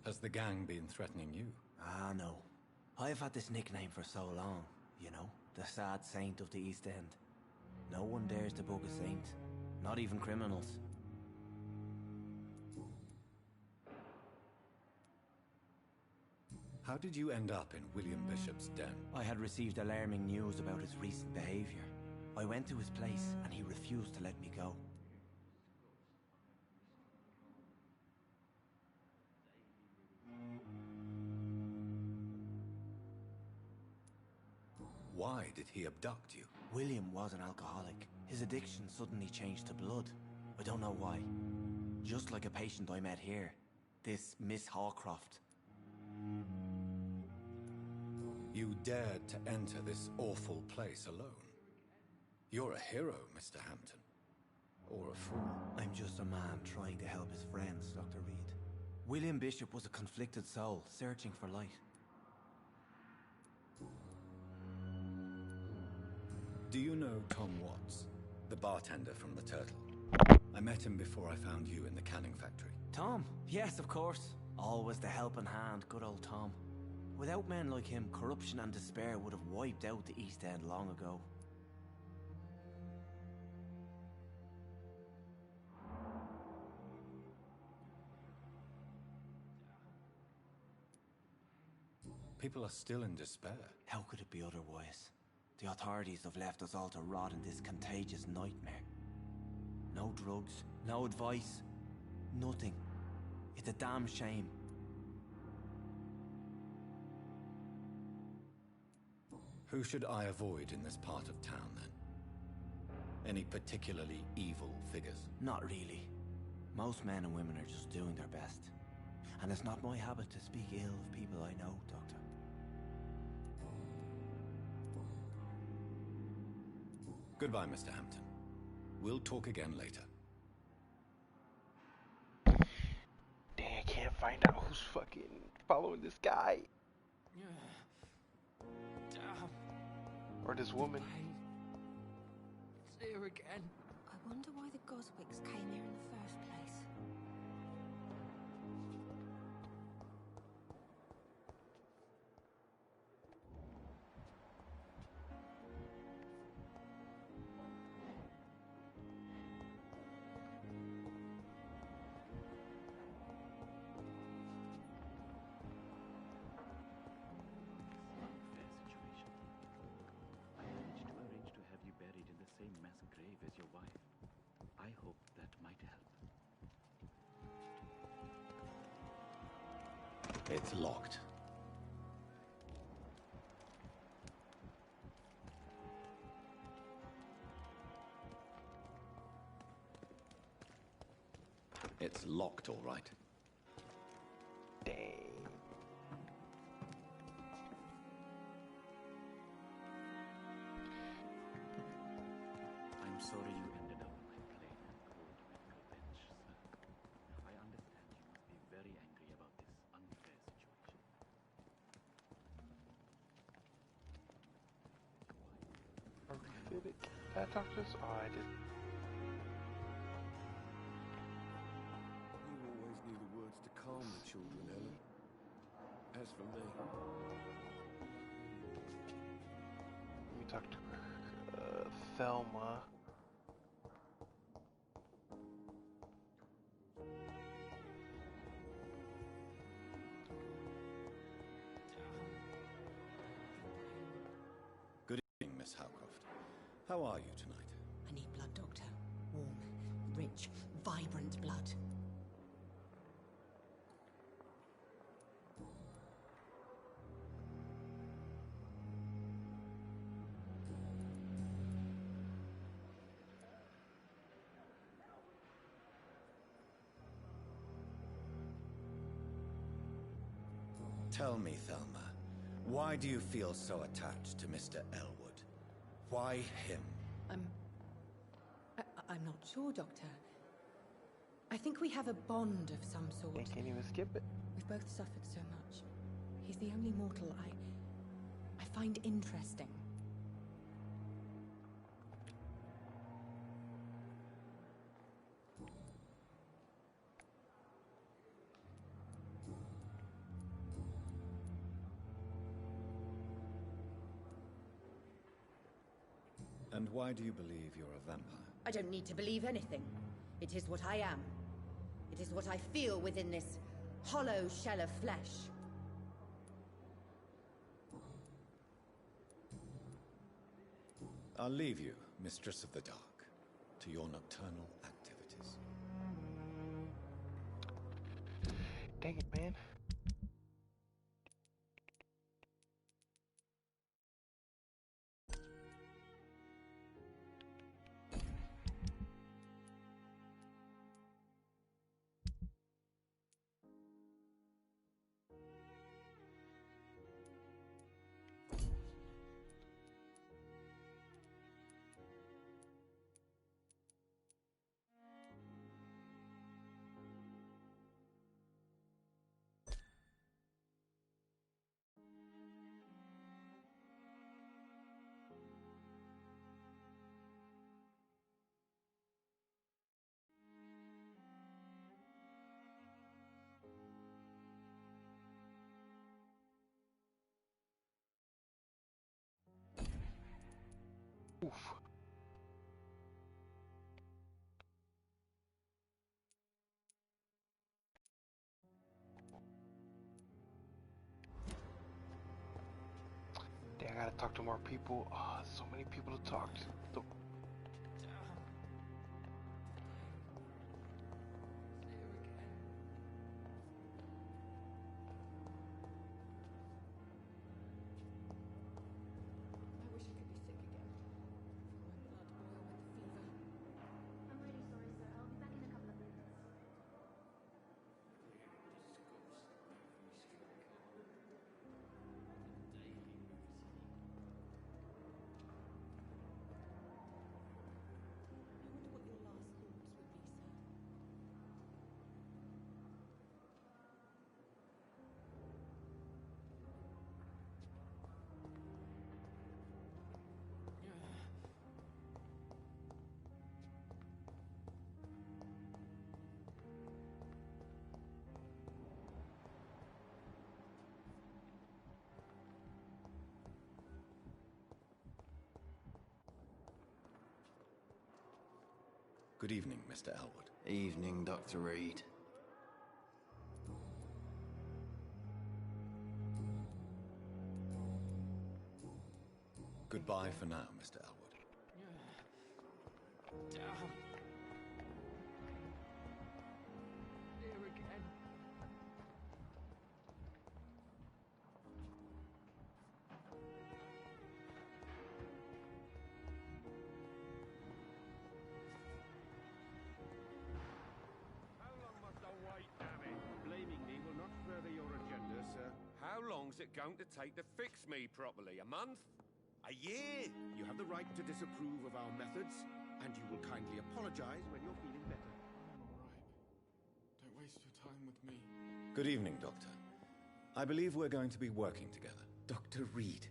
Has the gang been threatening you? Ah, no. I've had this nickname for so long, you know, the sad saint of the East End. No one dares to bug a saint, not even criminals. How did you end up in William Bishop's den? I had received alarming news about his recent behavior. I went to his place and he refused to let me go. Why did he abduct you? William was an alcoholic. His addiction suddenly changed to blood. I don't know why. Just like a patient I met here. This Miss Hawcroft. You dared to enter this awful place alone. You're a hero, Mr. Hampton. Or a fool. I'm just a man trying to help his friends, Dr. Reed. William Bishop was a conflicted soul, searching for light. Do you know Tom Watts, the bartender from the Turtle? I met him before I found you in the canning factory. Tom? Yes, of course. Always the helping hand, good old Tom. Without men like him, corruption and despair would have wiped out the East End long ago. People are still in despair. How could it be otherwise? The authorities have left us all to rot in this contagious nightmare. No drugs, no advice, nothing. It's a damn shame. Who should I avoid in this part of town, then? Any particularly evil figures? Not really. Most men and women are just doing their best. And it's not my habit to speak ill of people I know, Doctor. Goodbye, Mr. Hampton. We'll talk again later. Dang, I can't find out who's fucking following this guy. Or this woman. It's here again. I wonder why the Goswicks came here in the first place. Same mass grave as your wife. I hope that might help. It's locked. It's locked, all right. Dang. I'm sorry you ended up on my plain and cold medical bench, sir. I understand you must be very angry about this unfair situation. Orthopedic. Did I talk to this? Oh, I did. You always knew the words to calm the children, Ellen. As for me... Let me talk to Thelma. Good evening, Miss Howcroft. How are you tonight? I need blood, Doctor. Warm, rich, vibrant blood. Tell me, Thelma, why do you feel so attached to Mr. Elwood? Why him? I'm not sure, Doctor. I think we have a bond of some sort. I can't even skip it. We've both suffered so much. He's the only mortal I find interesting. And why do you believe you're a vampire? I don't need to believe anything. It is what I am. It is what I feel within this hollow shell of flesh. I'll leave you, Mistress of the Dark, to your nocturnal activities. Dang it, man. Oof. Dang, I gotta talk to more people. Oh, so many people to talk to. Good evening, Mr. Elwood. Evening, Dr. Reed. Goodbye for now, Mr. Elwood. How long's it going to take to fix me properly? A month? A year? You have the right to disapprove of our methods, and you will kindly apologize when you're feeling better. I'm all right. Don't waste your time with me. Good evening, Doctor. I believe we're going to be working together. Dr. Reed.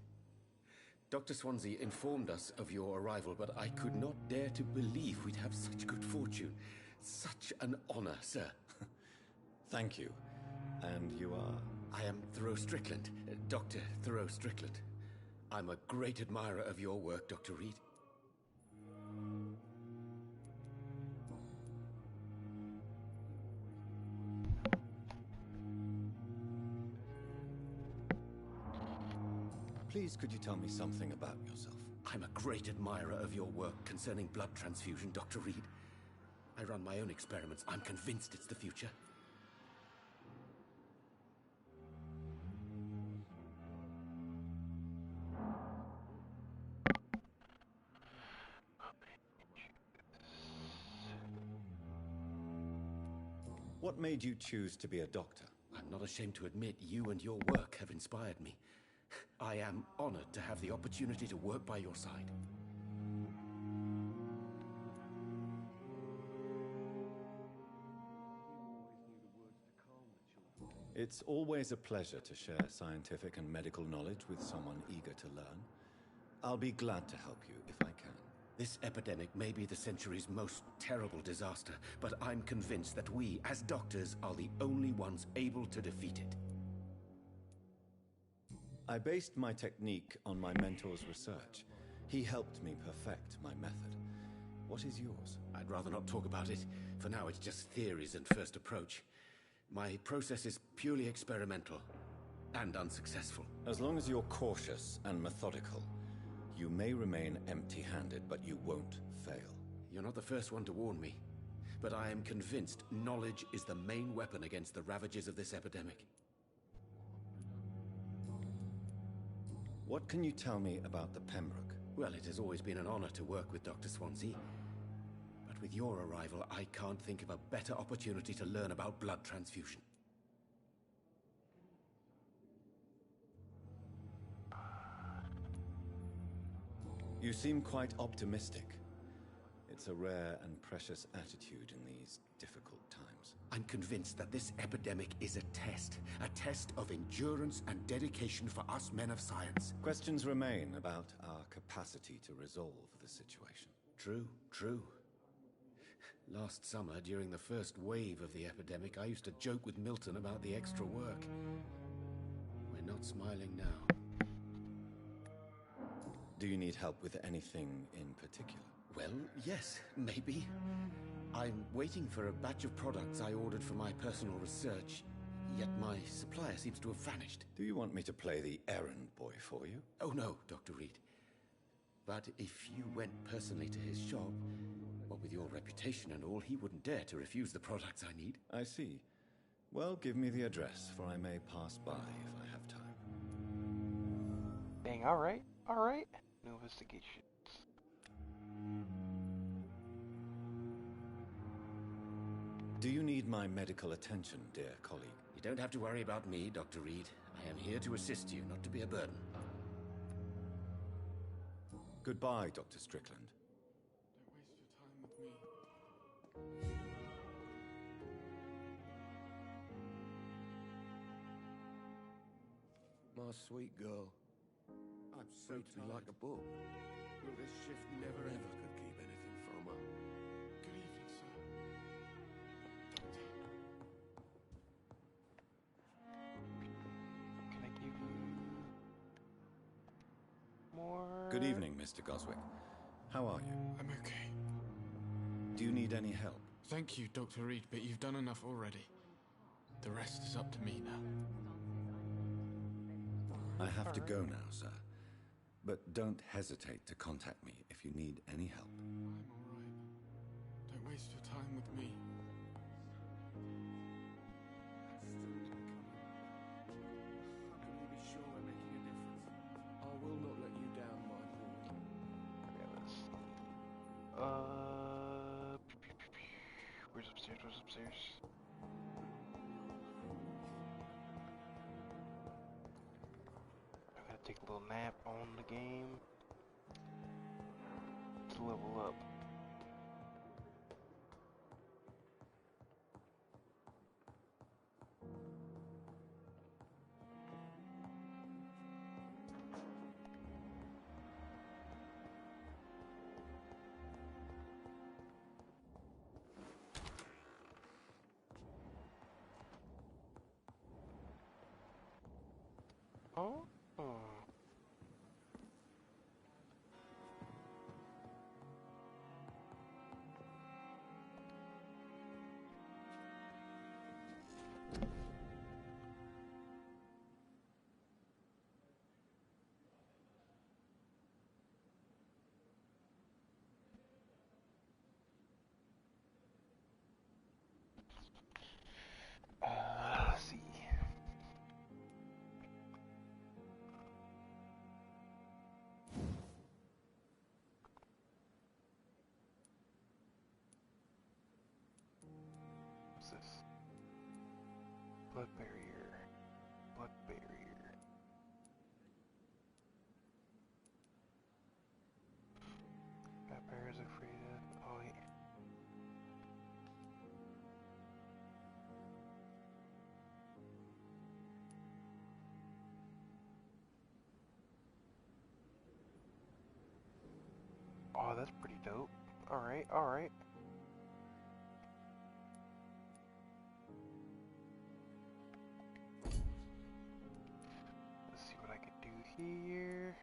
Dr. Swansea informed us of your arrival, but I could not dare to believe we'd have such good fortune. Such an honor, sir. Thank you. And you are? I am Thoreau Strickland, Dr. Thoreau Strickland. I'm a great admirer of your work, Dr. Reed. Please, could you tell me something about yourself? I'm a great admirer of your work concerning blood transfusion, Dr. Reed. I run my own experiments. I'm convinced it's the future. What made you choose to be a doctor? I'm not ashamed to admit you and your work have inspired me. I am honored to have the opportunity to work by your side. It's always a pleasure to share scientific and medical knowledge with someone eager to learn. I'll be glad to help you if I can. This epidemic may be the century's most terrible disaster, but I'm convinced that we, as doctors, are the only ones able to defeat it. I based my technique on my mentor's research. He helped me perfect my method. What is yours? I'd rather not talk about it. For now, it's just theories and first approach. My process is purely experimental and unsuccessful. As long as you're cautious and methodical, you may remain empty-handed, but you won't fail. You're not the first one to warn me, but I am convinced knowledge is the main weapon against the ravages of this epidemic. What can you tell me about the Pembroke? Well, it has always been an honor to work with Dr. Swansea. But with your arrival, I can't think of a better opportunity to learn about blood transfusion. You seem quite optimistic. It's a rare and precious attitude in these difficult times. I'm convinced that this epidemic is a test of endurance and dedication for us men of science. Questions remain about our capacity to resolve the situation. True. Last summer, during the first wave of the epidemic, I used to joke with Milton about the extra work. We're not smiling now. Do you need help with anything in particular? Well, yes, maybe. I'm waiting for a batch of products I ordered for my personal research, yet my supplier seems to have vanished. Do you want me to play the errand boy for you? Oh no, Dr. Reed. But if you went personally to his shop, what with your reputation and all, he wouldn't dare to refuse the products I need. I see. Well, give me the address, for I may pass by if I have time. Dang, alright. No investigations. Do you need my medical attention, dear colleague? You don't have to worry about me, Dr. Reed. I am here to assist you, not to be a burden. Goodbye, Dr. Strickland. Don't waste your time with me. My sweet girl. I'm so tired. Like a book. Will this shift never ever could keep anything from her? Good evening, sir. Can I give you more? Good evening, Mr. Goswick. How are you? I'm okay. Do you need any help? Thank you, Dr. Reed, but you've done enough already. The rest is up to me now. I have to go now, sir. But don't hesitate to contact me if you need any help. I'm all right. Don't waste your time with me. How can we be sure we're making a difference? I will not let you down, my boy. Okay, let's... Where's upstairs? I gotta take a little nap on the game to level up. Oh. Let's see. that's pretty dope. Alright, alright. Let's see what I can do here.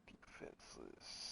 Defenseless.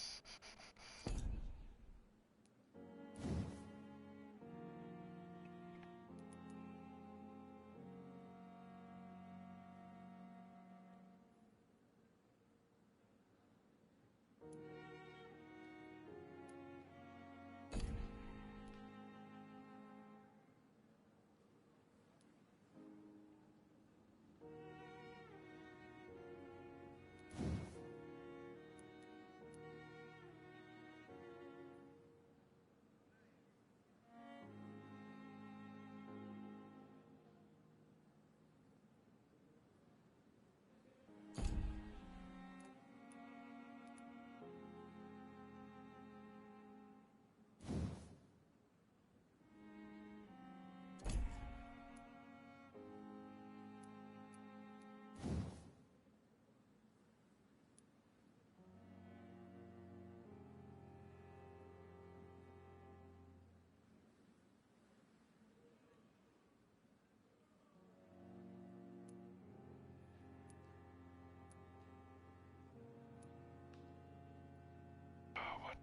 What?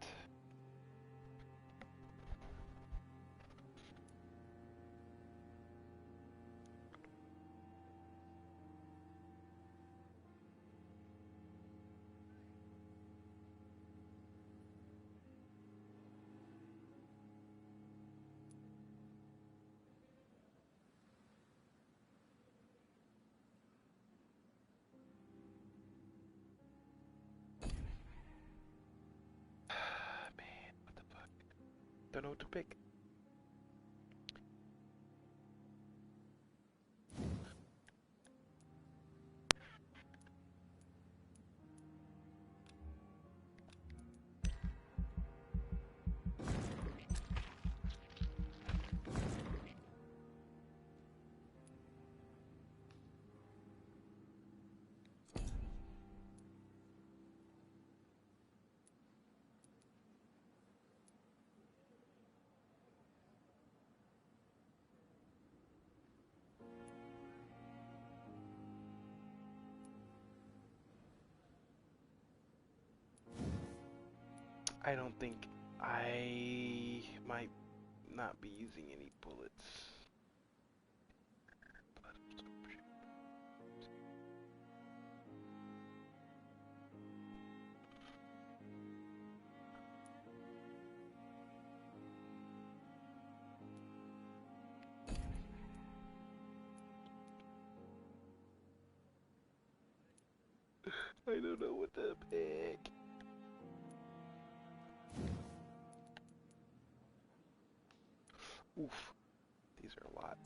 Man, what the fuck? Don't know what to pick. I don't think I might not be using any bullets. I don't know what to pick. Oof, these are a lot.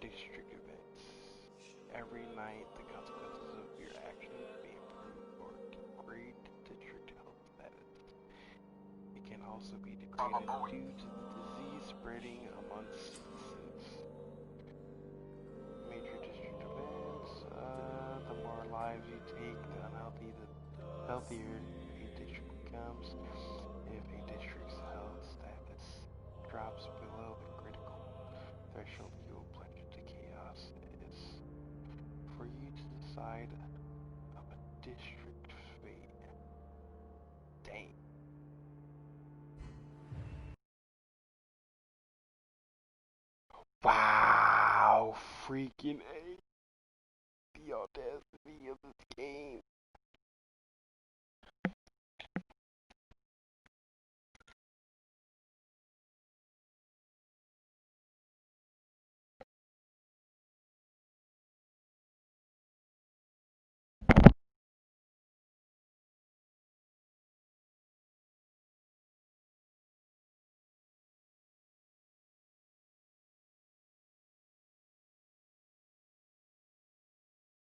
district events. Every night, the consequences of your actions may improve or degrade district health status. It can also be degraded due to the disease spreading amongst citizens. Major district events, the more lives you take, the healthier a district becomes. If a district's health status drops below the critical threshold, you will plunge into chaos. It is for you to decide of a district fate. Dang. Wow, freaking A. The audacity of this game.